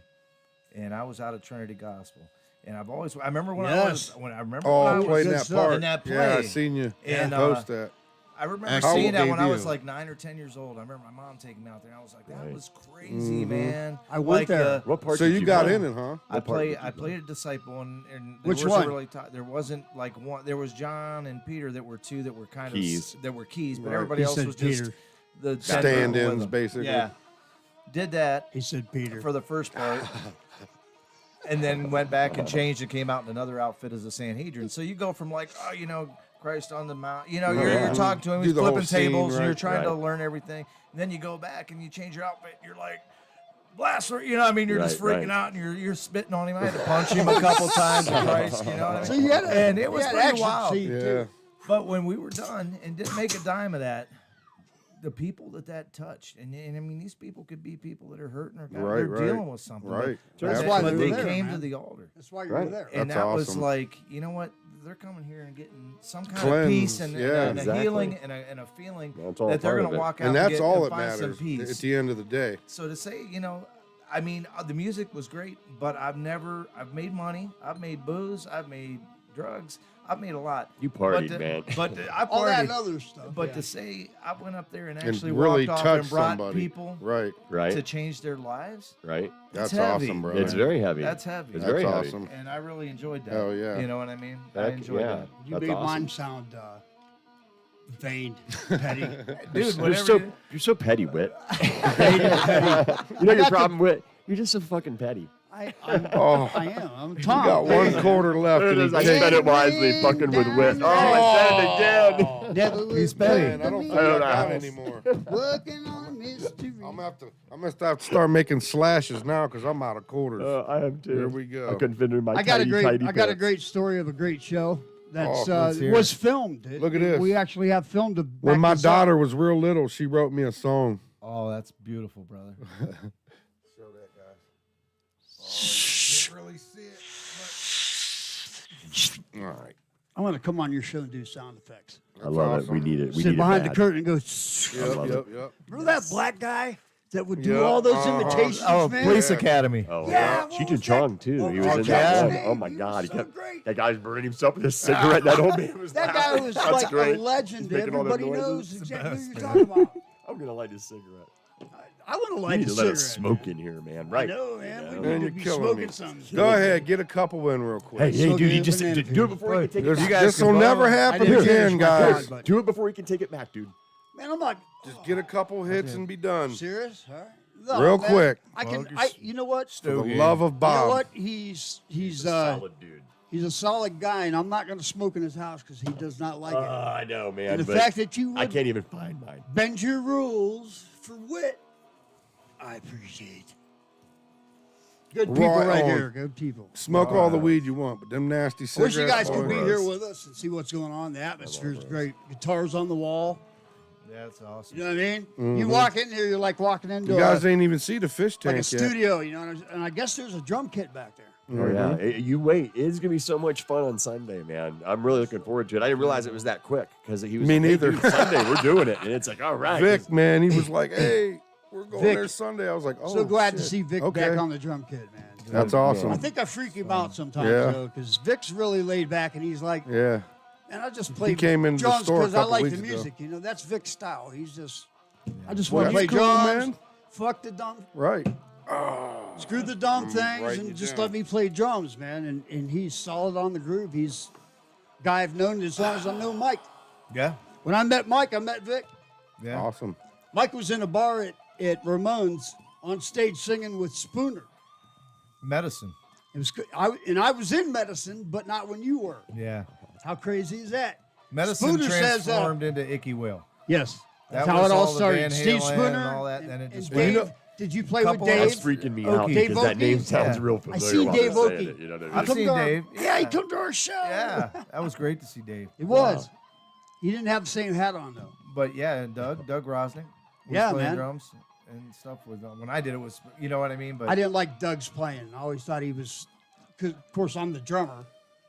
And I was out at Trinity Gospel, and I remember when Yes. I Oh, was I played in good that stuff. part. In that Yeah, I play. seen you And, post that. I remember How seeing old that when I was debut? like 9 or 10 years old. I remember my mom taking me out there, and I was like, that Right. was crazy, man. I went there. What part So did you got play? in it, huh? I What part did you played play? a disciple, and Which there wasn't one? really there wasn't like one. There was John and Peter that were two that were kind Keys. of that were keys, but Right. everybody He else said was just Peter. the Stand-ins, with them. basically. Yeah, did that He said Peter. for the first part. And then went back and changed and came out in another outfit as a Sanhedrin. So you go from like, Christ on the mount. You're talking to him, Do he's the whole flipping scene, tables, and you're right, trying to right. learn everything. And then you go back and you change your outfit, and you're like, blaster. You're just Right, freaking right. out, and you're spitting on him. I had to punch him a couple times, Christ. You know what I mean? So you had a, and it was you had pretty action wild. scene, Yeah. too. But when we were done and didn't make a dime of that, the people that touched, and I mean, these people could be people that are hurting or Right, they're right. dealing with something. Right. That's why But they they were there, came to man. the altar. That's why you Right. were there. And That's that was awesome. like, you know what? They're coming here and getting some kind of Cleanse, peace and, yeah. and a Exactly. healing and a feeling That's all that they're part going of to it. walk out And that's get, all and that find some matters peace. at the end of the day. So to say, I mean, the music was great, but I've made money, I've made booze, I've made drugs, I've made a lot. You partied, but man. But I All that and partied. other stuff. But yeah. to say I went up there and And actually really walked off and touch brought somebody. people Right. Right, to change their lives, right. That's That's heavy. awesome, brother. It's very heavy. that's heavy. It's That's very heavy. awesome. And I really enjoyed that. Hell yeah. You know what I mean? I Heck, enjoyed yeah. that. You That's made awesome. mine sound vain, petty. Dude, You're whatever. so petty, Wit. You know your problem, Wit? You're just so fucking petty. Oh, I am. I'm you Tom. got one quarter left. There it and is. he I takes spent it. it wisely, fucking with Wit. Oh, I said it again. Never He's petty. Man, I don't think I don't I got know. anymore. working on mystery. I'm gonna have to start making slashes now because I'm out of quarters. I am too. Here we go. I couldn't fit in my I got a tidy great pants. story of a great show that's Oh, let's hear was filmed. Look at this. We actually have filmed a. When my daughter was real little, she wrote me a song. Oh, that's beautiful, brother. Show that, guys. Can't really see it. All right. I'm going to come on your show and do sound effects. I love awesome. it. We need it. We Sit need behind it the bad. curtain and go. Yep. Remember that black guy that would do Yeah, all those uh-huh. imitations, Oh, man? Police Academy. Oh, Yeah, what Cheech was and Chong too. what He was was in that that guy's one. Oh my name? God! He was so great. That guy's burning himself with a cigarette. That old man was. That laughing. guy was That's like great. a legend. He's making all the Everybody knows noises. exactly who you're talking about. I'm gonna light his cigarette. I want to You light need a to let cigarette. us smoke in here, man. I Right? know, man. We Man, need you're to be killing smoking me. something. Go ahead, get a couple in real quick. Hey, Smoking dude, you a just banana do it peel. before you can take it This, back. this will never happen didn't finish again, my guys. thought, but- Do it before you can take it back, dude. Man, I'm not Just get a couple hits and be done. serious. All right. No, Real man, quick. I can. Well, You know what? For the love of You know Bob. what? He's Solid dude. he's a solid guy, and I'm not going to smoke in his house because he does not like it. I know, man. And the but fact that you I would can't even find mine. bend your rules for wit, I appreciate. Good people Right right on. here. Good people. Smoke all the weed you want, but them nasty I cigarettes. wish you guys could be boy. here with us and see what's going on. The atmosphere's great. Guitars on the wall. Yeah, that's awesome. You know what I mean? You walk in here, you're like walking into You guys a, ain't even see the fish like tank a yet. studio, you know. And I guess there's a drum kit back there. Oh yeah, you wait. It's gonna be so much fun on Sunday, man. I'm really looking forward to it. I didn't realize it was that quick because he was. Me like, "Hey, neither." dude, Sunday, we're doing it, and it's like, all right. Vic, man, he was like, "Hey, we're going Vic. there Sunday." I was like, "Oh, So glad to shit. see Vic Okay. back on the drum kit, man. That's I awesome. think I freak him out sometimes, Yeah. though, because Vic's really laid back, and he's like, Yeah, and I just play came into the drums store a because I couple like the weeks ago. music. You know, that's Vic's style. He's just, I just Well, want to play that's cool, drums. man. Fuck the dumb, right. screw the dumb things, writing and it just down. let me play drums, man. And he's solid on the groove. He's a guy I've known as long as I've known Mike. Yeah. When I met Mike, I met Vic. Yeah. Awesome. Mike was in a bar at Ramone's on stage singing with Spooner. Medicine. It was, I was in Medicine, but not when you were. Yeah. How crazy is that? Medicine Spooner says, transformed into Ickywail. Yes. That's That how was it all all the started. Van Steve Halen Spooner and all that, and it just Dave. went- Did you play with Couple- Dave? That's freaking me out Dave because that name Oakey? sounds Yeah. real I familiar. seen while Dave they're saying Oakey. it, you know what I I've mean? Come seen to our- Dave. Yeah, he come to our show. Yeah, that was great to see Dave. It was. He didn't have the same hat on though. But yeah, and Doug Rosnick was Yeah, playing man. drums and stuff. With when I did it was, you know what I mean. But I didn't like Doug's playing. I always thought he was, because of course I'm the drummer.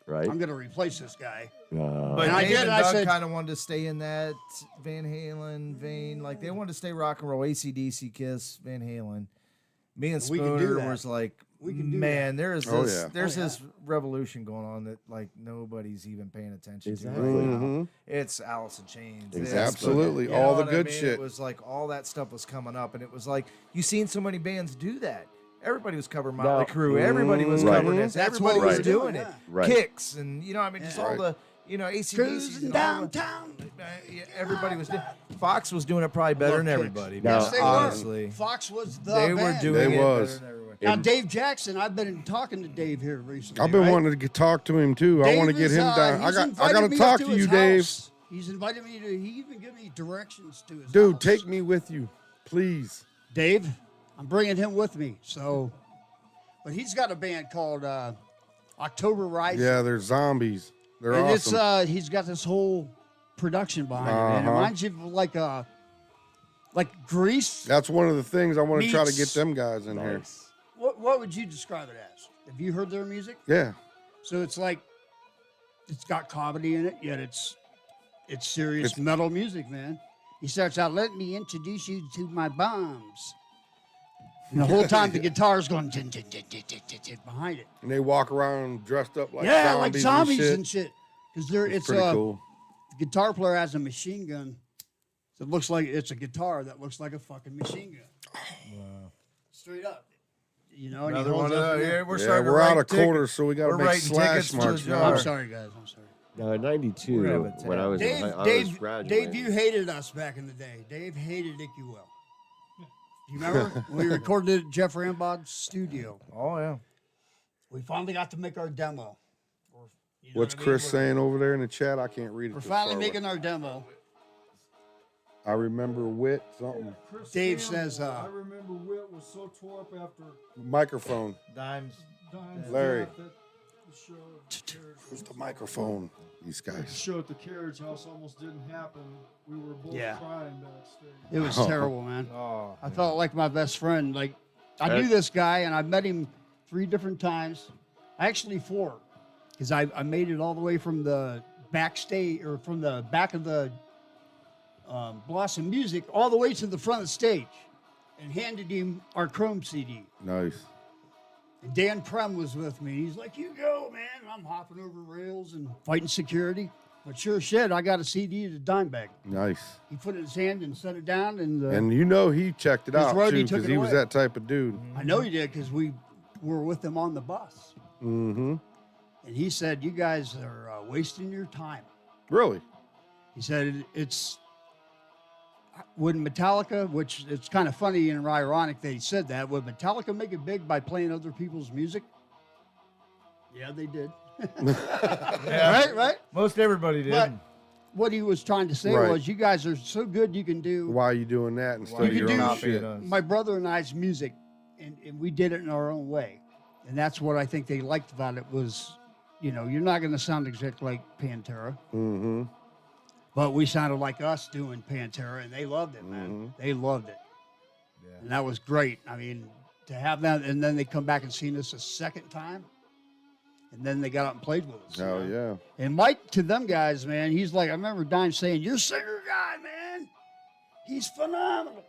Right? I'm gonna replace this guy. But And I Dave did, and I Doug said- kind of wanted to stay in that Van Halen vein. Like they wanted to stay rock and roll, AC/DC, Kiss, Van Halen. Me and We could do Spooner that. was like, We can do Man, there's Oh, this yeah. there's Oh, yeah. this revolution going on that like nobody's even paying attention Exactly. to right now. Mhm. It's Alice in Chains. It's Exactly. Absolutely. you All know the what I good mean? shit. It was like all that stuff was coming up, and it was like you seen so many bands do that. Everybody was covering Motley Now- Crue. Everybody was Right. covering this. That's Everybody what was we're doing doing, it. yeah. Right. Kicks and I mean, just Yeah. all Right. the AC/DCs Cruising and all the- downtown. yeah, everybody was doing. Fox was doing it probably better than Kicks. everybody. Now- Yes, they honestly, were. Fox was the they were band. doing They it was. better than everybody. Now, And- Dave Jackson, I've been talking to Dave here recently. I've been right? wanting to talk to him too. I want to Dave get is, him down. I he's got invited to me talk up to you, his Dave. house. He's invited me to. He even gave me directions to his Dude, house. take me with you, please. Dave. I'm bringing him with me. So, but he's got a band called October Rising. Yeah, they're zombies. They're and awesome. it's he's got this whole production behind it. Man. It Uh-huh. reminds you of like Grease. That's one of the things I want to try to get Meets- them guys in here. Nice. What would you describe it as? Have you heard their music? Yeah. So it's like it's got comedy in it, yet it's serious It's- metal music, man. He starts out, "Let me introduce you to my bombs." And the whole time the guitar's going tin, tin, tin, tin, tin, tin, tin, behind it. And they walk around dressed up like Yeah, zombies, like zombies and and shit. shit. Because It's pretty cool. the guitar player has a machine gun. So it looks like it's a guitar that looks like a fucking machine gun. Straight up. You know, and he Another holds one. up in there. Yeah, we're Yeah, starting to we're out write of quarters, so we got to we're make writing slash tickets to the marks jar. now. I'm sorry, guys. I'm sorry. Now in '92, We're gonna have a when I was Dave, I was Dave, graduating. Dave, you hated us back in the day. Dave hated Ickywail. You remember? We recorded at Jeff Rambod's studio. Oh yeah. We finally got to make our demo. Or, you know What's what I mean? Chris saying over there in the chat? I can't read it. We're this finally far making our demo. I remember Wit something. Chris Dave Campbell, says, I remember Witt was so tore up after Microphone. Dimes. Dimes Larry. death at the show at the Carriage Who's House. the microphone? These The guys. show at the Carriage House almost didn't happen. We were both Yeah. crying backstage. It was terrible, man. Oh. I felt like my best friend. Like, I knew this guy, and I met him 3 different times. Actually, 4, because I made it all the way from the backstage or from the back of the Blossom Music all the way to the front of the stage, and handed him our Chrome CD. Nice. And Dan Prem was with me. He's like, "You go, man." And I'm hopping over rails and fighting security. But sure shit, I got a CD to Dimebag. Nice. He put it in his hand and set it down, and And you know he checked it His out roadie too took because it he was away. that type of dude. I know he did because we were with him on the bus. Mm-hmm. And he said, "You guys are wasting your time." Really? He said, "It's when Metallica, which it's kind of funny and ironic that he said that, would Metallica make it big by playing other people's music?" Yeah, they did. Yeah. Right. Most everybody did. But what he was trying to say Right. was, you guys are so good, you can do Why are you doing that instead Why of you your can own do shit? my brother and I's music, and we did it in our own way. And that's what I think they liked about it was, you're not going to sound exactly like Pantera, Mm-hmm. but we sounded like us doing Pantera, and they loved it, man. Mm-hmm. They loved it. Yeah. And that was great. I mean, to have that, and then they come back and seen us a second time, and then they got out and played with us. Hell yeah. And Mike, to them guys, man, he's like, I remember Dime saying, "Your singer guy, man, he's phenomenal."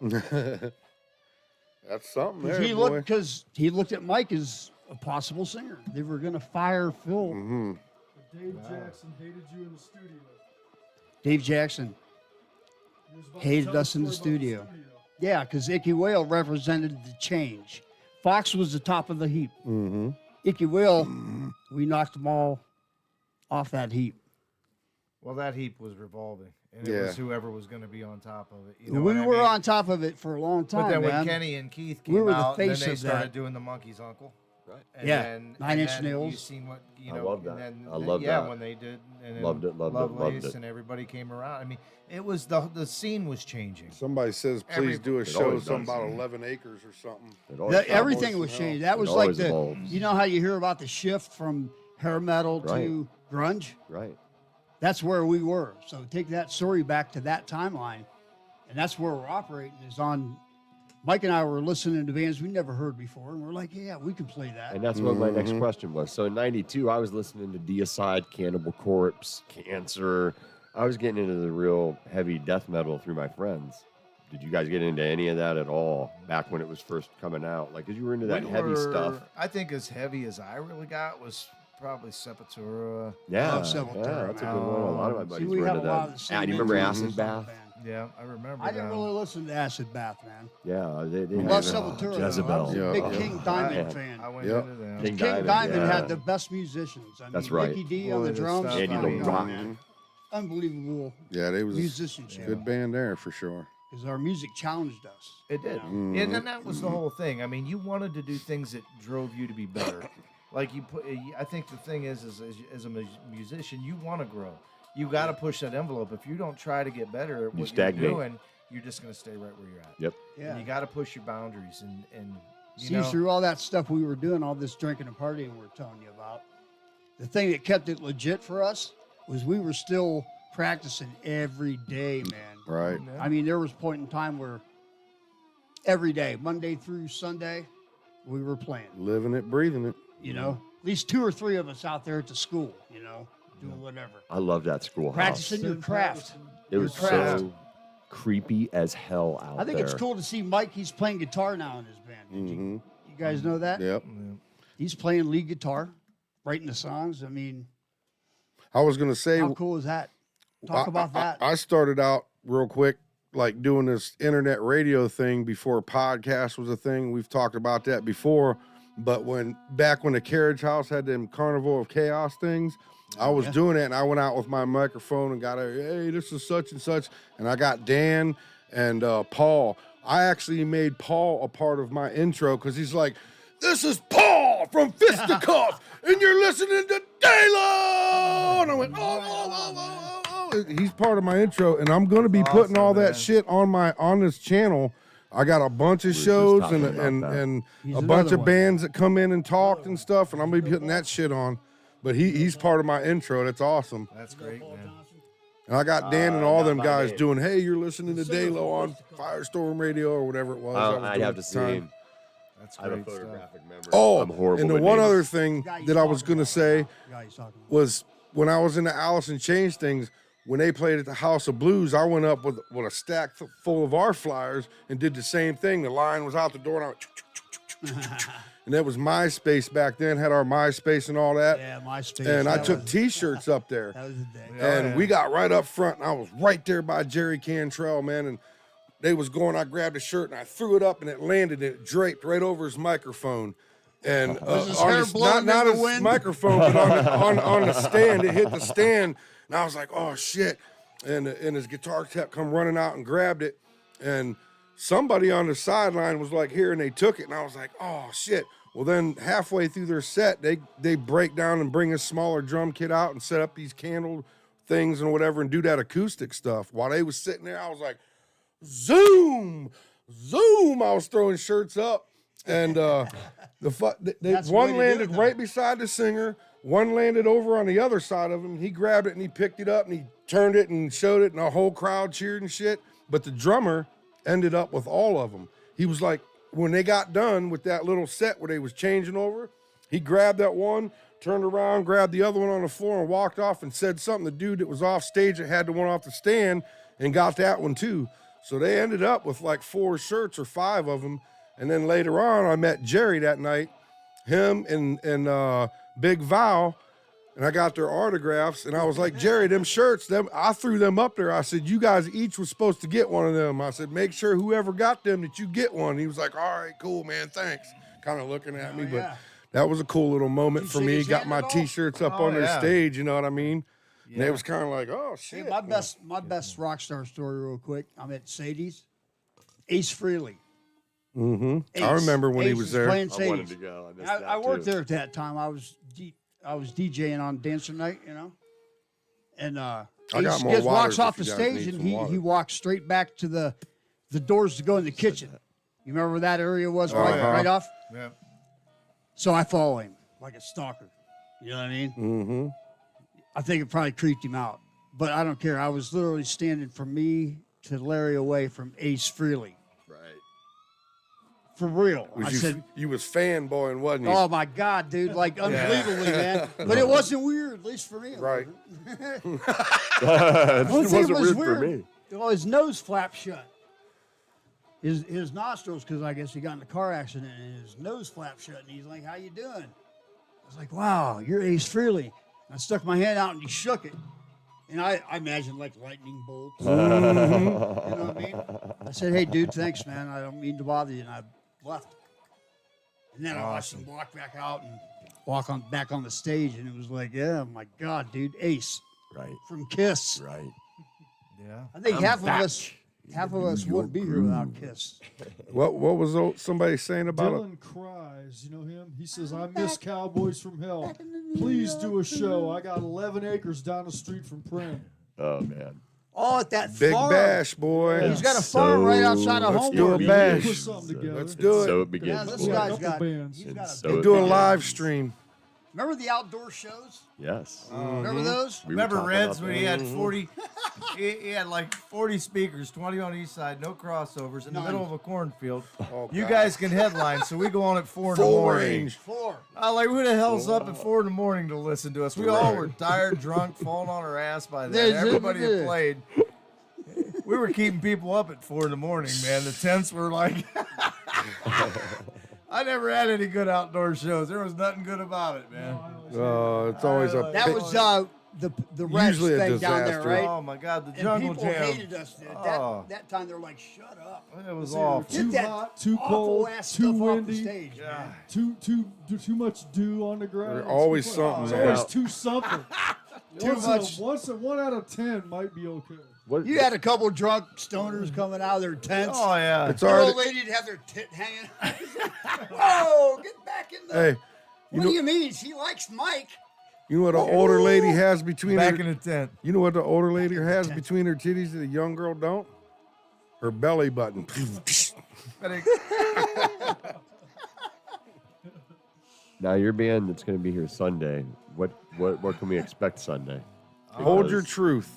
That's something there, He boy. looked because he looked at Mike as a possible singer. They were gonna fire Phil. Mm-hmm. But Dave Jackson hated you in the studio. Dave Jackson, He was about to Hated tell a us in the story about studio. yeah, because Ickywail represented the change. Fox was the top of the heap. Mm-hmm. Ickywail, we knocked them all off that heap. Well, that heap was revolving, and it Yeah. was whoever was going to be on top of it. You know we what I were mean? on top of it for a long time, But then when man. Kenny and Keith We came were the out, then face they of started that. doing the Monkey's Uncle. Right. And Yeah, then, Nine and Inch then Nails. You seen what I know? love and that. then- I love yeah, that. when they did, and then Loved it, loved it, loved Lovelace it. and everybody came around. I mean, it was the scene was changing. Somebody says, please do a It show always something does. about 11 acres or something. It always Everything evolves. was changed. That It was like always the, evolves. you know how you hear about the shift from hair metal Right. to grunge? Right. That's where we were. So take that story back to that timeline, and that's where we're operating. Is on. Mike and I were listening to bands we never heard before, and we're like, yeah, we can play that. And that's what my next Mhm. question was. So in '92, I was listening to Deicide, Cannibal Corpse, Cancer. I was getting into the real heavy death metal through my friends. Did you guys get into any of that at all back when it was first coming out? Like, 'cause you were into that heavy stuff. I think as heavy as I really got was probably Sepultura. Yeah, Love Sepultura, yeah, that's a good man. one. A lot of my See, buddies we were have a into lot of that. the same Ah, do you remember influences Acid on the Bath? band. Yeah, I remember. I didn't them. really listen to Acid Bath, man. Yeah, they Love had, Sepultura. though. Jezebel. I was a big Yeah. King Diamond Yeah. fan. I went Yep. into them. King King Diamond yeah. had the best musicians. I mean, That's right. Mickey D on Boy, the the drums. stuff Andy oh the my God, Rock. man. Unbelievable Yeah, they was a musicianship. good band there for sure. Because our music challenged us. It did. And then that was the whole thing. I mean, you wanted to do things that drove you to be better. Like you put, I think the thing is as a musician, you want to grow. You got to push that envelope. If you don't try to get better at what stagnate. you're doing, you're just going to stay right where you're at. Yep. Yeah. And you got to push your boundaries. And you See, know, through all that stuff we were doing, all this drinking and partying we're telling you about, the thing that kept it legit for us was we were still practicing every day, man. Right. I mean, there was a point in time where every day, Monday through Sunday, we were playing. Living it, breathing it. You know, at least 2 or 3 of us out there at the school, you know, doing whatever. I love that schoolhouse. Practicing your craft. It was your craft. so creepy as hell out there. I think it's cool to see Mike. He's playing guitar now in his band. Did you guys know that? Yep. He's playing lead guitar, writing the songs. I mean, I was gonna say, how cool is that? Talk about that. I started out real quick, like doing this internet radio thing before podcast was a thing. We've talked about that before, but back when the Carriage House had them Carnival of Chaos things, I was doing it, and I went out with my microphone and got hey, this is such and such, and I got Dan and Paul. I actually made Paul a part of my intro because he's like, "This is Paul from Fisticuff, and you're listening to Daylo." And I went, oh. He's part of my intro, and I'm going to be putting all that shit on this channel. I got a bunch of just shows talking and about that. and He's a bunch another of one. bands that come in and talk and stuff, and I'm going to be putting that shit on. But he's part of my intro. That's awesome. that's great, man. And I got Dan and all not them by guys name. doing, hey, you're listening to Daylo on Firestorm Radio or whatever it was. I was I'd doing have at to the see time. him. That's I have a great stuff. photographic memory. Oh, I'm horrible and the with one names. other thing Guy he's that I was talking going to about right say now. Guy he's talking about. was when I was in the Alice in Chains things, when they played at the House of Blues, I went up with a stack full of our flyers and did the same thing. The line was out the door, and I went, and that was MySpace back then, had our MySpace and all that. Yeah, MySpace. And I that took was- T-shirts up there. That was the day. And we got right up front, and I was right there by Jerry Cantrell, man. And they was going, I grabbed a shirt, and I threw it up, and it landed, and it draped right over his microphone. And Was his on hair his, blowing not in the his wind? microphone, but on the stand, it hit the stand. And I was like, oh, shit. And his guitar tech come running out and grabbed it. And somebody on the sideline was like, here, and they took it. And I was like, oh, shit. Well, then halfway through their set, they break down and bring a smaller drum kit out and set up these candle things and whatever and do that acoustic stuff. While they was sitting there, I was like, zoom, zoom. I was throwing shirts up. And That's the way one to do landed it, though. right beside the singer. One landed over on the other side of him. He grabbed it and he picked it up and he turned it and showed it, and the whole crowd cheered and shit. But the drummer ended up with all of them. He was like, when they got done with that little set where they was changing over, he grabbed that one, turned around, grabbed the other one on the floor and walked off and said something. The dude that was off stage that had the one off the stand and got that one too. So they ended up with like 4 shirts or 5 of them. And then later on, I met Jerry that night, him and Big Val, and I got their autographs. And I was like, Jerry, them shirts, I threw them up there. I said, you guys each was supposed to get one of them. I said, make sure whoever got them that you get one. He was like, all right, cool, man, thanks. Kind of looking at me, yeah. but that was a cool little moment You for shake me. his Got hand my at all? T-shirts up Oh, on their yeah. stage, you know what I mean? And they was kind of like, oh, shit. Hey, my best rock star story, real quick. I'm at Sadie's. Ace Frehley. Mm-hmm. I Ace. remember when he Ace was was there. playing I wanted Sadie's. to go. I missed I that worked too. there at that time. I was DJing on Dancer Night, you know, and got Ace more waters walks off if the you guys stage need and some water. he walks straight back to the doors to go in the kitchen. You remember where that area was, right off? Yeah. So I follow him like a stalker. You know what I mean? Mm-hmm. I think it probably creeped him out, but I don't care. I was literally standing from me to Larry away from Ace Frehley. Right. For real. I you, said, you was fanboying, wasn't you? oh my God, dude, like unbelievably, man. But it wasn't weird, at least for me. it Right. wasn't. It Only thing wasn't was weird for me. Well, his nose flapped shut. his nostrils, because I guess he got in a car accident and his nose flapped shut. And he's like, "How you doing?" I was like, "Wow, you're Ace Frehley." And I stuck my hand out and he shook it. And I imagined like lightning bolts. You know what I mean? I said, "Hey, dude, thanks, man. I don't mean to bother you." And I left. And then I watched him walk back out and back on the stage. And it was like, yeah, my God, dude, Ace Right. from Kiss. Right. Yeah. I think half of us wouldn't be here without Kiss. What was somebody saying about it? Dylan Cries, you know him? He says, I miss Cowboys from Hell. Please do a show. I got 11 acres down the street from Prim. Oh man. Oh, at that Big farm. bash, boy. He's got a farm right outside of Let's home. do a We bash. put something together. Let's do it. So it begins. Yeah, this boys. guy's Couple got. bands. He's got a So big- it Do a begins. live stream. Remember the outdoor shows? Yes. Remember those? We were Remember talking Reds about when he that. had 40? He had like 40 speakers, 20 on each side, no crossovers, in the middle of a cornfield. You guys can headline, so we go on at 4 in the Full morning. range. 4. Like, who the hell's up at 4 in the morning to listen to us? We all were tired, drunk, falling on our ass by then. Everybody had played. We were keeping people up at 4 in the morning, man. The tents were like... I never had any good outdoor shows. There was nothing good about it, man. It's always a That pit- was the Rex Usually a thing down there, disaster. right? Oh, my God, the And Jungle people Jam. hated us. Oh. That time they're like, shut up. It was It's either awful. Too Get that hot, too awful cold, ass too stuff off the windy, stage, man. too much dew on the ground. There's always It's something, always man. too something. Too much. Once a 1 out of 10 might be okay. What, You had a couple drunk stoners coming out of their tents. Oh, yeah. It's Your already. old lady'd have their tit hanging. Whoa, get back in the. Hey, what do you mean? She likes Mike. you know what an older lady has between Back her? in the tent. You know what the older lady has between her titties that the young girl don't? Her belly button. now your band that's going to be here Sunday. What can we expect Sunday? Hold your truth.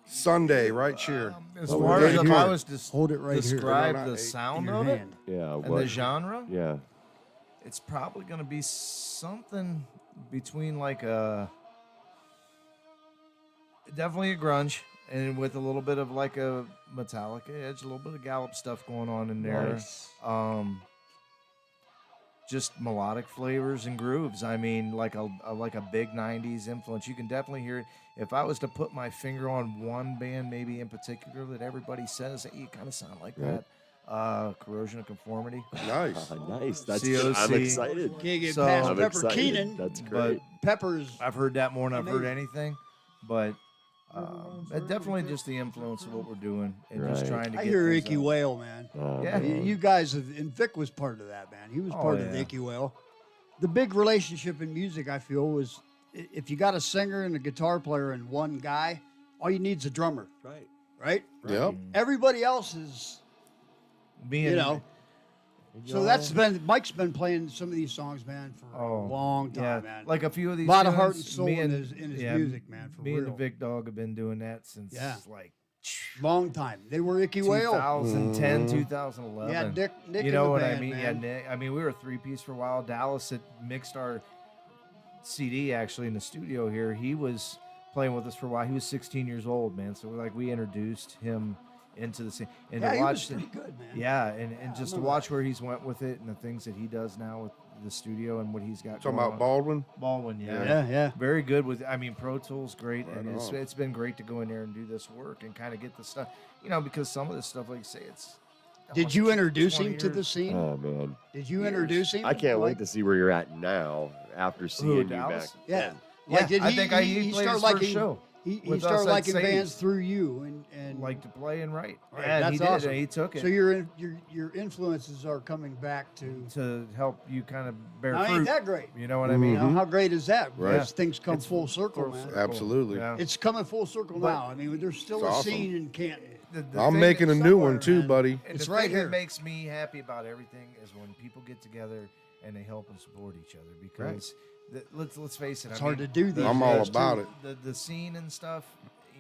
Sunday, right here. As Oh, far yeah, as if you I heard. was to Hold it right here. describe No, the not sound In of your it hand. Yeah. and What? the genre, Yeah. it's probably going to be something between like a definitely a grunge and with a little bit of like a Metallica edge, a little bit of Gallup stuff going on in there. Nice. Just melodic flavors and grooves. I mean, like a big '90s influence. You can definitely hear it. If I was to put my finger on one band, maybe in particular, that everybody says, "Hey, you kind of sound like Right. that." Corrosion of Conformity. Nice. Nice. That's good. I'm COC. excited. Can't get So- past I'm Pepper excited. Keenan. That's But great. Pepper's. I've heard that more than I've heard Amazing. anything. But definitely just the influence of what we're doing and just Right. trying to I get hear things Icky out. Whale, man. Yeah. You guys have, and Vic was part of that, man. He was Oh, part of yeah. the Icky Whale. The big relationship in music, I feel, was if you got a singer and a guitar player and one guy, all you need is a drummer, Right. right? Yep. Everybody else is, Being, you know. So that's been Mike's been playing some of these songs, man, for Oh, a long time, yeah, man. like a few of these. a lot of heart and tunes, soul me in and- his yeah, music, man. For Me real, and the Vic Dog have been doing that since Yeah. like long time. They were Icky Whale. 2010, 2011. Yeah, Nick You in know the what band, I mean? man. Yeah, Nick. I mean, we were a 3-piece for a while. Dallas had mixed our CD actually in the studio here. He was playing with us for a while. He was 16 years old, man. So we introduced him into the scene and Yeah, to he was watch pretty good, man. Yeah, and just to remember watch where he's went with it and the things that he does now with the studio and what he's got. Talking going about on. Baldwin. Baldwin, yeah. Yeah. Very good with, I mean, Pro Tools, great. Right and on. it's been great to go in there and do this work and kind of get the stuff, because some of this stuff, like you say, it's. Did you introduce 20 him to the years. scene? Oh man. Did you introduce him? I can't Like- wait to see where you're at now after seeing you back. Dallas? Yeah. Yeah, Like, did I he, think he, he played started his liking first show He with started us at liking bands Sadie's. through you, and Like to play and write. Right, Yeah, and that's he did. awesome. And he took it so your influences are coming back to. to help you kind of bear Now, fruit. ain't that great? You know what I mean? You know, how great is that? Right. Because things come It's full circle, full man. circle. Absolutely. Yeah. It's coming full circle now. I mean, there's still It's a awesome. scene in Canton. The I'm thing making a that- new one somewhere, too, man. buddy. And It's the right thing here. that makes me happy about everything is when people get together and they help and support each other. Because let's face it, It's I hard mean, to do these I'm all days, about too. it. The scene and stuff,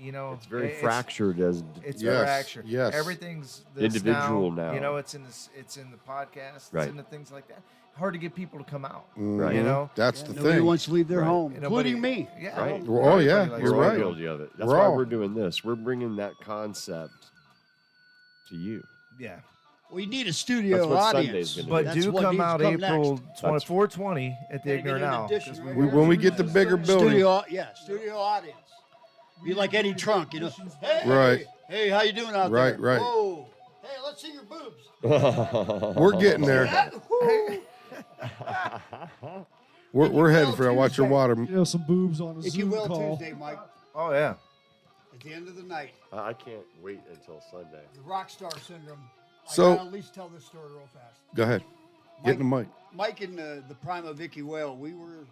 It's very it's- fractured as It's Yes, fractured. yes. Everything's this Individual now. It's in this. It's in the podcast. Right. It's in the things like that. Hard to get people to come out. Right. You know. That's the Nobody thing. wants to leave their home, And nobody- including me. Yeah. Right. Oh, yeah, Everybody likes you're we're all right. guilty of it. That's We're why all- we're doing this. We're bringing that concept to you. Yeah. We need a studio That's what audience. Sunday's gonna But be. That's do what come needs to out come April next. 24/20 at the Gotta get Ignorant an Owl. addition 'cause right we- here. When we get the bigger building, Studio audience. Be like Eddie Trunk, you know. Hey, Right. Hey, how you doing out Right, there? right. Whoa. Hey, let's see your boobs. we're getting there. Woo. We're heading for that. Watch your water. You know, some boobs on a If you Zoom will, call. Tuesday, Mike. Oh yeah. At the end of the night, I can't wait until Sunday. the rock star syndrome. So- I gotta at least tell this story real fast. Go ahead. Get in the mic. Mike in the prime of Ickywail, we were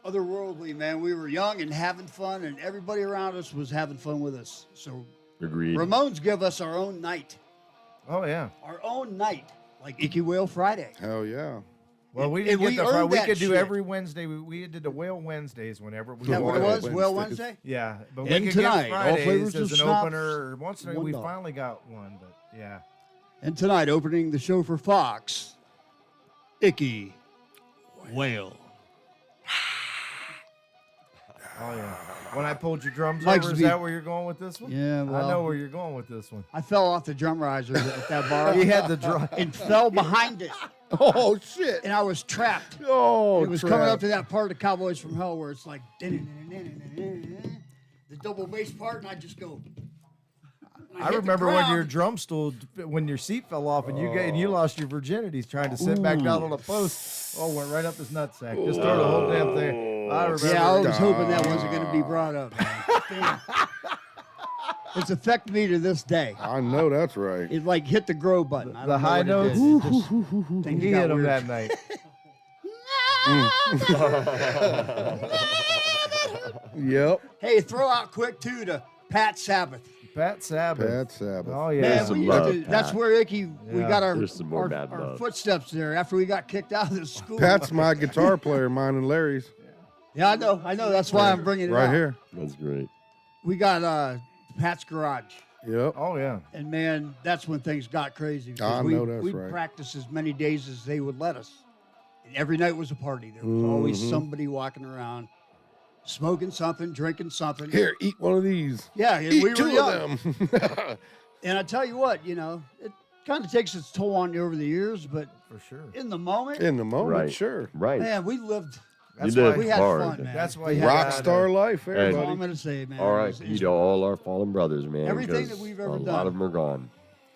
otherworldly, man. We were young and having fun, and everybody around us was having fun with us. So Agreed. Ramones give us our own night. Oh yeah. Our own night. Like Ickywail Friday. Hell yeah. Well, we And didn't we get the Friday. earned We that could do shit. every Wednesday. We did the Whale Wednesdays whenever we Is that what it wanted. was? Well, Wednesdays. Wednesday? Yeah, but And we could tonight, get all Fridays flavors of as an schnapps, opener. Once in a we $1. finally got one, but yeah. And tonight, opening the show for Fox, Icky Whale. Oh yeah. When I pulled your drums Mike's over, is be- that where you're going with this one? Yeah, I well. know where you're going with this one. I fell off the drum riser at that bar He had the drum. and fell behind it, Oh shit. and I was trapped. Oh, It was coming Trav. up to that part of Cowboys from Hell where it's like the double bass part, and I just go. and I hit the remember when your ground. drum stool, when your seat fell off and you lost your virginity trying to sit back down on the post. Oh, went right up his nutsack. Just started the whole damn thing. I remember. Yeah, I was hoping that wasn't going to be brought up. Damn. It's affected me to this day. I know that's right. It like hit the grow button. I don't The know high what it notes. did. It just- things He got hit him weird. that night. Yep. Hey, throw out quick too to Pat Sabbath. Pat Sabbath. Pat Sabbath. Oh yeah. Man, some we love, used to, that's Pat. where Icky, we Yeah. got our, There's some more our, bad our love. footsteps there after we got kicked out of the school. Pat's my guitar player, mine and Larry's. Yeah, I know. That's why I'm bringing it Right up. here. That's great. We got Pat's garage. Yep. Oh yeah. And man, that's when things got crazy. because I know that's we'd right. practice as many days as they would let us. And every night was a party. There was always Mhm. somebody walking around, smoking something, drinking something. Here, eat one of these. Yeah, and Eat we were two young. of them. And I tell you what, it kind of takes its toll on you over the years, but For sure. in the moment, In the moment, Right. sure. Right. man, we lived. That's you why lived We had hard. fun, man. That's why We you had Rock gotta- fun. star life, That's all I'm everybody. gonna say, man. All right, It's- to all our fallen brothers, man. Everything 'cause that we've ever a done. lot of them are gone.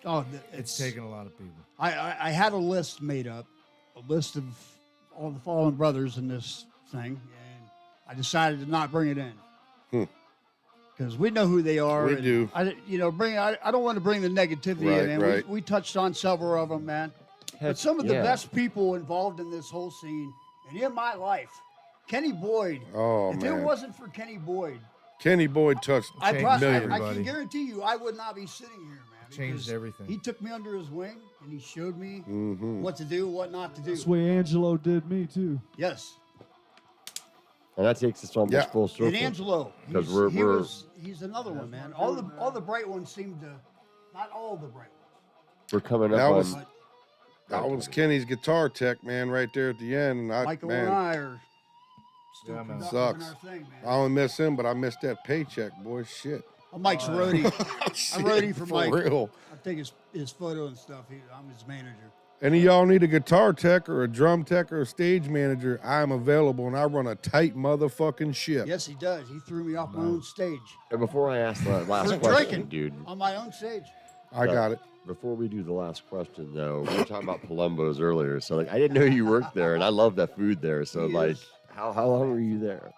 Oh, It's taken a lot of people. I had a list made up, a list of all the fallen brothers in this thing, and I decided to not bring it in because we know who they are. We and do. I don't want to bring the negativity Right, in. And right. we touched on several of them, man. But some of the best people involved in this whole scene and in my life, Kenny Boyd. Oh, if man. it wasn't for Kenny Boyd, Kenny Boyd touched Changed I everybody. can guarantee you I would not be sitting here, man. Changed because everything. He took me under his wing and he showed me hmm what to do, what not to do. That's the way Angelo did me too. Yes. And that takes us almost Yeah. full circle. And Angelo, 'Cause he's another one, man. All the bright ones seem to, not all the bright ones, We're coming up That on. was- but That was Kenny's guitar tech, man, right there at the end. And Michael and man, I are still Yeah, man. conducting Sucks. our thing, I man. only miss him, but I missed that paycheck, boy. Shit. I'm Mike's roadie. I'm roadie for Mike. real. I take his photo and stuff. I'm his manager. Any of y'all need a guitar tech or a drum tech or a stage manager, I'm available, and I run a tight motherfucking ship. Yes, he does. He threw me off my own stage. And before I ask the last For question, drinking. dude, On my own stage. I got it. before we do the last question, though, we were talking about Palumbo's earlier. So, like, I didn't know you worked there, and I love that food there. So, He like, is. how long were you there?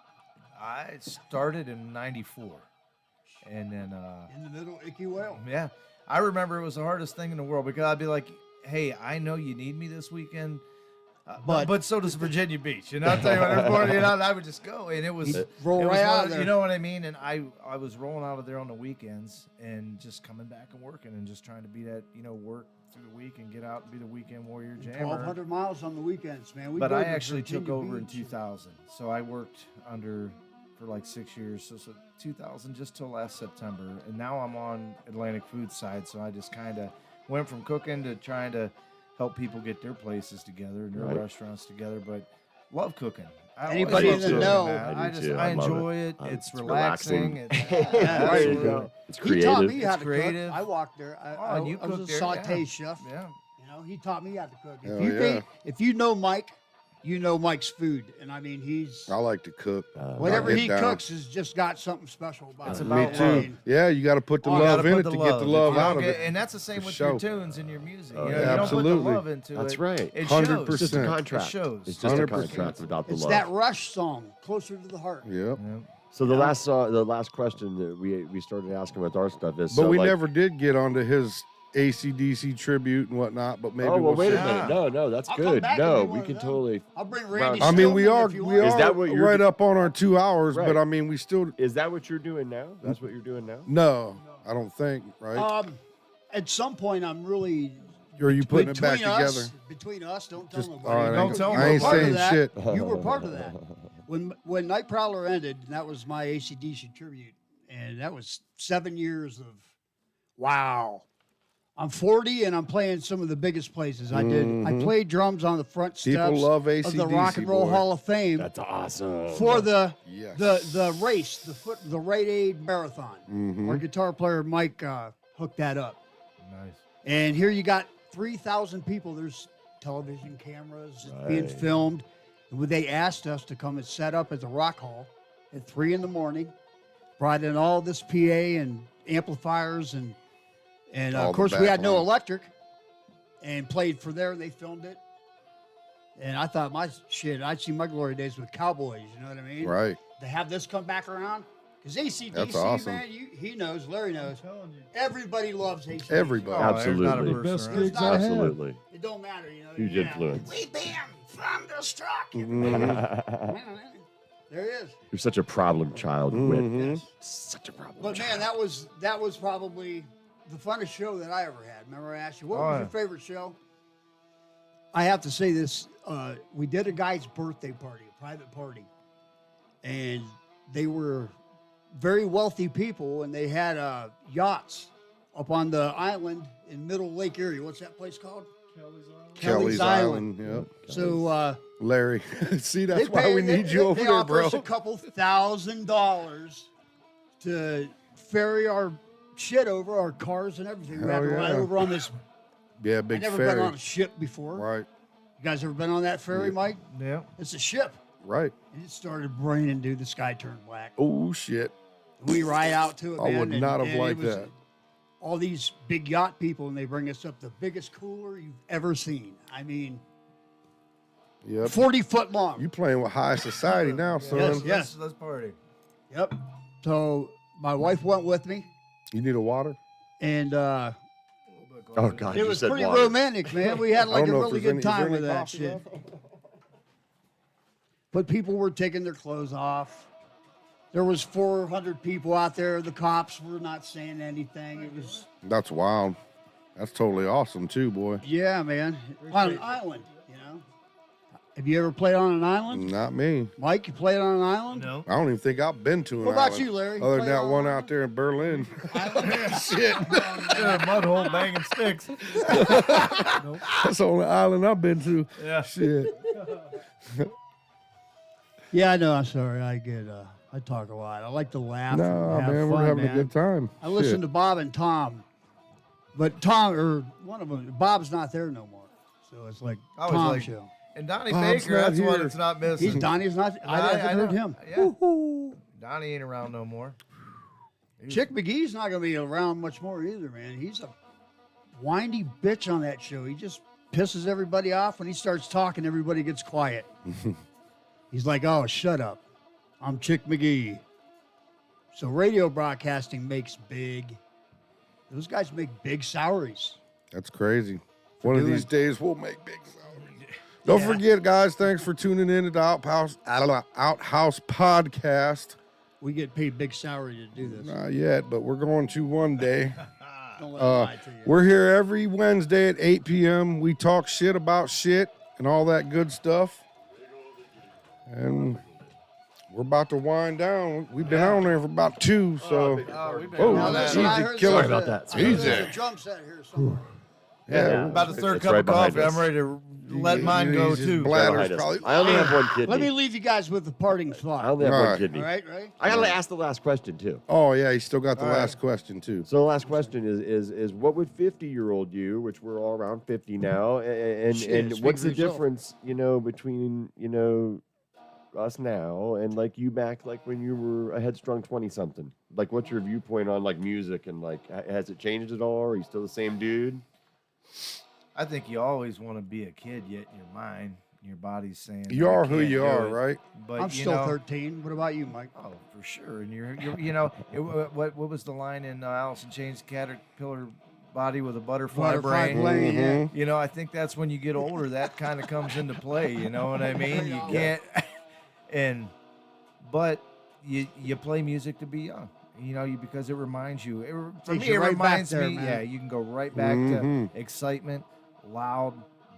I started in '94, and then In the middle, Icky Whale. yeah, I remember it was the hardest thing in the world because I'd be like, "Hey, I know you need me this weekend, but so does Virginia Beach." You know, I'll tell you what, everyone, and I would just go, and it was roll it was right one out of- of there. You know what I mean? And I was rolling out of there on the weekends and just coming back and working and just trying to be that work through the week and get out and be the weekend warrior jammer. 1,200 miles on the weekends, man. We But go I to actually took Virginia over in Beach. 2000, so I worked under for like 6 years. So 2000 just till last September, and now I'm on Atlantic Food side. So I just kind of went from cooking to trying to help people get their places together and their Right. restaurants together. But love cooking. I Anybody always in the love know. cooking, man. I do too. I I love enjoy it. it. It's relaxing. relaxing. It's, There you go. It's He taught creative. me how It's to creative. cook. I walked there. Oh, I you was a cooked there, saute yeah. chef. Yeah. You know, he taught me how to cook. Hell yeah. If you know Mike, you know Mike's food, and I mean I like to cook. whatever get he down. cooks has just got something special about It's it. about Me too. love. Yeah, you got to put the You gotta love in put it the to get the love If you out don't of get- it. And that's the same For with sure. your tunes and your music. Oh, You know, yeah. you don't put the Absolutely. love into it. That's right. It 100%. shows. It's just a It contract. It shows. It's just a 100%. contract without the It's love. that Rush song, "Closer to the Heart." Yep. Yeah. So the last question that we started asking with our stuff is. But so we like, never did get onto his AC/DC tribute and whatnot. But maybe Oh well, we'll wait a see. minute. No, that's I'll come good. back if No, you we want can to. totally. I'll bring Randy. I mean, we Stillman are if you we want. Is that what you're right do- up on our 2 hours, Right. but I mean, we still Is that what you're doing now? That's what you're doing now. no. I don't think right. At some point, I'm really Or are you putting it back between together? us. Between us, don't tell Just nobody. all right. Don't tell You me. were I ain't part of saying that. shit. You were part of that. When Night Prowler ended, and that was my AC/DC tribute, and that was 7 years of wow. I'm 40 and I'm playing some of the biggest places. I played drums on the front steps People love of the Rock and AC/DC, Roll boy. Hall of Fame That's awesome. for the Yes. the race, the Rite Aid Marathon. Mhm. Our guitar player Mike hooked that up. Nice. And here you got 3,000 people. There's television cameras it's being Right. filmed. And they asked us to come and set up at the Rock Hall at 3 a.m. Brought in all this PA and amplifiers and All of the course we had no backline. electric and played for there. They filmed it. And I thought I'd see my glory days with Cowboys. You know what I mean? Right. To have this come back around. Because AC/DC, That's awesome. man, he knows, Larry knows. I'm telling you. Everybody loves AC/DC. Everybody. Oh, there's not a Absolutely. The person best around. gigs I had. Absolutely. It don't matter, you know. Huge influence. We bam, thunderstruck. Mhm. There it is. You're such a problem child, Whit. Mhm. Such a problem But child. man, that was probably the funnest show that I ever had. Remember I asked you, what Oh, was yeah. your favorite show? I have to say this. We did a guy's birthday party, a private party. And they were very wealthy people, and they had yachts up on the island in Middle Lake Erie. What's that place called? Kelly's Island. Kelly's Island. Yep. So Larry. See, that's they why pay- we they- need you they- over they there, offer bro. us a couple $1,000 to ferry our shit over, our cars and everything. We had to Hell ride yeah. over on this. Yeah, I've big never ferry. been on a ship before. Right. You guys ever been on that ferry, Mike? Yeah. It's a ship. Right. And it started raining, dude. The sky turned black. Oh shit. We ride out to it, I man. would not have it liked was that. All these big yacht people, and they bring us up the biggest cooler you've ever seen. I mean, Yep. 40 foot long. You playing with high society now, son. Yes, yes. Let's party. Yep. So my wife went with me, You need a water? and Oh God, it you was said pretty water. romantic, man. We had I like a don't know if really there's good is there time any with that coffee shit. left? But people were taking their clothes off. There was 400 people out there. The cops were not saying anything. It was, That's wild. That's totally awesome too, boy. yeah, man. On an island, you know. Have you ever played on an island? Not me. Mike, you played on an island? No. I don't even think I've been to an What about island, you, Larry? Other than Played that on one an out there in Berlin. Shit. Mud hole banging sticks. That's the only island I've been to. Yeah. Shit. Yeah, I know. I'm sorry. I talk a lot. I like to laugh. No, and have man, fun, we're having man. a good time. I listen Shit. to Bob and Tom, but Tom or one of them, Bob's not there no more. So it's like I was Tom like- show. And Donnie Bob's Baker, not that's one here. that's not missing. He's Donnie's not. I I haven't heard know. him. Yeah. Woo-hoo. Donnie ain't around no more. Chick McGee's not going to be around much more either, man. He's a windy bitch on that show. He just pisses everybody off. When he starts talking, everybody gets quiet. He's like, "Oh, shut up. I'm Chick McGee." So radio broadcasting makes big. Those guys make big salaries. That's crazy. One of doing- these days we'll make big salaries. Don't Yeah. forget, guys, thanks for tuning in to the Outhouse podcast. We get paid big salary to do this. Not yet, but we're going to one day. Don't let them lie to you. We're here every Wednesday at 8 p.m. We talk shit about shit and all that good stuff. And we're about to wind down. We've been on there for about 2, so. Oh, we've been Oh, on Now, that. listen, I easy, heard killer. there's Sorry a- about that. I heard Easy. there's a drum set here somewhere. Yeah. About the third It's cup right of coffee, behind us. I'm ready to let mine go His too. bladder's Behind us. probably. I only have one kidney. Let me leave you guys with a parting thought. I only have All one right. kidney. All right? I gotta ask the last question too. Oh yeah, he still got the All right. last question too. So the last question is what would 50-year-old you, which we're all around 50 now, and Shit, speak what's for the yourself. difference, between us now and like you back like when you were a headstrong 20-something? Like, what's your viewpoint on like music and like has it changed at all? Are you still the same dude? I think you always want to be a kid, yet in your mind, your body's saying You I are who can't you do are, it. right? But I'm you still know, 13. What about you, Mike? Oh, for sure. And what was the line in Alice in Chains? Caterpillar body with a butterfly, brain. yeah. You know, I think that's when you get older that kind of comes into play. You know what I mean? You can't. But you play music to be young. Because it reminds you. For Takes me, you it right back reminds there, me. man. Yeah, you can go right back to excitement, loud,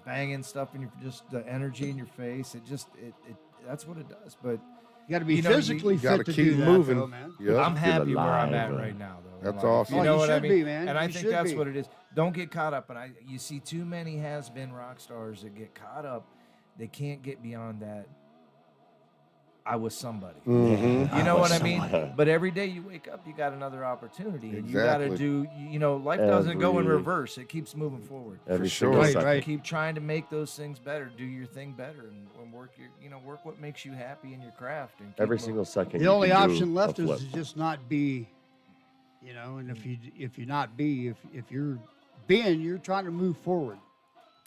banging stuff, and just the energy in your face. That's what it does. But You got to be You know, you physically gotta fit to keep do that, moving. though, man. Yep. I'm happy where I'm alive. at right now, though. That's Like, awesome. You Oh, know you what I should mean? be, man. And I You think should that's be. what it is. Don't get caught up. And you see too many has-been rock stars that get caught up. They can't get beyond that. I was somebody. Mhm. You know I what was I mean? somebody. But every day you wake up, you got another opportunity, and you got to Exactly. do. Life doesn't go in Every- reverse; it keeps moving forward. Every sure. single Right, second. right. Keep trying to make those things better. Do your thing better, and work work what makes you happy in your craft. And keep Every moving. single second. The you only can do option a left is flip. to just not be, and if you're not be, if you're being, you're trying to move forward.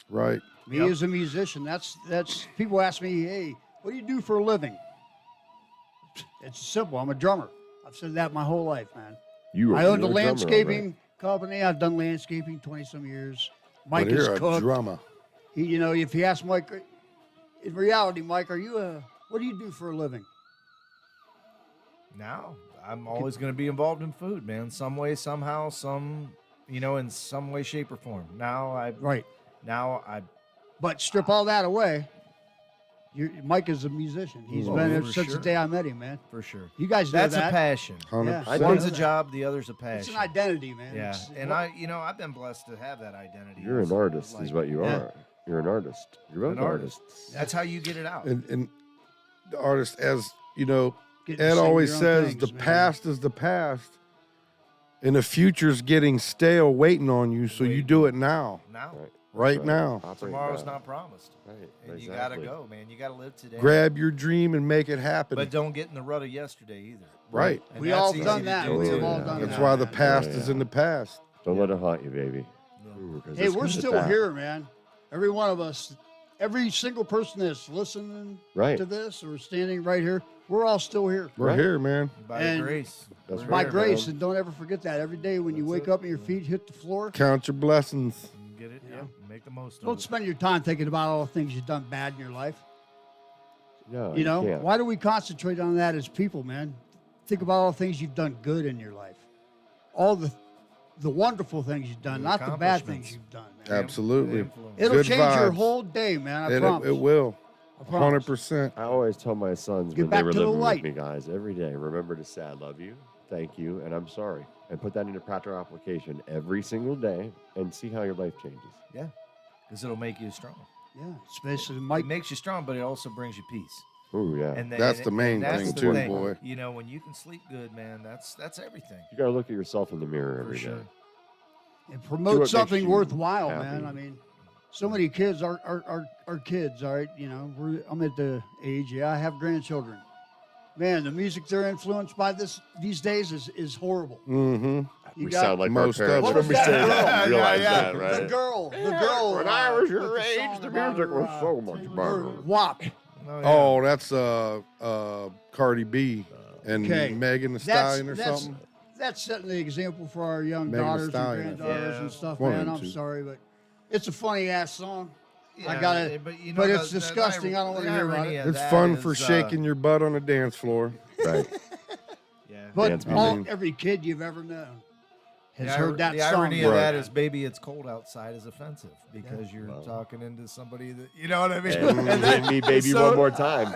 Right. Me as a musician, that's people ask me, hey, what do you do for a living? It's simple. I'm a drummer. I've said that my whole life, man. I owned a landscaping company. I've done landscaping 20-some years. Mike But is you're a cooked. drummer. If you ask Mike, in reality, Mike, what do you do for a living? Now, I'm always going to be involved in food, man. Some way, somehow, in some way, shape, or form. Right. Now I But strip all that away. Mike is a musician. He's been there for since sure. the day I met him, man. for sure. You guys know That's that. a passion. 100%. One's a job, the other's a passion. It's an identity, man. Yeah, It's- and I've been blessed to have that identity. You're an artist, is what you Yeah. are. You're an artist. You're both An artist. artists. That's how you get it out. And the artist, as Getting to Ed sing always your own says, things, the man. past is the past, and the future's getting stale, waiting on you. So you do it now, Now, right now. Operate tomorrow's now. not promised, Right. and you exactly. gotta go, man. You gotta live today. Grab your dream and make it happen. But don't get in the rut of yesterday either. Right. And We that's all easy done to that. do, We've too. all done That's that. why the past Yeah. is in the past. Don't let it haunt you, baby. No. Ooh, 'cause Hey, it's we're good at still that. here, man. Every one of us, every single person that's listening Right. to this or standing right here, we're all still here. We're Right. here, man. By And grace. That's We're By right, here, grace, man. and don't ever forget that. Every day when you That's wake it. up and your feet hit the floor, Count your blessings. man. Get it? Yeah. Make the most of don't it. spend your time thinking about all the things you've done bad in your life. No, You know, can't. why do we concentrate on that as people, man? Think about all the things you've done good in your life. All the wonderful things you've done, The not the bad accomplishments. things you've done, man. Absolutely. Influence. It'll Good change your vibes. whole day, man. I It, promise. it will. I promise. 100%. I always tell my sons Get when back they were to the living light. with me, guys, every day, remember to say, I love you, thank you, and I'm sorry. And put that into practical application every single day and see how your life changes. Yeah. Because it'll make you strong. Yeah, especially It Mike. makes you strong, but it also brings you peace. Ooh, yeah. And That's the main that's thing the too, thing. boy. You know, when you can sleep good, man, that's everything. You got to look at yourself in the mirror For every day. sure. And Do promote what makes something you worthwhile, happy. man. I mean, so many kids are kids, all right? You know, I'm at the age, I have grandchildren. Man, the music they're influenced by these days is horrible. Mm-hmm. You We got sound like most our of parents What when was we that say girl? that. Realize that, the right? girl. When I was your with the age, song the about music her, was so much better. WAP. Oh, that's Cardi B and Okay. Megan Thee Stallion or That's something. that's setting the example for our young Megan Thee daughters and Stallion, I granddaughters think. and stuff, One man. and I'm two. sorry, but it's a funny ass song. I Yeah, got it, but, but it's disgusting. I don't want to hear about it. It's fun for shaking your butt on the dance floor. Right. Yeah. But Dance music. every kid you've ever known has The heard that the song. irony of Right. that is, baby, it's cold outside is offensive because you're talking into somebody that you know what I mean. And then me, baby, so- one more time.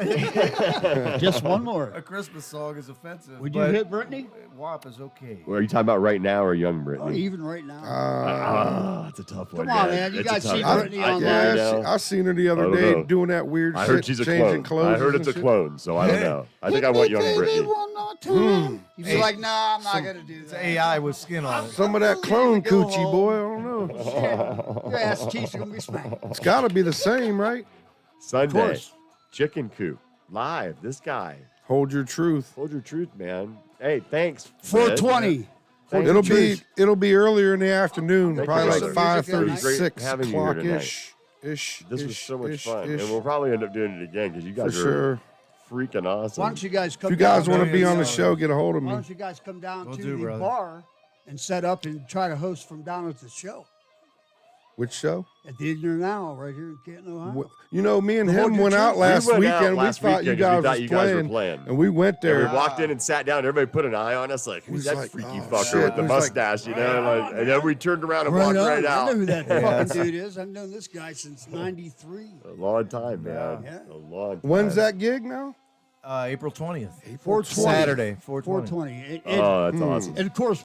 Just one more. A Christmas song is offensive. Would you but hit Brittany? WAP is okay. Well, are you talking about right now or young Or Brittany? even right now. That's a tough one. Come on, man. You It's a guys tough see one. Brittany I- online? Yeah, know. I seen her the I other don't day know. doing that weird I shit, heard she's a changing clone. I clothes. heard it's a and shit. clone, so I don't know. I think I want young Brittany. One more time. You'd be like, nah, I'm not going to do It's that. AI with skin on it. Some of that clone Go coochie, home. boy. I don't know. Your ass cheeks are going to be smacked. It's got to be the same, right? Sunday, course. Chicken Coop, live. This guy. Hold your truth. Hold your truth, man. Hey, thanks. Fred. 420. Thanks It'll for truth. be earlier in the afternoon, Thank probably you, like brother. 5:36 Great having you here o'clock tonight. ish. This was so much fun, ish. and we'll probably end up doing it again because you For guys are sure. freaking awesome. Why don't you guys come If you guys down? want to be on the $1 show, get a hold of Why me. don't you guys come down Will to do, the brother. bar and set up and try to host from down at the show Which show? at the Ignorant Owl right here in Canton, Ohio. You know, me and Hold him your went out truth. last We went out weekend. last We thought you weekend 'cause guys we thought was you guys were playing, playing. and we went And we there. walked in and sat down. Everybody put an eye on us, like, who's was that like, freaky oh, fucker shit. with the It was like, mustache, you know? Like, and then we turned around and walked on. right I out. know who that fucking dude is. I've known this guy since '93. A long time, man. Yeah. A long time. When's that gig now? April 20th. 420. Saturday, 420. 420. Oh, that's awesome. And of course,